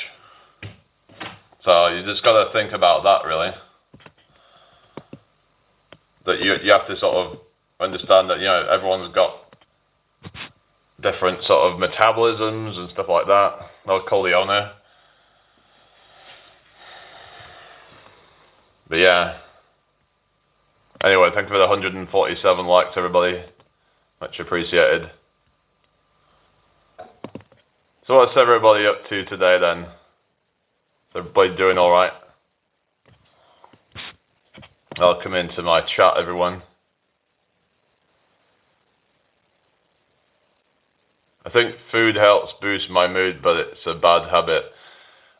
So you just got to think about that really. That you have to sort of understand that everyone's got different sort of metabolisms and stuff like that. Like Corleone. But yeah. Anyway, thank you for the 147 likes, everybody. Much appreciated. So what's everybody up to today then? Is everybody doing alright? Welcome into my chat, everyone. I think food helps boost my mood, but it's a bad habit.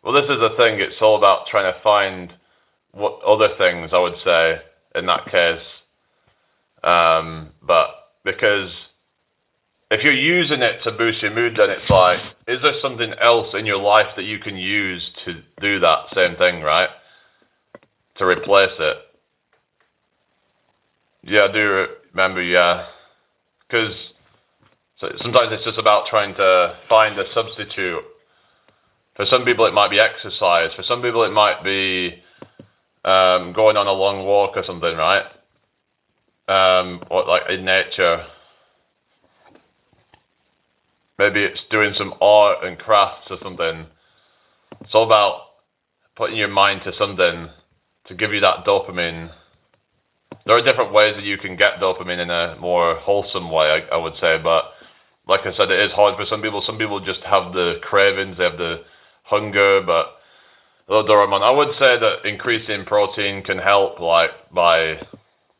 Well, this is the thing. It's all about trying to find what other things, I would say, in that case. But because if you're using it to boost your mood, then it's like, is there something else in your life that you can use to do that same thing, right? To replace it. Yeah, I do remember, yeah. Because sometimes it's just about trying to find a substitute. For some people it might be exercise. For some people it might be going on a long walk or something, right? Or like in nature. Maybe it's doing some art and crafts or something. It's all about putting your mind to something to give you that dopamine. There are different ways that you can get dopamine in a more wholesome way, I would say, but like I said, it is hard for some people. Some people just have the cravings, they have the hunger, but I would say that increasing protein can help, like by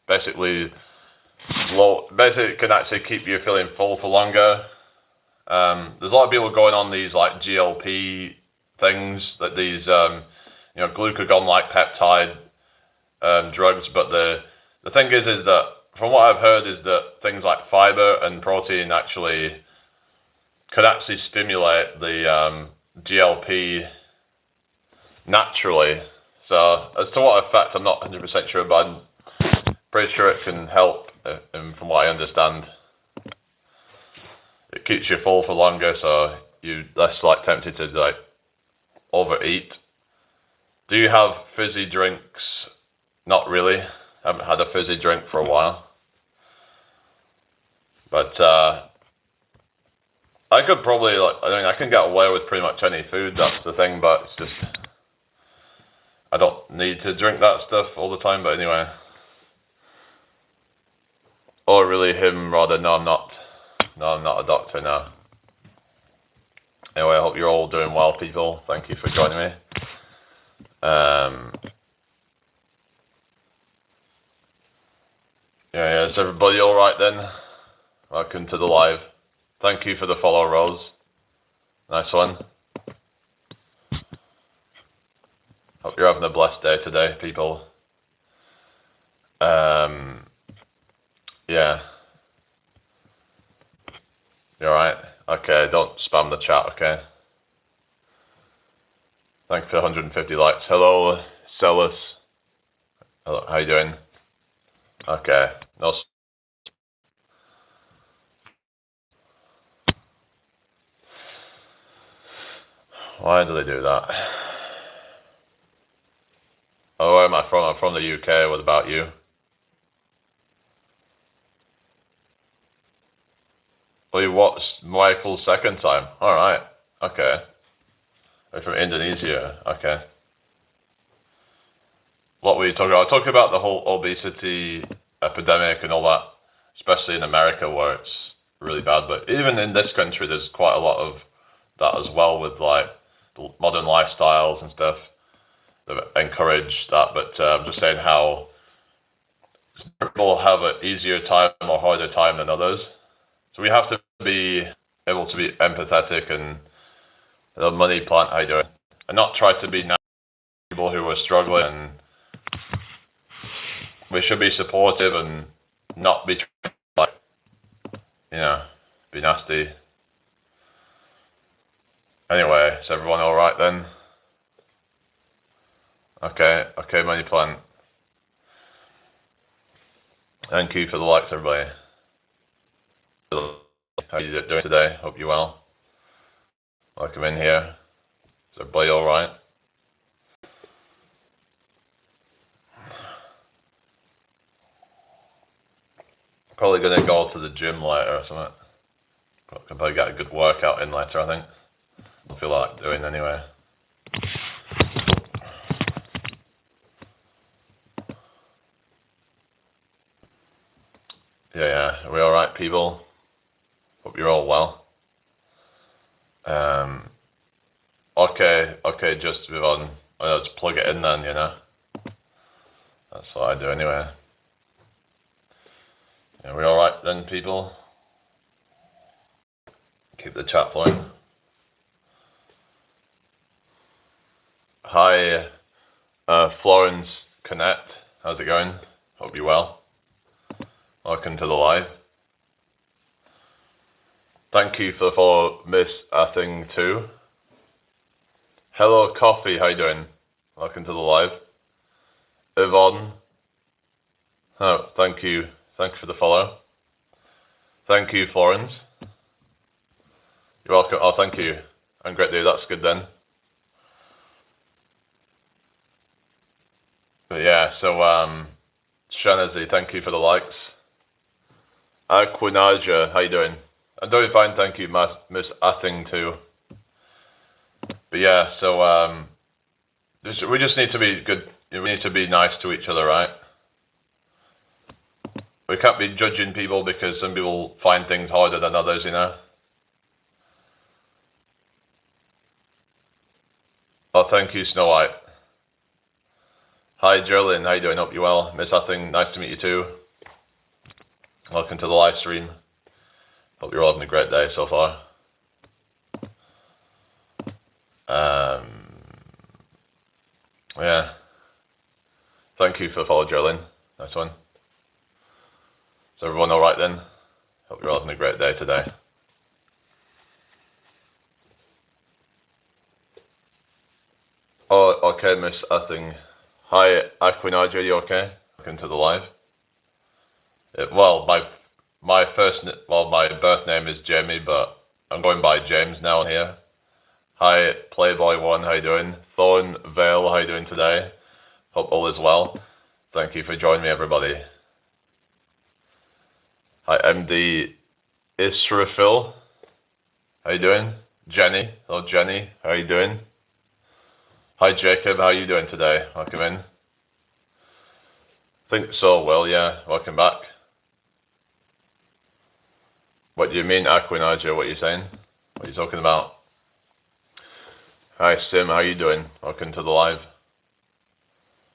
basically it can actually keep you feeling full for longer. There's a lot of people going on these like GLP things, that these glucagon-like peptide drugs, but the thing is that from what I've heard is that things like fiber and protein could actually stimulate the GLP naturally. So as to what effect, I'm not 100% sure, but I'm pretty sure it can help. And from what I understand, it keeps you full for longer, so you're less like tempted to like overeat. Do you have fizzy drinks? Not really. I haven't had a fizzy drink for a while. But I could probably I can get away with pretty much any food, that's the thing, but it's just I don't need to drink that stuff all the time, but anyway. Or really him rather, no I'm not a doctor now. Anyway, I hope you're all doing well, people. Thank you for joining me. Yeah, is everybody alright then? Welcome to the live. Thank you for the follow, Rose. Nice one. Hope you're having a blessed day today, people. Yeah. You alright? Okay, don't spam the chat, okay? Thanks for 150 likes. Hello, Celis. Hello, how you doing? Okay. No. Why do they do that? Oh, where am I from? I'm from the UK. What about you? Well, you watched Michael's second time. Alright. Okay. You're from Indonesia. Okay. What were you talking about? I talked about the whole obesity epidemic and all that, especially in America where it's really bad. But even in this country, there's quite a lot of that as well with like modern lifestyles and stuff that encourage that. But I'm just saying how people have an easier time or harder time than others. So we have to be able to be empathetic and the money plant, how you doing? And not try to be nice to people who are struggling. And we should be supportive and not be like, be nasty. Anyway, is everyone alright then? Okay, money plant. Thank you for the likes, everybody. How are you doing today? Hope you're well. Welcome in here. Is everybody alright? Probably gonna go to the gym later or something. Can probably get a good workout in later, I think. I feel like doing anyway. Yeah. Are we alright, people? Hope you're all well. Okay, just move on. I'll just plug it in then, That's what I do anyway. Are we alright then, people? Keep the chat flowing. Hi, Florence Connect. How's it going? Hope you're well. Welcome to the live. Thank you for the follow, Miss Athing too. Hello, Coffee. How you doing? Welcome to the live. Yvonne. Oh, thank you. Thanks for the follow. Thank you, Florence. You're welcome. Oh, thank you. And great day. That's good then. But yeah, so Shanazi, thank you for the likes. Aquinaja, how you doing? I'm doing fine, thank you, Miss Athing too. But yeah, so we just need to be good. We need to be nice to each other, right? We can't be judging people because some people find things harder than others, Oh, thank you, Snow White. Hi, Geraldine, how you doing? Hope you're well. Miss Athing, nice to meet you too. Welcome to the live stream. Hope you're all having a great day so far. Yeah. Thank you for the follow, Geraldine. Nice one. Is everyone alright then? Hope you're all having a great day today. Oh, okay, Miss Athing. Hi, Aquinaja, you okay? Welcome to the live. Well, my birth name is Jamie, but I'm going by James now here. Hi, Playboy1, how you doing? Thorn Vale, how you doing today? Hope all is well. Thank you for joining me, everybody. Hi, MD Israfil, how you doing? Jenny, hello Jenny, how you doing? Hi Jacob, how you doing today? Welcome in. Think so, well, yeah, welcome back. What do you mean, Aquinaja? What are you saying? What are you talking about? Hi Sim, how you doing? Welcome to the live.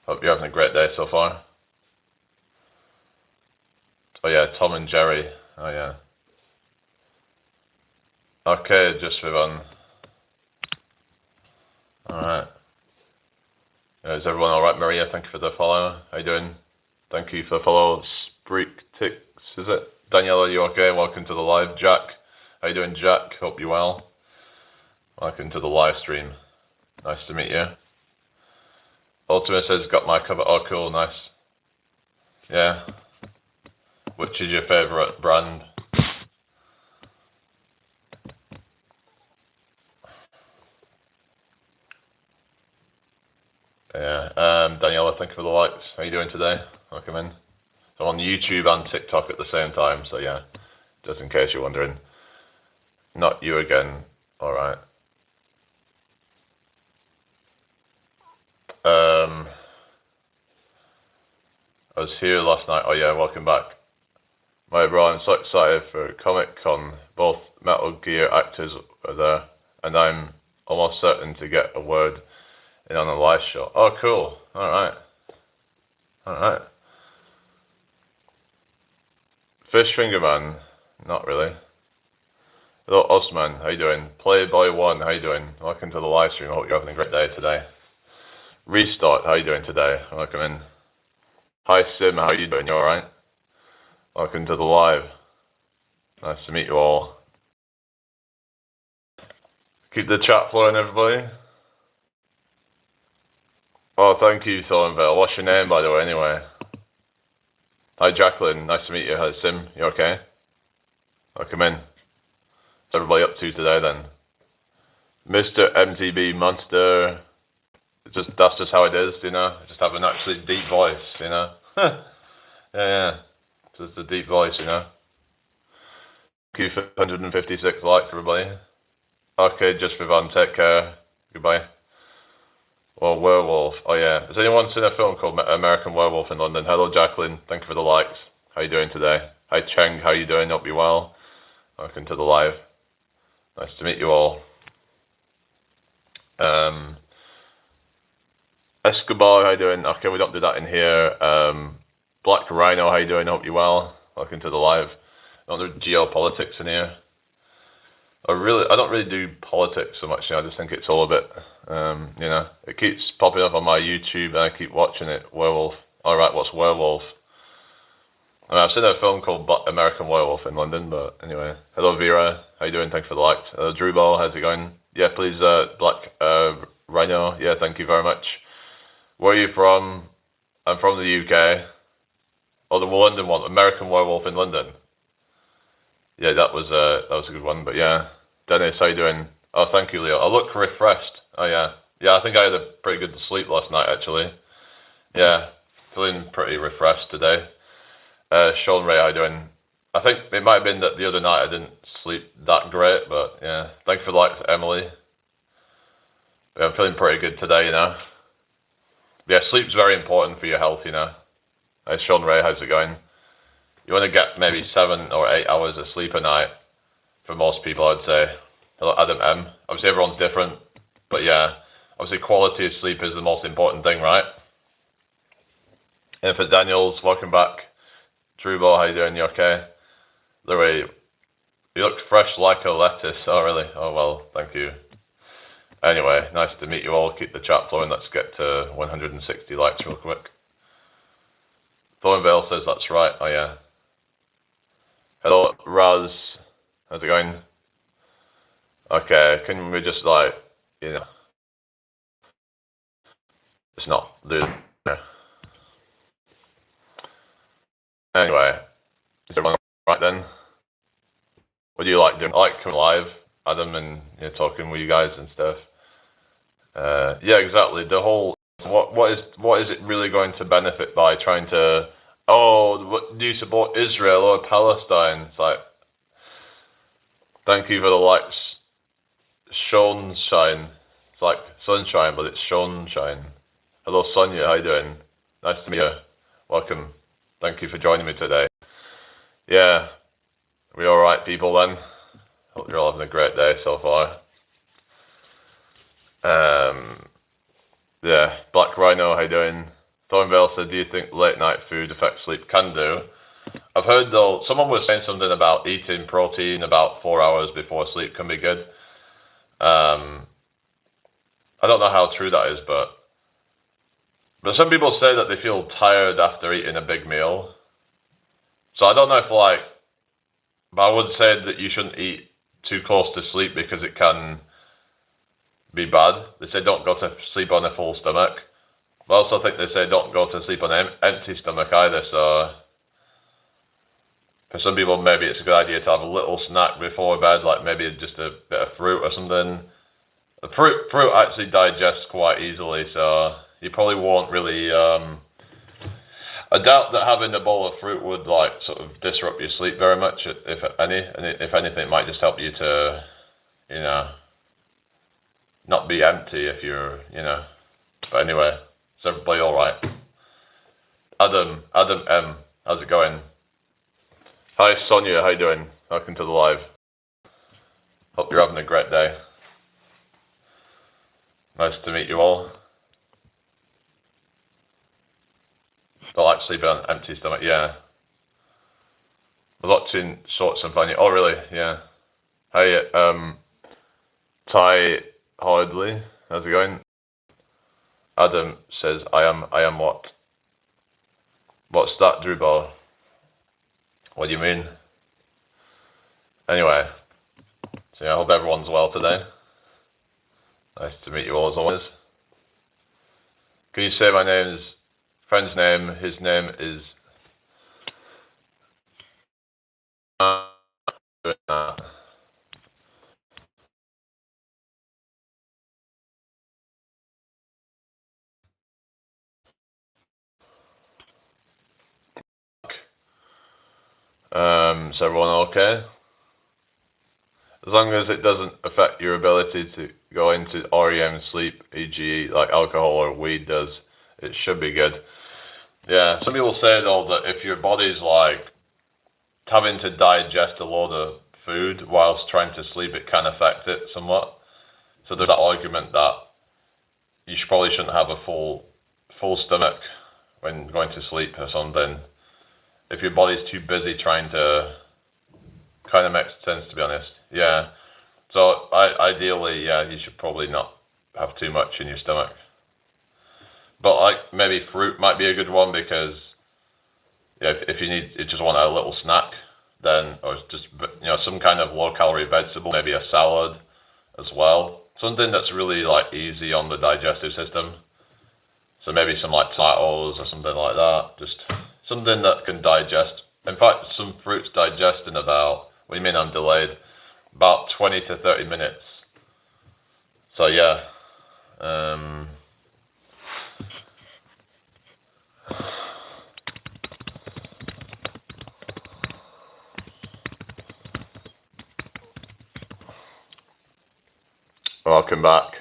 Hope you're having a great day so far. Oh yeah, Tom and Jerry. Oh yeah. Okay, just for fun. Alright. Is everyone alright, Maria? Thank you for the follow. How you doing? Thank you for the follow. Spreaktix, is it? Daniela, are you okay? Welcome to the live. Jack, how you doing, Jack? Hope you're well. Welcome to the live stream. Nice to meet you. Ultimate says, got my cover. Oh, cool, nice. Yeah. Which is your favourite brand? Yeah. Daniela, thank you for the likes. How you doing today? Welcome in. I'm on YouTube and TikTok at the same time, so yeah, just in case you're wondering. Not you again. Alright. I was here last night. Oh yeah, welcome back. My bro, I'm so excited for Comic Con. Both Metal Gear actors are there, and I'm almost certain to get a word in on a live show. Oh, cool. Alright. Alright. Fish Finger Man? Not really. Hello, Osman. How you doing? Playboy1, how you doing? Welcome to the live stream. I hope you're having a great day today. Restart, how you doing today? Welcome in. Hi, Sim. How you doing? You alright? Welcome to the live. Nice to meet you all. Keep the chat flowing, everybody. Oh, thank you, Thornvale. What's your name, by the way, anyway? Hi, Jacqueline. Nice to meet you. Hi, Sim. You okay? Welcome in. What's everybody up to today, then? Mr. MTB Monster. That's just how it is, you know? I just have an actually deep voice, you know? yeah. Just a deep voice, you know? Thank you for 156 likes, everybody. Okay, just for fun. Take care. Goodbye. Well, Werewolf. Oh, yeah. Has anyone seen a film called American Werewolf in London? Hello, Jacqueline. Thank you for the likes. How you doing today? Hi, Cheng. How you doing? Hope you well. Welcome to the live. Nice to meet you all. Escobar, how you doing? Okay, we don't do that in here. Black Rhino, how you doing? Hope you well. Welcome to the live. I don't do geopolitics in here. I don't really do politics so much. You know, I just think it's all a bit, you know, it keeps popping up on my YouTube and I keep watching it. Werewolf. All right, what's Werewolf? I mean, I've seen a film called American Werewolf in London, but anyway. Hello, Vera. How you doing? Thanks for the likes. Hello, Drew Ball. How's it going? Yeah, please, Black Rhino. Yeah, thank you very much. Where are you from? I'm from the UK. Oh, the London one, American Werewolf in London. Yeah, that was a good one. But yeah, Dennis, how you doing? Oh, thank you, Leo. I look refreshed. Oh yeah, I think I had a pretty good sleep last night actually. Yeah, feeling pretty refreshed today. Sean Ray, how you doing? I think it might have been that the other night I didn't sleep that great, but yeah. Thanks for the likes, Emily. Yeah, I'm feeling pretty good today, you know. Yeah, sleep's very important for your health, you know. Hey, Sean Ray, how's it going? You want to get maybe 7 or 8 hours of sleep a night for most people, I'd say. Hello, Adam M. Obviously, everyone's different, but yeah, obviously, quality of sleep is the most important thing, right? And for Daniels, welcome back. Drew Ball, how you doing? You okay? Louis, you look fresh like a lettuce. Oh, really? Oh, well, thank you. Anyway, nice to meet you all. Keep the chat flowing. Let's get to 160 likes real quick. Thornvale says that's right. Oh, yeah. Hello, Raz. How's it going? Okay, can we just, like, you know, it's not do that. Anyway, is everyone right then? What do you like doing? I like coming live, Adam, and talking with you guys and stuff. Yeah, exactly. The whole what is it really going to benefit by trying to do you support Israel or Palestine? It's like, thank you for the likes. Shine. It's like sunshine, but it's shine. Hello, Sonia. How you doing? Nice to meet you. Welcome. Thank you for joining me today. Yeah, we all right, people? Then hope you're all having a great day so far. Yeah, Black Rhino. How you doing? Thornvale said, "Do you think late night food affects sleep?" Can do. I've heard though someone was saying something about eating protein about 4 hours before sleep can be good. I don't know how true that is, but some people say that they feel tired after eating a big meal. So I don't know if but I would say that you shouldn't eat too close to sleep because it can be bad. They say don't go to sleep on a full stomach. But I also think they say don't go to sleep on an empty stomach either. So for some people, maybe it's a good idea to have a little snack before bed, like maybe just a bit of fruit or something. The fruit actually digests quite easily, so you probably won't really. I doubt that having a bowl of fruit would sort of disrupt your sleep very much, if any. And if anything, it might just help you to, not be empty if you're, But anyway, is everybody all right? Adam M, how's it going? Hi Sonia, how you doing? Welcome to the live. Hope you're having a great day. Nice to meet you all. Don't like sleeping on an empty stomach, yeah. I'm watching Shorts and Funny. Oh really? Yeah. Hey, Ty Hardley, how's it going? Adam says, I am what? What's that, Drewball? What do you mean? Anyway, so yeah, I hope everyone's well today. Nice to meet you all as always. Can you say my friend's name? His name is... Is everyone okay? As long as it doesn't affect your ability to go into REM sleep, e.g. like alcohol or weed does, it should be good. Yeah, some people say though that if your body's having to digest a load of food whilst trying to sleep, it can affect it somewhat. So there's that argument that you probably shouldn't have a full stomach when going to sleep or something. If your body's too busy trying to, kind of makes sense to be honest. Yeah. So ideally, yeah, you should probably not have too much in your stomach. But maybe fruit might be a good one because if you just want a little snack, then or just some kind of low calorie vegetable, maybe a salad as well. Something that's really easy on the digestive system. So maybe some tomatoes or something like that. Just something that can digest. In fact, some fruits digest in about, what do you mean I'm delayed? About 20 to 30 minutes. So yeah. Welcome back.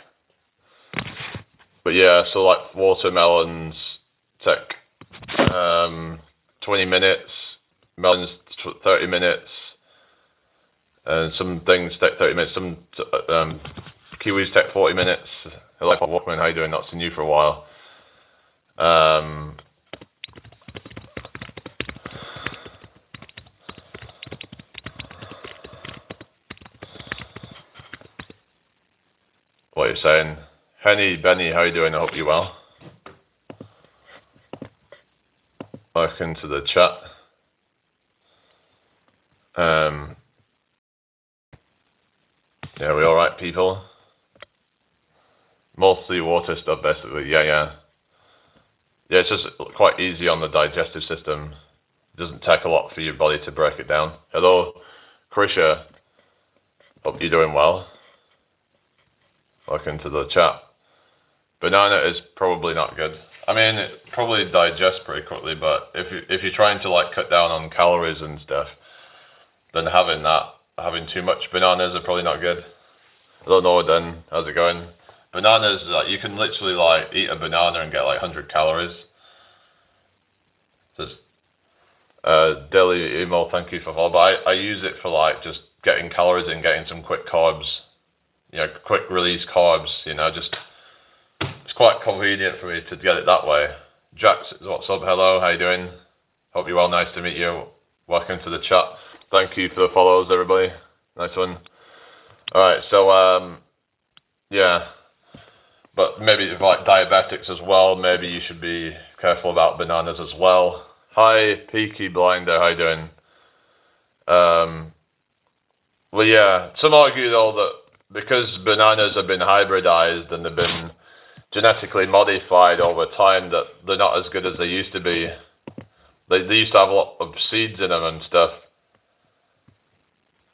But yeah, so watermelons take 20 minutes, melons 30 minutes, and some things take 30 minutes, some kiwis take 40 minutes. Like Walkman, how you doing? Not seen you for a while. What are you saying? Henny, Benny, how you doing? I hope you're well. Welcome to the chat. Yeah, we alright, people? Mostly water stuff, basically. Yeah. Yeah, it's just quite easy on the digestive system. It doesn't take a lot for your body to break it down. Hello, Krisha. Hope you're doing well. Welcome to the chat. Banana is probably not good. I mean, it probably digests pretty quickly, but if you're trying to like cut down on calories and stuff, then having too much bananas are probably not good. I don't know then, how's it going? Bananas, like, you can literally like eat a banana and get like 100 calories. Just daily email, thank you for follow. But I use it for like just getting calories and getting some quick carbs, quick release carbs. Just it's quite convenient for me to get it that way. Jax, what's up? Hello, how you doing? Hope you're well. Nice to meet you. Welcome to the chat. Thank you for the follows, everybody. Nice one. All right, so yeah, but maybe like diabetics as well. Maybe you should be careful about bananas as well. Hi, Peaky Blinder. How you doing? Well, yeah. Some argue though that because bananas have been hybridized and they've been genetically modified over time, that they're not as good as they used to be. They used to have a lot of seeds in them and stuff.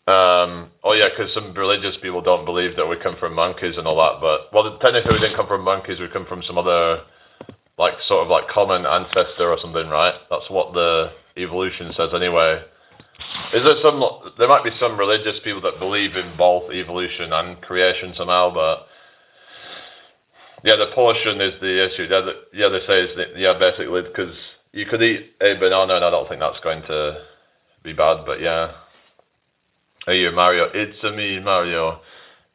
Oh yeah, because some religious people don't believe that we come from monkeys and all that, but well, technically we didn't come from monkeys. We come from some other sort of common ancestor or something, right? That's what the evolution says anyway. There might be some religious people that believe in both evolution and creation somehow, but yeah, the portion is the issue. They say basically because you could eat a banana and I don't think that's going to be bad, but yeah. Hey you, Mario. It's me, Mario.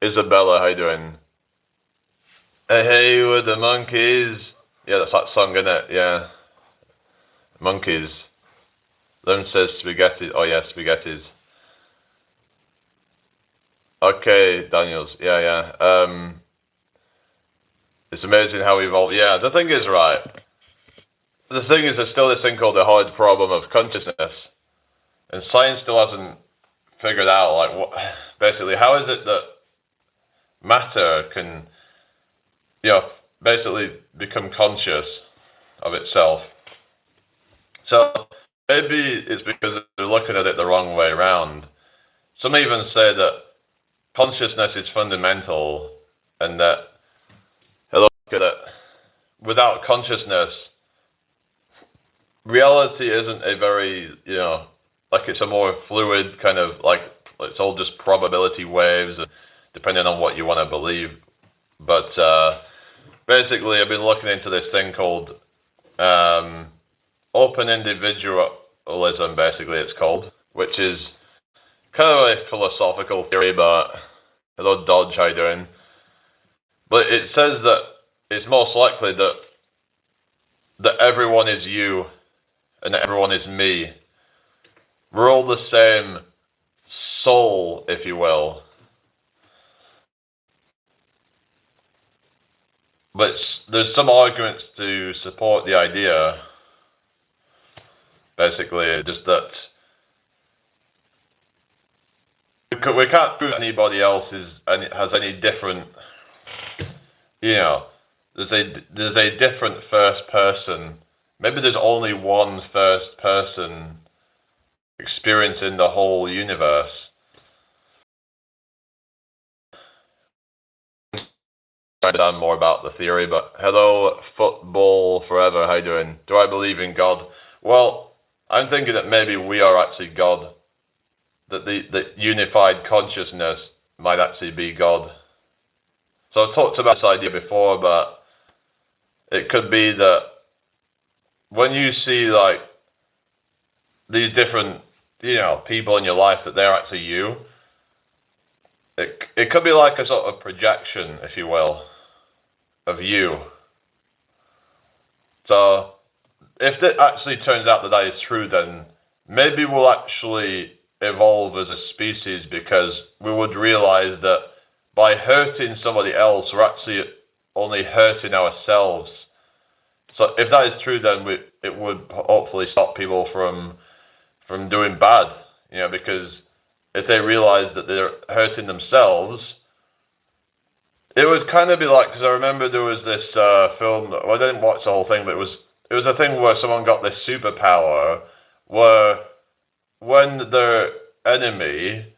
Isabella, how you doing? Hey, with the monkeys. Yeah, that's that song, isn't it? Yeah. Monkeys. Lem says spaghetti. Oh, yeah, spaghettis. Okay, Daniels. Yeah. It's amazing how we evolved. Yeah, the thing is, right. The thing is, there's still this thing called the hard problem of consciousness. And science still hasn't figured out, basically, how is it that matter can, basically become conscious of itself. So maybe it's because they're looking at it the wrong way around. Some even say that consciousness is fundamental and that, without consciousness, reality isn't a very, it's a more fluid kind of, it's all just probability waves, depending on what you want to believe. But basically, I've been looking into this thing called open individualism, basically it's called, which is kind of a philosophical theory, but hello Dodge, how you doing? But it says that it's most likely that everyone is you and that everyone is me. We're all the same soul, if you will. But there's some arguments to support the idea. Basically, just that we can't prove anybody else has any different. There's a different first person. Maybe there's only one first person experiencing the whole universe. Trying to learn more about the theory, but hello, football forever. How you doing? Do I believe in God? Well, I'm thinking that maybe we are actually God. That the unified consciousness might actually be God. So I've talked about this idea before, but it could be that when you see these different, people in your life, that they're actually you. It could be like a sort of projection, if you will, of you. So if it actually turns out that is true, then maybe we'll actually evolve as a species, because we would realize that by hurting somebody else, we're actually only hurting ourselves. So if that is true, then it would hopefully stop people from doing bad, because if they realize that they're hurting themselves, it would kind of be like, because I remember there was this film, I didn't watch the whole thing, but it was a thing where someone got this superpower where when their enemy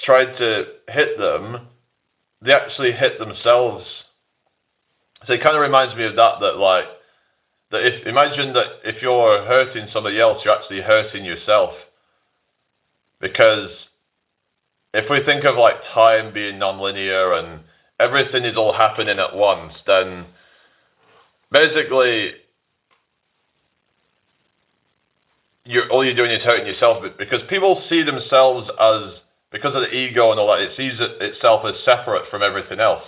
tried to hit them, they actually hit themselves. So it kind of reminds me of that imagine that if you're hurting somebody else, you're actually hurting yourself. Because if we think of like time being non-linear and everything is all happening at once, then basically all you're doing is hurting yourself, because people see themselves as, because of the ego and all that, it sees itself as separate from everything else.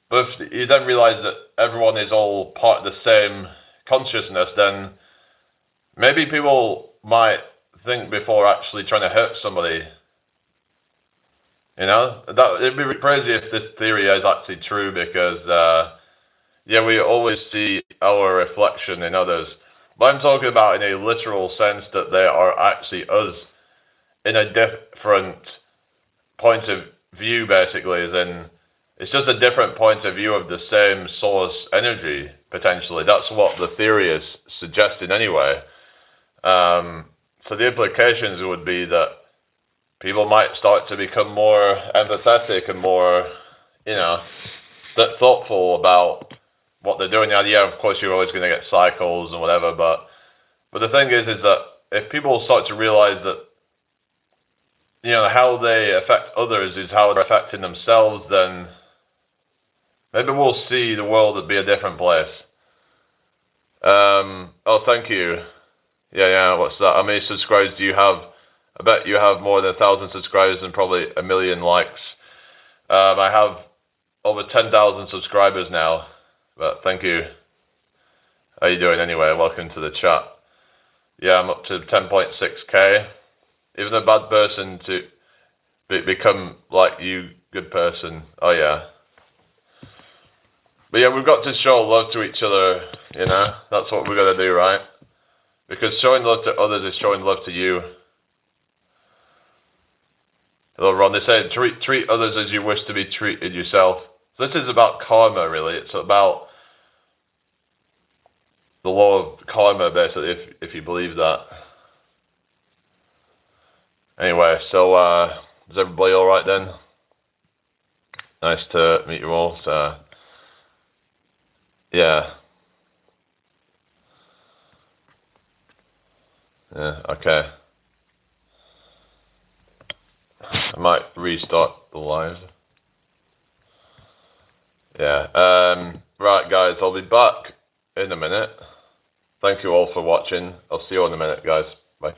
But if you then realize that everyone is all part of the same consciousness, then maybe people might think before actually trying to hurt somebody. You know, it'd be crazy if this theory is actually true, because yeah, we always see our reflection in others. But I'm talking about in a literal sense that they are actually us in a different point of view, basically, as in it's just a different point of view of the same source energy, potentially. That's what the theory is suggesting anyway. So the implications would be that people might start to become more empathetic and more, thoughtful about what they're doing. Yeah, of course, you're always going to get cycles and whatever, but the thing is that if people start to realize that, how they affect others is how they're affecting themselves, then maybe we'll see the world to be a different place. Oh, thank you. Yeah, what's that? How many subscribers do you have? I bet you have more than 1,000 subscribers and probably 1 million likes. I have over 10,000 subscribers now, but thank you. How you doing anyway? Welcome to the chat. Yeah, I'm up to 10.6k. Even a bad person to become like you, good person. Oh yeah. But yeah, we've got to show love to each other, That's what we're going to do, right? Because showing love to others is showing love to you. Hello, Ron. They say treat others as you wish to be treated yourself. So this is about karma, really. It's about the law of karma, basically, if you believe that. Anyway, so is everybody all right then? Nice to meet you all. So, yeah. Yeah, okay. I might restart the live. Yeah. Right, guys, I'll be back in a minute. Thank you all for watching. I'll see you in a minute, guys. Bye.